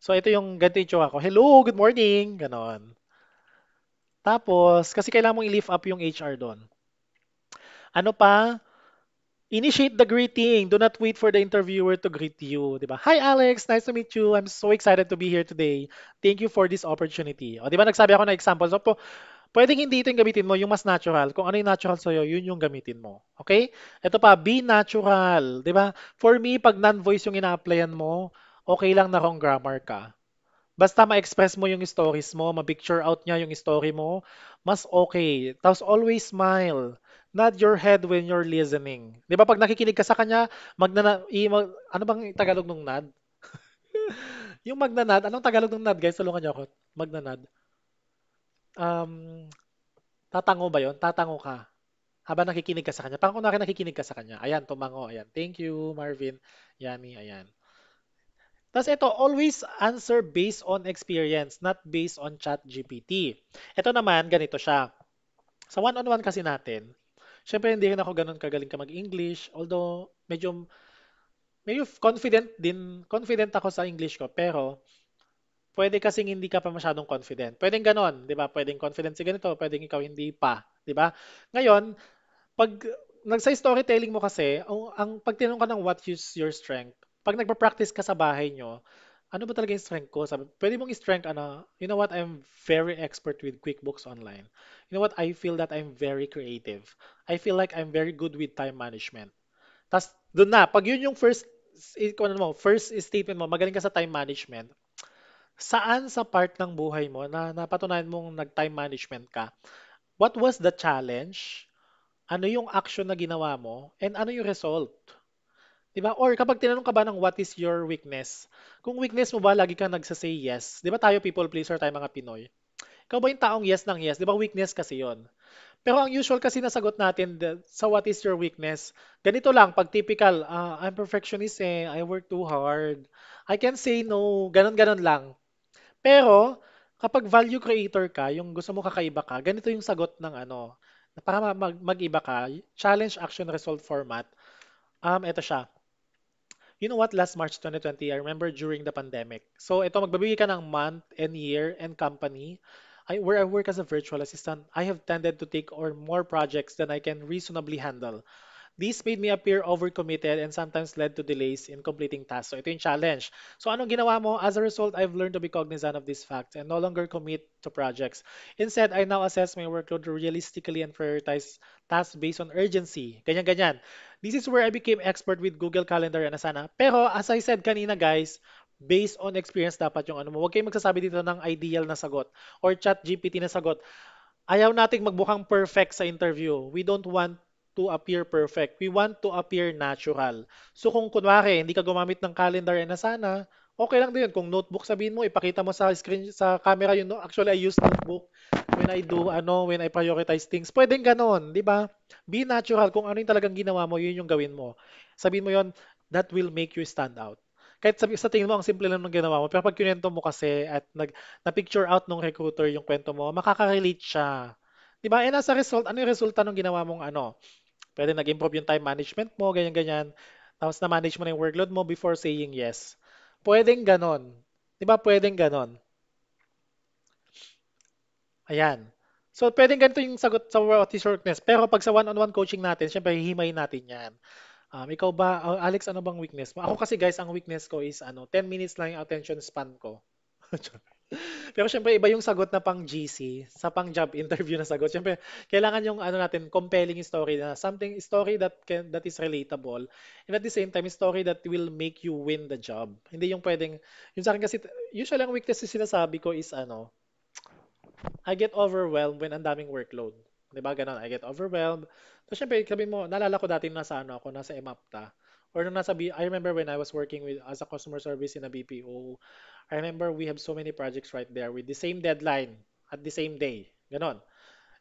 So ito yung ganito yung tsura ko. Hello, good morning. Ganon. Tapos, kasi kailangan mong i-lift up yung HR doon. Ano pa? Initiate the greeting. Do not wait for the interviewer to greet you, 'di ba? Hi Alex, nice to meet you. I'm so excited to be here today. Thank you for this opportunity. O, 'di ba nagsabi ako ng example. So, pwedeng hindi ito yung gamitin mo, yung mas natural. Kung ano yung natural sa'yo, yun yung gamitin mo. Okay? Ito pa, be natural. 'Di ba? For me, pag non-voice yung ina-applyan mo, okay lang na wrong grammar ka. Basta ma-express mo yung stories mo, ma-picture out niya yung story mo, mas okay. Tapos always smile. Nod your head when you're listening. 'Di ba pag nakikinig ka sa kanya, ano bang Tagalog ng nod? Yung magnanad, anong Tagalog ng nod, guys? Tulungan niyo ako. Magnanad. Um, tatango ba 'yon? Tatango ka. Habang nakikinig ka sa kanya. Parang kunwari nakikinig ka sa kanya. Ayan, tumango. Ayan. Thank you, Marvin. Yani, ayan. Tapos ito, always answer based on experience, not based on chat GPT. Ito naman, ganito siya. Sa one-on-one kasi natin, syempre hindi rin ako ganun kagaling ka mag-English, although medyo confident ako sa English ko, pero pwede kasing hindi ka pa masyadong confident. Pwedeng ganon, di ba? Pwedeng confident si ganito, pwedeng ikaw hindi pa, di ba? Ngayon, pag nagsa storytelling mo kasi, ang pag tinanong ka ng what is your strength, pag nagpa-practice ka sa bahay nyo, ano ba talaga yung strength ko? Sabi, pwede mong strength, you know what, I'm very expert with QuickBooks Online. You know what, I feel that I'm very creative. I feel like I'm very good with time management. Tapos, doon na, pag yun yung first statement mo, magaling ka sa time management, saan sa part ng buhay mo na napatunayan mong nag-time management ka? What was the challenge? Ano yung action na ginawa mo? And ano yung result? 'Di ba? Or kapag tinanong ka ba ng what is your weakness? Kung weakness mo ba lagi kang nagsa-say yes? 'Di ba tayo people pleaser tayo mga Pinoy? Ikaw ba yung taong yes ng yes? 'Di ba weakness kasi 'yon? Pero ang usual kasi na sagot natin sa what is your weakness, ganito lang, pag typical, I'm perfectionist I work too hard. I can say no, ganon-ganon lang. Pero kapag value creator ka, yung gusto mo kakaiba ka, ganito yung sagot ng para mag-iba ka, challenge action result format. Ito siya. You know what, last March 2020, I remember during the pandemic. So ito, magbibigay ka ng month and year and company. Where I work as a virtual assistant, I have tended to take on more projects than I can reasonably handle. This made me appear overcommitted and sometimes led to delays in completing tasks. So ito yung challenge. So anong ginawa mo? As a result, I've learned to be cognizant of these facts and no longer commit to projects. Instead, I now assess my workload realistically and prioritize tasks based on urgency. Ganyan-ganyan. This is where I became expert with Google Calendar and Asana. Pero as I said kanina guys, based on experience dapat yung mo. Huwag kayong magsasabi dito ng ideal na sagot or chat GPT na sagot. Ayaw nating magbukang perfect sa interview. We don't want to appear perfect. We want to appear natural. So kung kunwari, hindi ka gumamit ng calendar and Asana, Okay lang din yun. Kung notebook sabihin mo, ipakita mo sa screen, sa camera yun, no? Actually, I use notebook when I do, when I prioritize things. Pwedeng ganon, di ba? Be natural. Kung ano yung talagang ginawa mo, yun yung gawin mo. Sabihin mo yun, that will make you stand out. Kahit sa tingin mo, ang simple lang ng ginawa mo, pero pag kinento mo kasi at na-picture out ng recruiter yung kwento mo, makaka-relate siya. Di ba? And as a result, ano yung resulta ng ginawa mong ano? Pwede nag-improve yung time management mo, ganyan-ganyan. Tapos na-manage mo na yung workload mo before saying yes. Pwedeng ganon. Di ba pwedeng ganon? Ayan. So, pwedeng ganito yung sagot sa what is your weakness. Pero pag sa one-on-one coaching natin, syempre, hihimayin natin yan. Ikaw ba, Alex, ano bang weakness mo? Ako kasi guys, ang weakness ko is 10 minutes lang yung attention span ko. Pero syempre, iba yung sagot na pang GC, sa pang job interview na sagot. Syempre, kailangan yung ano natin, compelling story na something, story that is relatable. And at the same time, story that will make you win the job. Hindi yung pwedeng, yung sa akin kasi, usually ang weakness yung sinasabi ko is I get overwhelmed when ang daming workload. 'Di ba ganun? I get overwhelmed. Tapos syempre, sabi mo, naalala ko dati nasa ako, nasa EMAPTA. Or nung I remember when I was working with as a customer service in a BPO, I remember we have so many projects right there with the same deadline at the same day. Ganon.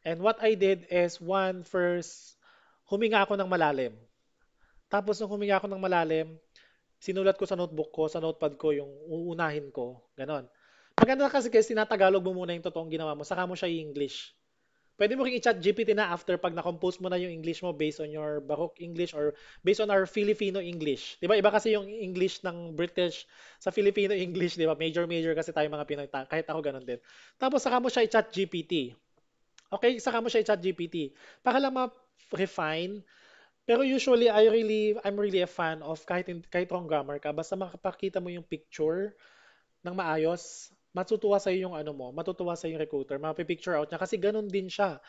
And what I did is first, huminga ako ng malalim. Tapos nung huminga ako ng malalim, sinulat ko sa notebook ko, sa notepad ko yung uunahin ko. Ganon. Maganda kasi tinatagalog mo muna yung totoong ginawa mo, saka mo siya i-English. Pwede mo ring i-chat GPT na after pag na-compose mo na yung English mo based on your Baroque English or based on our Filipino English. 'Di ba? Iba kasi yung English ng British sa Filipino English, 'di ba? Major kasi tayo mga Pinoy, kahit ako ganun din. Tapos saka mo siya i-chat GPT. Okay, saka mo siya i-chat GPT. Para lang ma-refine. Pero usually I'm really a fan of kahit wrong grammar ka, basta makapakita mo yung picture ng maayos, matutuwa sa yung matutuwa sa yung recruiter, mapipicture out niya kasi ganun din siya.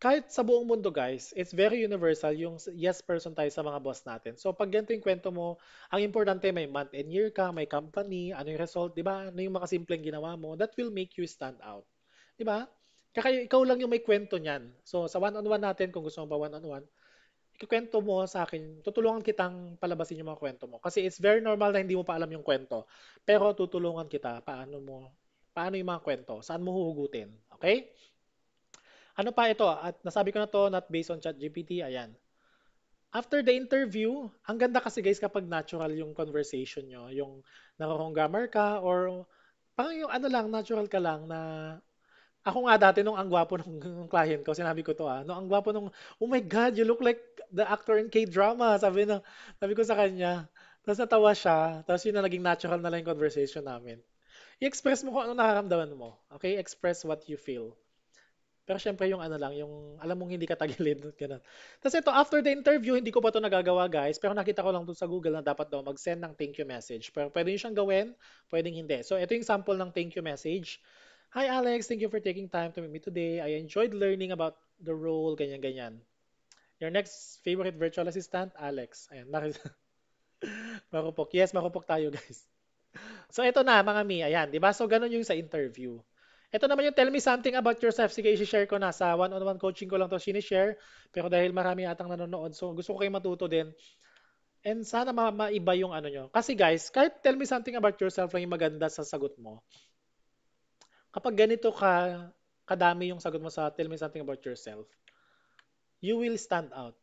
Kahit sa buong mundo, guys, it's very universal yung yes person tayo sa mga boss natin. So, pag ganito yung kwento mo, ang importante may month and year ka, may company, ano yung result, di ba? Ano yung mga simpleng ginawa mo, that will make you stand out. Di ba? Kaya ikaw lang yung may kwento niyan. So, sa one-on-one natin, kung gusto mo ba one-on-one, ikukwento mo sa akin, tutulungan kitang palabasin yung mga kwento mo. Kasi it's very normal na hindi mo pa alam yung kwento. Pero tutulungan kita paano yung mga kwento, saan mo huhugutin. Okay? Ano pa ito? At nasabi ko na to, not based on ChatGPT. Ayan. After the interview, ang ganda kasi guys kapag natural yung conversation nyo, yung narorong grammar ka or parang yung ano lang, natural ka lang na ako nga dati nung ang gwapo ng client ko, sinabi ko to no ang gwapo nung, oh my God, you look like the actor in K-drama, sabi ko sa kanya. Tapos natawa siya, tapos yun na naging natural na lang yung conversation namin. I-express mo kung ano nararamdaman mo. Okay? Express what you feel. Pero syempre yung ano lang, yung alam mong hindi ka tagilid, ganun. Tapos ito, after the interview, hindi ko pa ito nagagawa guys, pero nakita ko lang doon sa Google na dapat daw mag-send ng thank you message. Pero pwede nyo siyang gawin, pwedeng hindi. So ito yung sample ng thank you message. Hi Alex, thank you for taking time to meet me today. I enjoyed learning about the role, ganyan-ganyan. Your next favorite virtual assistant, Alex. Ayan, marupok. Yes, marupok tayo guys. So ito na mga mi, ayan, 'di ba? So ganun yung sa interview. Ito naman yung tell me something about yourself. Sige, i-share ko na sa one-on-one coaching ko lang to sinishare. Pero dahil marami atang nanonood, so gusto ko kayo matuto din. And sana maiba yung ano nyo. Kasi guys, kahit tell me something about yourself lang yung maganda sa sagot mo. Kapag ganito kadami yung sagot mo sa tell me something about yourself, you will stand out.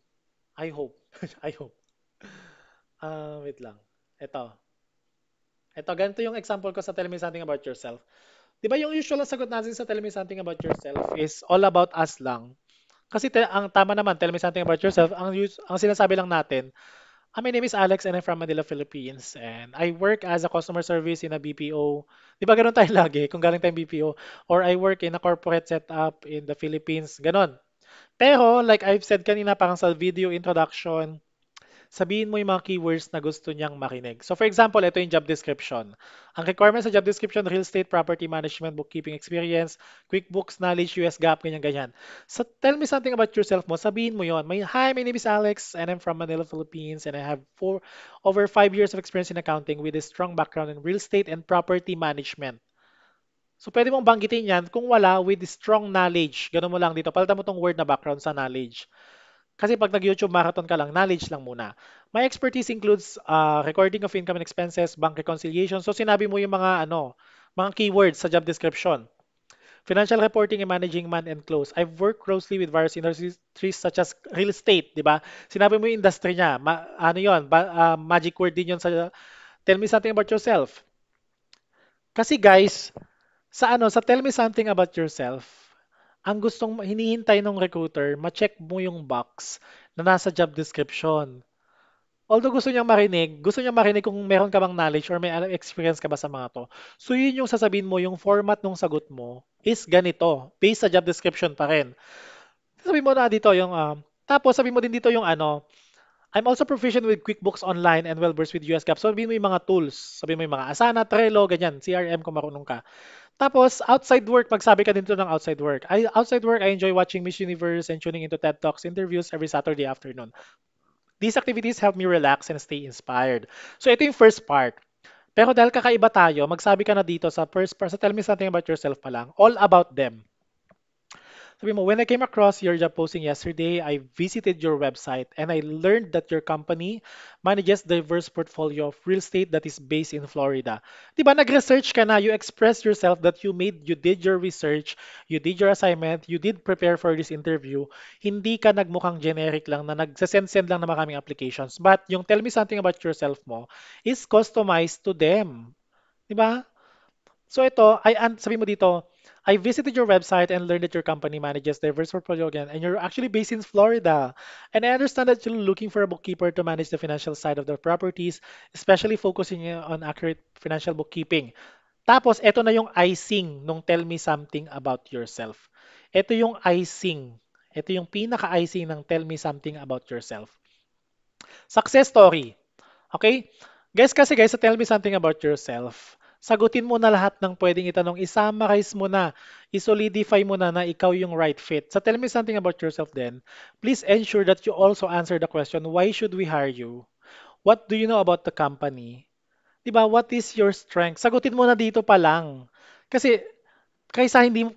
I hope. I hope. Wait lang. Ito. Ito, ganito yung example ko sa tell me something about yourself. Di ba yung usual na sagot natin sa tell me something about yourself is all about us lang. Kasi ang tama naman, tell me something about yourself. Ang sinasabi lang natin, my name is Alex and I'm from Manila, Philippines. And I work as a customer service in a BPO. Di ba ganun tayo lagi kung galing tayong BPO? Or I work in a corporate setup in the Philippines. Ganon. Pero, like I've said kanina, parang sa video introduction, sabihin mo yung mga keywords na gusto niyang makinig. So for example, ito yung job description. Ang requirements sa job description, real estate, property management, bookkeeping experience, QuickBooks knowledge, US GAAP, ganyan-ganyan. So tell me something about yourself mo. Sabihin mo yon. Hi, my name is Alex and I'm from Manila, Philippines and I have over 5 years of experience in accounting with a strong background in real estate and property management. So pwede mong banggitin yan kung wala with strong knowledge. Ganun mo lang dito. Palitan mo tong word na background sa knowledge. Kasi pag nag-YouTube marathon ka lang, knowledge lang muna. My expertise includes recording of income and expenses, bank reconciliation. So sinabi mo yung mga mga keywords sa job description. Financial reporting and managing month and close. I've worked closely with various industries such as real estate, di ba? Sinabi mo yung industry niya. Ano yon? Magic word din yon sa tell me something about yourself. Kasi guys, sa tell me something about yourself, ang gustong hinihintay ng recruiter, ma-check mo yung box na nasa job description. Although gusto niyang marinig kung meron ka bang knowledge or may experience ka ba sa mga to. So yun yung sasabihin mo, yung format ng sagot mo is ganito, based sa job description pa rin. Sabi mo na dito tapos sabi mo din dito yung I'm also proficient with QuickBooks Online and well-versed with US GAAP. So sabihin mo yung mga tools. Sabihin mo yung mga Asana, Trello, ganyan, CRM kung marunong ka. Tapos, outside work, magsabi ka din to ng outside work. Outside work, I enjoy watching Miss Universe and tuning into TED Talks interviews every Saturday afternoon. These activities help me relax and stay inspired. So, ito yung first part. Pero dahil kakaiba tayo, magsabi ka na dito sa first part, sa tell me something about yourself pa lang, all about them. Sabi mo, when I came across your job posting yesterday, I visited your website and I learned that your company manages diverse portfolio of real estate that is based in Florida. 'Di ba nag-research ka na, you expressed yourself that you did your research, you did your assignment, you did prepare for this interview. Hindi ka nagmukhang generic lang na nagsasend-send lang ng maraming applications. But yung tell me something about yourself mo is customized to them. 'Di ba? So sabi mo dito, I visited your website and learned that your company manages diverse portfolio again, and you're actually based in Florida. And I understand that you're looking for a bookkeeper to manage the financial side of the properties, especially focusing on accurate financial bookkeeping. Tapos, ito na yung icing nung tell me something about yourself. Ito yung icing. Ito yung pinaka-icing ng tell me something about yourself. Success story. Okay? Guys, sa tell me something about yourself. Sagutin mo na lahat ng pwedeng itanong. I-summarize mo na. I-solidify mo na ikaw yung right fit. Sa tell me something about yourself then, please ensure that you also answer the question, why should we hire you? What do you know about the company? 'Di ba? What is your strength? Sagutin mo na dito pa lang. Kasi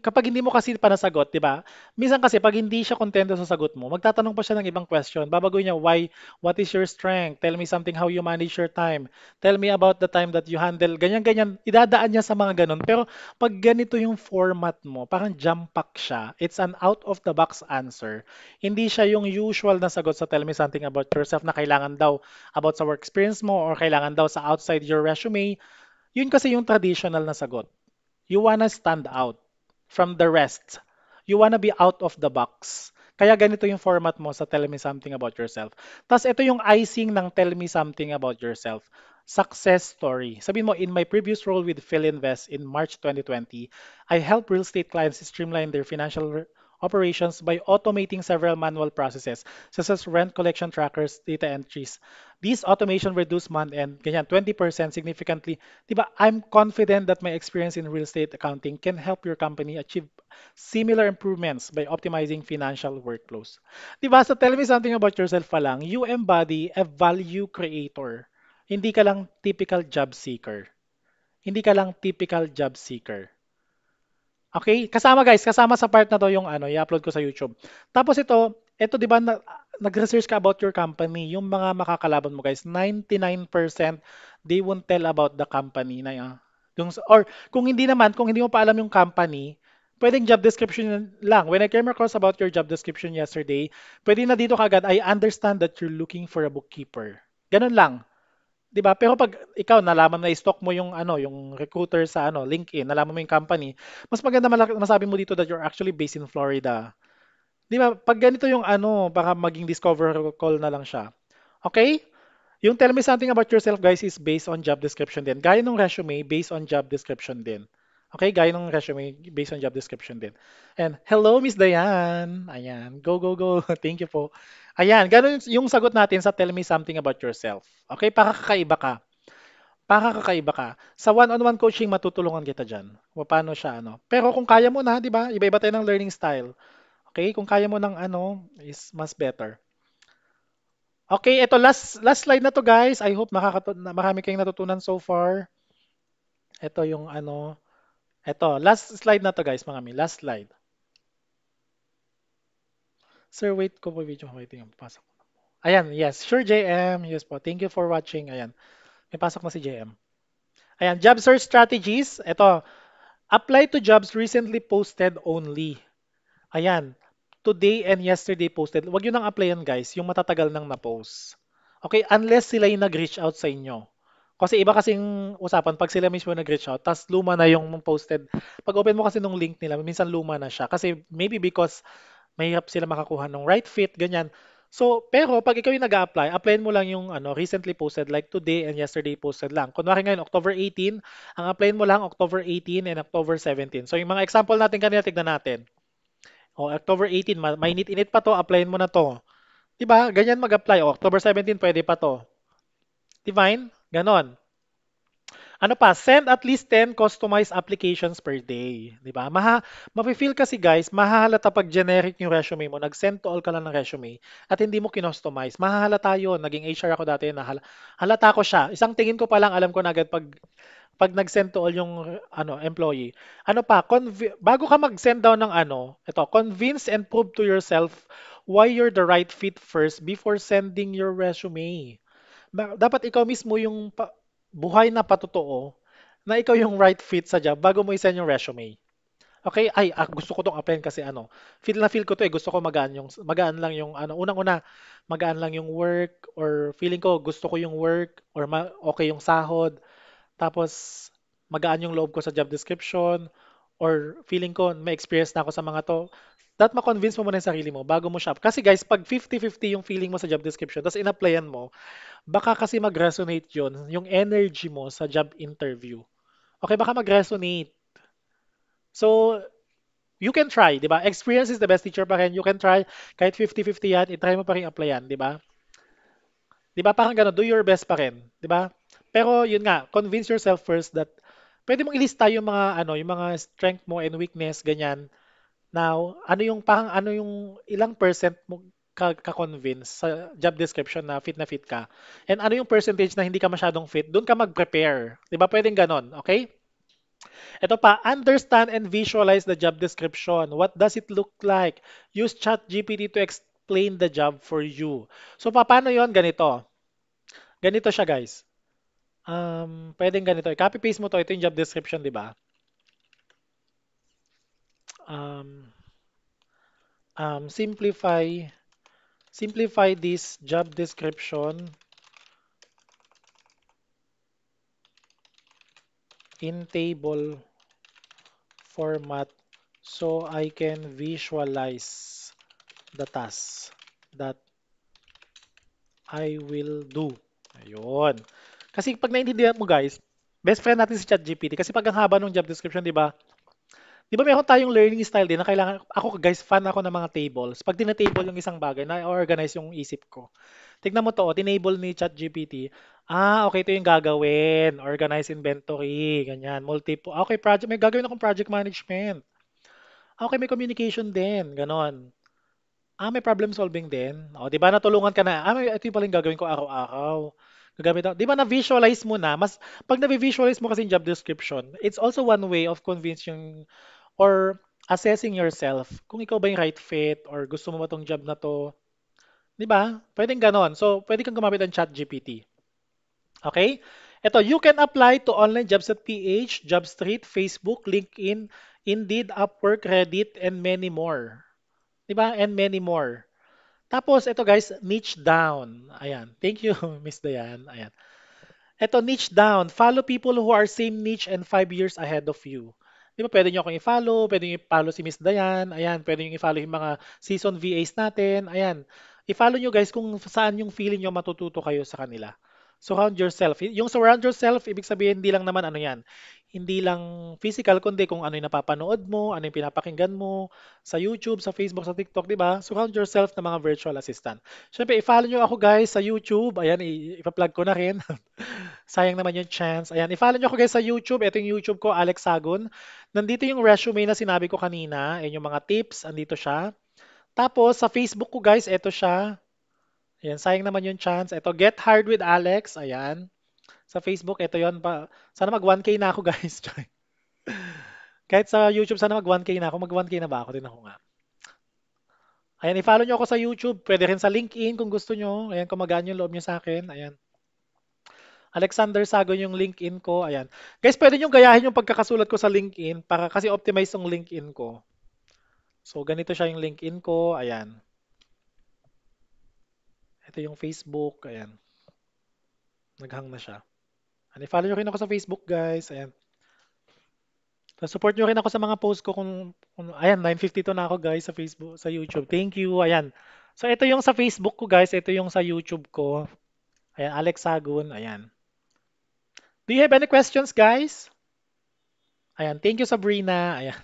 kapag hindi mo kasi pa nasagot, 'di ba? Minsan kasi pag hindi siya kontento sa sagot mo, magtatanong pa siya ng ibang question. Babaguhin niya, why, what is your strength? Tell me something how you manage your time. Tell me about the time that you handle ganyan ganyan. Idadaan niya sa mga ganun. Pero pag ganito yung format mo, parang jump pack siya. It's an out of the box answer. Hindi siya yung usual na sagot sa tell me something about yourself na kailangan daw about sa work experience mo or kailangan daw sa outside your resume. Yun kasi yung traditional na sagot. You wanna stand out from the rest. You wanna be out of the box. Kaya ganito yung format mo sa Tell Me Something About Yourself. Tapos ito yung icing ng Tell Me Something About Yourself. Success story. Sabihin mo, in my previous role with PhilInvest in March 2020, I help real estate clients streamline their financial operations by automating several manual processes, such as rent collection trackers, data entries. These automation reduce month-end, ganyan, 20% significantly. Diba, I'm confident that my experience in real estate accounting can help your company achieve similar improvements by optimizing financial workflows. Diba, so tell me something about yourself pa lang. You embody a value creator. Hindi ka lang typical job seeker. Hindi ka lang typical job seeker. Okay? Kasama sa part na to yung i-upload ko sa YouTube. Tapos ito 'di ba nag-research ka about your company, yung mga makakalaban mo guys, 99% they won't tell about the company na or kung hindi mo pa alam yung company, pwedeng job description lang. When I came across about your job description yesterday, pwede na dito kagad, I understand that you're looking for a bookkeeper. Ganun lang. 'Di ba? Pero pag ikaw nalaman na i-stalk mo yung yung recruiter sa LinkedIn, nalaman mo yung company, mas maganda masabi mo dito that you're actually based in Florida. 'Di ba? Pag ganito yung baka maging discover call na lang siya. Okay? Yung tell me something about yourself guys is based on job description din. Gaya ng resume, based on job description din. Okay, gaya ng resume, based on job description din. And hello, Miss Diane. Ayan, go, go, go. Thank you po. Ayan, ganun yung sagot natin sa tell me something about yourself. Okay, para kakaiba ka. Para kakaiba ka. Sa one-on-one coaching, matutulungan kita dyan. Kung paano siya, Pero kung kaya mo na, di ba? Iba-iba tayo ng learning style. Okay, kung kaya mo ng is mas better. Okay, ito last slide na to guys. I hope marami kayong natutunan so far. Ito yung ito, last slide na to guys, mga mi. Last slide. Sir, wait ko po video. Waiting yung pasok. Ayan, yes. Sure, JM. Yes po. Thank you for watching. Ayan. May pasok na si JM. Ayan, job search strategies. Ito, apply to jobs recently posted only. Ayan, today and yesterday posted. Huwag yun nang applyan guys, yung matatagal nang na-post. Okay, unless sila yung nag-reach out sa inyo. Kasi iba kasing usapan pag sila mismo nag-reach out, tas luma na yung posted. Pag open mo kasi nung link nila, minsan luma na siya. Kasi maybe because mahirap sila makakuha ng right fit, ganyan. So, pero pag ikaw yung nag-a-apply, applyan mo lang yung recently posted, like today and yesterday posted lang. Kunwari ngayon, October 18, ang applyan mo lang October 18 and October 17. So, yung mga example natin kanina, tignan natin. O, October 18, mainit-init pa to, applyin mo na to. 'Di ba? Ganyan mag-apply. O, October 17, pwede pa to. Divine? Ganon. Ano pa? Send at least 10 customized applications per day. 'Di ba? Mafe-feel kasi guys, mahahalata pag generic yung resume mo. Nag-send to all ka lang ng resume at hindi mo kinostomize. Mahahalata yun. Naging HR ako dati na halata ko siya. Isang tingin ko pa lang alam ko na agad pag nag-send to all yung employee. Ano pa, bago ka mag-send daw ng ito, convince and prove to yourself why you're the right fit first before sending your resume. Dapat ikaw mismo yung buhay na patotoo na ikaw yung right fit sa job bago mo i-send yung resume. Okay, ay, gusto ko tong apply kasi feel na feel ko to eh, gusto ko magaan lang yung unang-una, magaan lang yung work or feeling ko gusto ko yung work or okay yung sahod. Tapos, magaan yung loob ko sa job description or feeling ko may experience na ako sa mga to. Dapat ma-convince mo muna yung sarili mo bago mo siya. Kasi guys, pag 50-50 yung feeling mo sa job description, tapos in-applyan mo, baka kasi mag-resonate yun, yung energy mo sa job interview. Okay, baka mag-resonate. So, you can try, di ba? Experience is the best teacher pa rin. You can try, kahit 50-50 yan, i-try mo pa rin applyan, di ba? Di ba? Parang gano'n, do your best pa rin, di ba? Pero yun nga, convince yourself first that pwede mong ilista yung mga yung mga strength mo and weakness ganyan. Now, ano yung ilang percent mo ka-convince sa job description na fit ka. And ano yung percentage na hindi ka masyadong fit, doon ka mag-prepare. 'Di ba? Pwedeng ganon, okay? Ito pa, understand and visualize the job description. What does it look like? Use ChatGPT to explain the job for you. So, paano yon? Ganito. Ganito siya, guys. Pwedeng ganito. I-copy paste mo to. Ito yung job description, di ba? Um, simplify this job description in table format so I can visualize the task that I will do. Ayun. Kasi pag naintindihan mo guys, best friend natin si ChatGPT kasi pag ang haba ng job description, di ba? Di ba meron tayong learning style din na kailangan, ako guys, fan ako ng mga tables. Pag tinatable yung isang bagay, na-organize yung isip ko. Tignan mo to, tinable ni ChatGPT. Okay, ito yung gagawin. Organize inventory, ganyan. Multiple. Okay, project, may gagawin akong project management. Okay, may communication din, ganon. May problem solving din. O, di ba natulungan ka na? Ito yung paling gagawin ko araw-araw. Gagamit ako. Di ba na-visualize mo na? Pag na-visualize mo kasi yung job description, it's also one way of convincing or assessing yourself kung ikaw ba yung right fit or gusto mo ba tong job na to. 'Di ba? Pwedeng ganon. So, pwede kang gumamit ng ChatGPT. Okay? Ito, you can apply to online jobs at PH, JobStreet, Facebook, LinkedIn, Indeed, Upwork, Reddit, and many more. 'Di ba? And many more. Tapos, ito guys, niche down. Ayan. Thank you, Miss Dayan. Ayan. Eto, niche down. Follow people who are same niche and 5 years ahead of you. Di ba, pwede nyo akong i-follow, pwede nyo i-follow si Miss Dayan, ayan, pwede nyo i-follow yung mga season VAs natin, ayan. I-follow nyo guys kung saan yung feeling nyo matututo kayo sa kanila. Surround yourself. Yung surround yourself, ibig sabihin, hindi lang naman ano yan, hindi lang physical, kundi kung ano yung napapanood mo, ano yung pinapakinggan mo, sa YouTube, sa Facebook, sa TikTok, di ba? Surround yourself ng mga virtual assistant. Siyempre, i-follow nyo ako guys sa YouTube, ayan, ipa-plug ko na rin. Sayang naman yung chance. Ayan, i-follow nyo ako guys sa YouTube. Ito yung YouTube ko, Alex Sagun. Nandito yung resume na sinabi ko kanina. Ayan yung mga tips. Andito siya. Tapos, sa Facebook ko guys, ito siya. Ayan, sayang naman yung chance. Ito, Get Hard with Alex. Ayan. Sa Facebook, ito yon pa. Sana mag 1K na ako guys. Kahit sa YouTube, sana mag 1K na ako. Mag 1K na ba ako? Din ako nga. Ayan, i-follow nyo ako sa YouTube. Pwede rin sa LinkedIn kung gusto nyo. Ayan, kung magaan yung loob nyo sa akin. Ayan. Alexander Sagon yung LinkedIn ko. Ayan. Guys, pwede nyo gayahin yung pagkakasulat ko sa LinkedIn para kasi optimize yung LinkedIn ko. So, ganito siya yung LinkedIn ko. Ayan. Ito yung Facebook. Ayan. Naghang na siya. Ayan, i-follow nyo rin ako sa Facebook, guys. Ayan. So, support nyo rin ako sa mga post ko ayan, 9:52 na ako, guys, sa Facebook, sa YouTube. Thank you. Ayan. So, ito yung sa Facebook ko, guys. Ito yung sa YouTube ko. Ayan, Alex Sagun. Ayan. Do you have any questions, guys? Ayan, thank you, Sabrina. Ayan.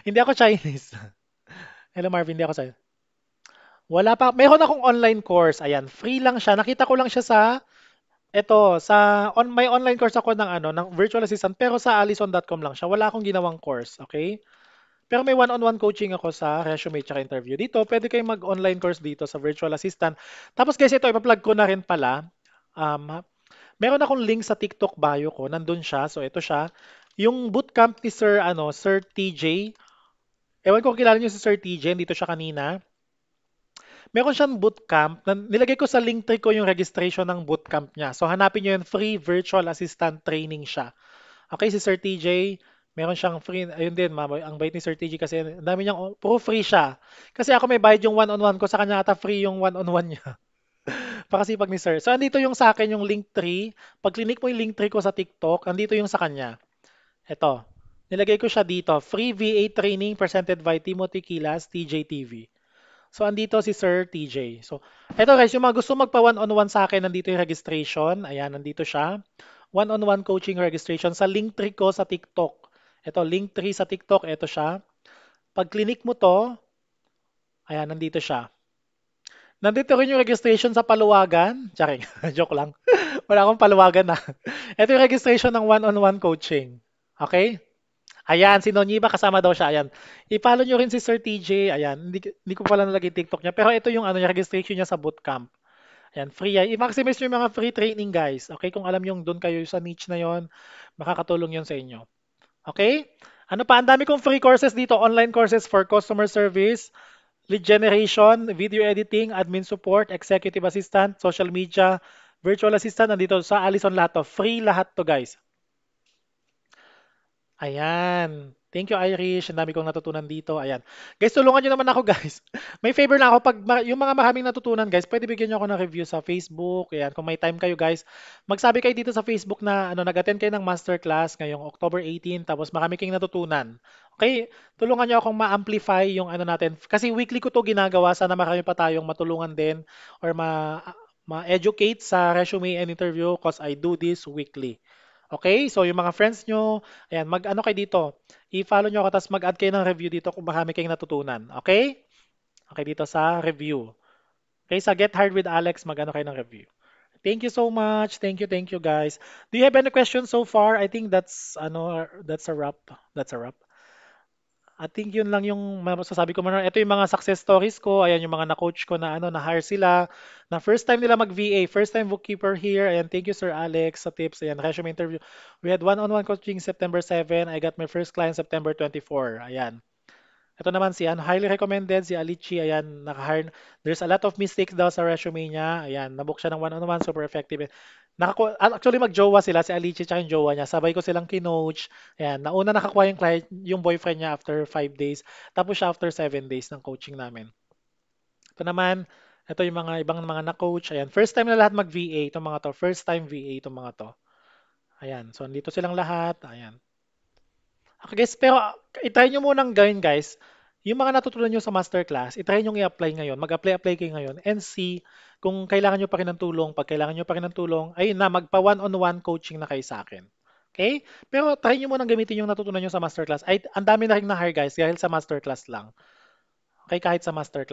Hindi ako Chinese. Hello, Marvin. Hindi ako Chinese. Wala pa. Meron akong online course. Ayan, free lang siya. Nakita ko lang siya may online course ako ng virtual assistant pero sa allison.com lang siya. Wala akong ginawang course, okay? Pero may one-on-one coaching ako sa resume at interview. Dito, pwede kayong mag-online course dito sa virtual assistant. Tapos guys, ito, ipa-plug ko na rin pala. Meron akong link sa TikTok bio ko. Nandun siya. So, ito siya. Yung bootcamp ni Sir TJ. Ewan ko kung kilala niyo si Sir TJ. Dito siya kanina. Meron siyang bootcamp. Nilagay ko sa link tree ko yung registration ng bootcamp niya. So, hanapin niyo yun. Free virtual assistant training siya. Okay, si Sir TJ, meron siyang free, ayun din, ang bait ni Sir TJ kasi ang dami niyang, puro free siya. Kasi ako may bayad yung one-on-one ko, sa kanya ata free yung one-on-one niya. Pakasipag ni Sir. So, andito yung sa akin yung link tree. Pag clinic mo yung link tree ko sa TikTok, andito yung sa kanya. Ito. Nilagay ko siya dito. Free VA training presented by Timothy Kilas, TJ TV. So, andito si Sir TJ. So, eto guys, yung mga gusto magpa one-on-one sa akin, nandito yung registration. Ayan, nandito siya. One-on-one coaching registration sa link tree ko sa TikTok. Ito, link tree sa TikTok, ito siya. Pag clinic mo to, ayan, nandito siya. Nandito rin yung registration sa paluwagan. Charing, joke lang. Wala akong paluwagan na. Ito yung registration ng one-on-one coaching. Okay? Ayan, si Nonyiba kasama daw siya. Ayan. I-follow nyo rin si Sir TJ. Ayan. Hindi ko pala nalagay TikTok niya. Pero ito yung registration niya sa bootcamp. Ayan, free yan. I-maximize nyo yung mga free training, guys. Okay? Kung alam nyo doon kayo sa niche na yon, makakatulong yun sa inyo. Okay? Ano pa? Ang dami kong free courses dito. Online courses for customer service, lead generation, video editing, admin support, executive assistant, social media, virtual assistant. Nandito sa Allison lahat to. Free lahat to, guys. Ayan. Thank you, Irish. Ang dami kong natutunan dito. Ayan. Guys, tulungan nyo naman ako, guys. May favor lang ako. Pag yung mga maraming natutunan, guys, pwede bigyan nyo ako ng review sa Facebook. Ayan. Kung may time kayo, guys, magsabi kayo dito sa Facebook na nag-attend kayo ng masterclass ngayong October 18, tapos marami kayong natutunan. Okay? Tulungan nyo akong ma-amplify yung natin. Kasi weekly ko to ginagawa. Sana marami pa tayong matulungan din or ma-educate sa resume and interview because I do this weekly. Okay? So, yung mga friends nyo, ayan, mag-ano kayo dito. I-follow nyo ako, tapos mag-add kayo ng review dito kung marami kayong natutunan. Okay? Okay, dito sa review. Okay, sa Get Hired with Alex, mag-ano kayo ng review. Thank you so much. Thank you, guys. Do you have any questions so far? I think that's a wrap. That's a wrap. I think yun lang yung masasabi ko muna. Ito yung mga success stories ko. Ayan yung mga na-coach ko na-hire sila. Na first time nila mag-VA, first time bookkeeper here. Ayan, thank you Sir Alex sa tips. Ayan, resume interview. We had one-on-one coaching September 7. I got my first client September 24. Ayan. Ito naman highly recommended, si Alichi, ayan, there's a lot of mistakes daw sa resume niya. Ayan, nabook siya ng one-on-one, super effective. Actually, mag-jowa sila, si Alichi tsaka yung jowa niya. Sabay ko silang kinoach. Ayan, nauna nakakuha yung client, yung boyfriend niya after 5 days. Tapos siya after 7 days ng coaching namin. Ito naman, ito yung mga ibang mga na-coach. Ayan, first time na lahat mag-VA, itong mga to. First time VA itong mga to. Ayan, so nandito silang lahat. Ayan. Okay guys, pero itry nyo munang gawin guys, yung mga natutunan nyo sa masterclass, itry nyo i-apply ngayon. Mag-apply kayo ngayon and see kung kailangan nyo pa rin ng tulong. Pag kailangan nyo pa rin ng tulong, ayun na, magpa one-on-one coaching na kayo sa akin. Okay? Pero try nyo munang gamitin yung natutunan nyo sa masterclass. Ay, ang dami na rin na-hire guys dahil sa masterclass lang. Okay, kahit sa masterclass.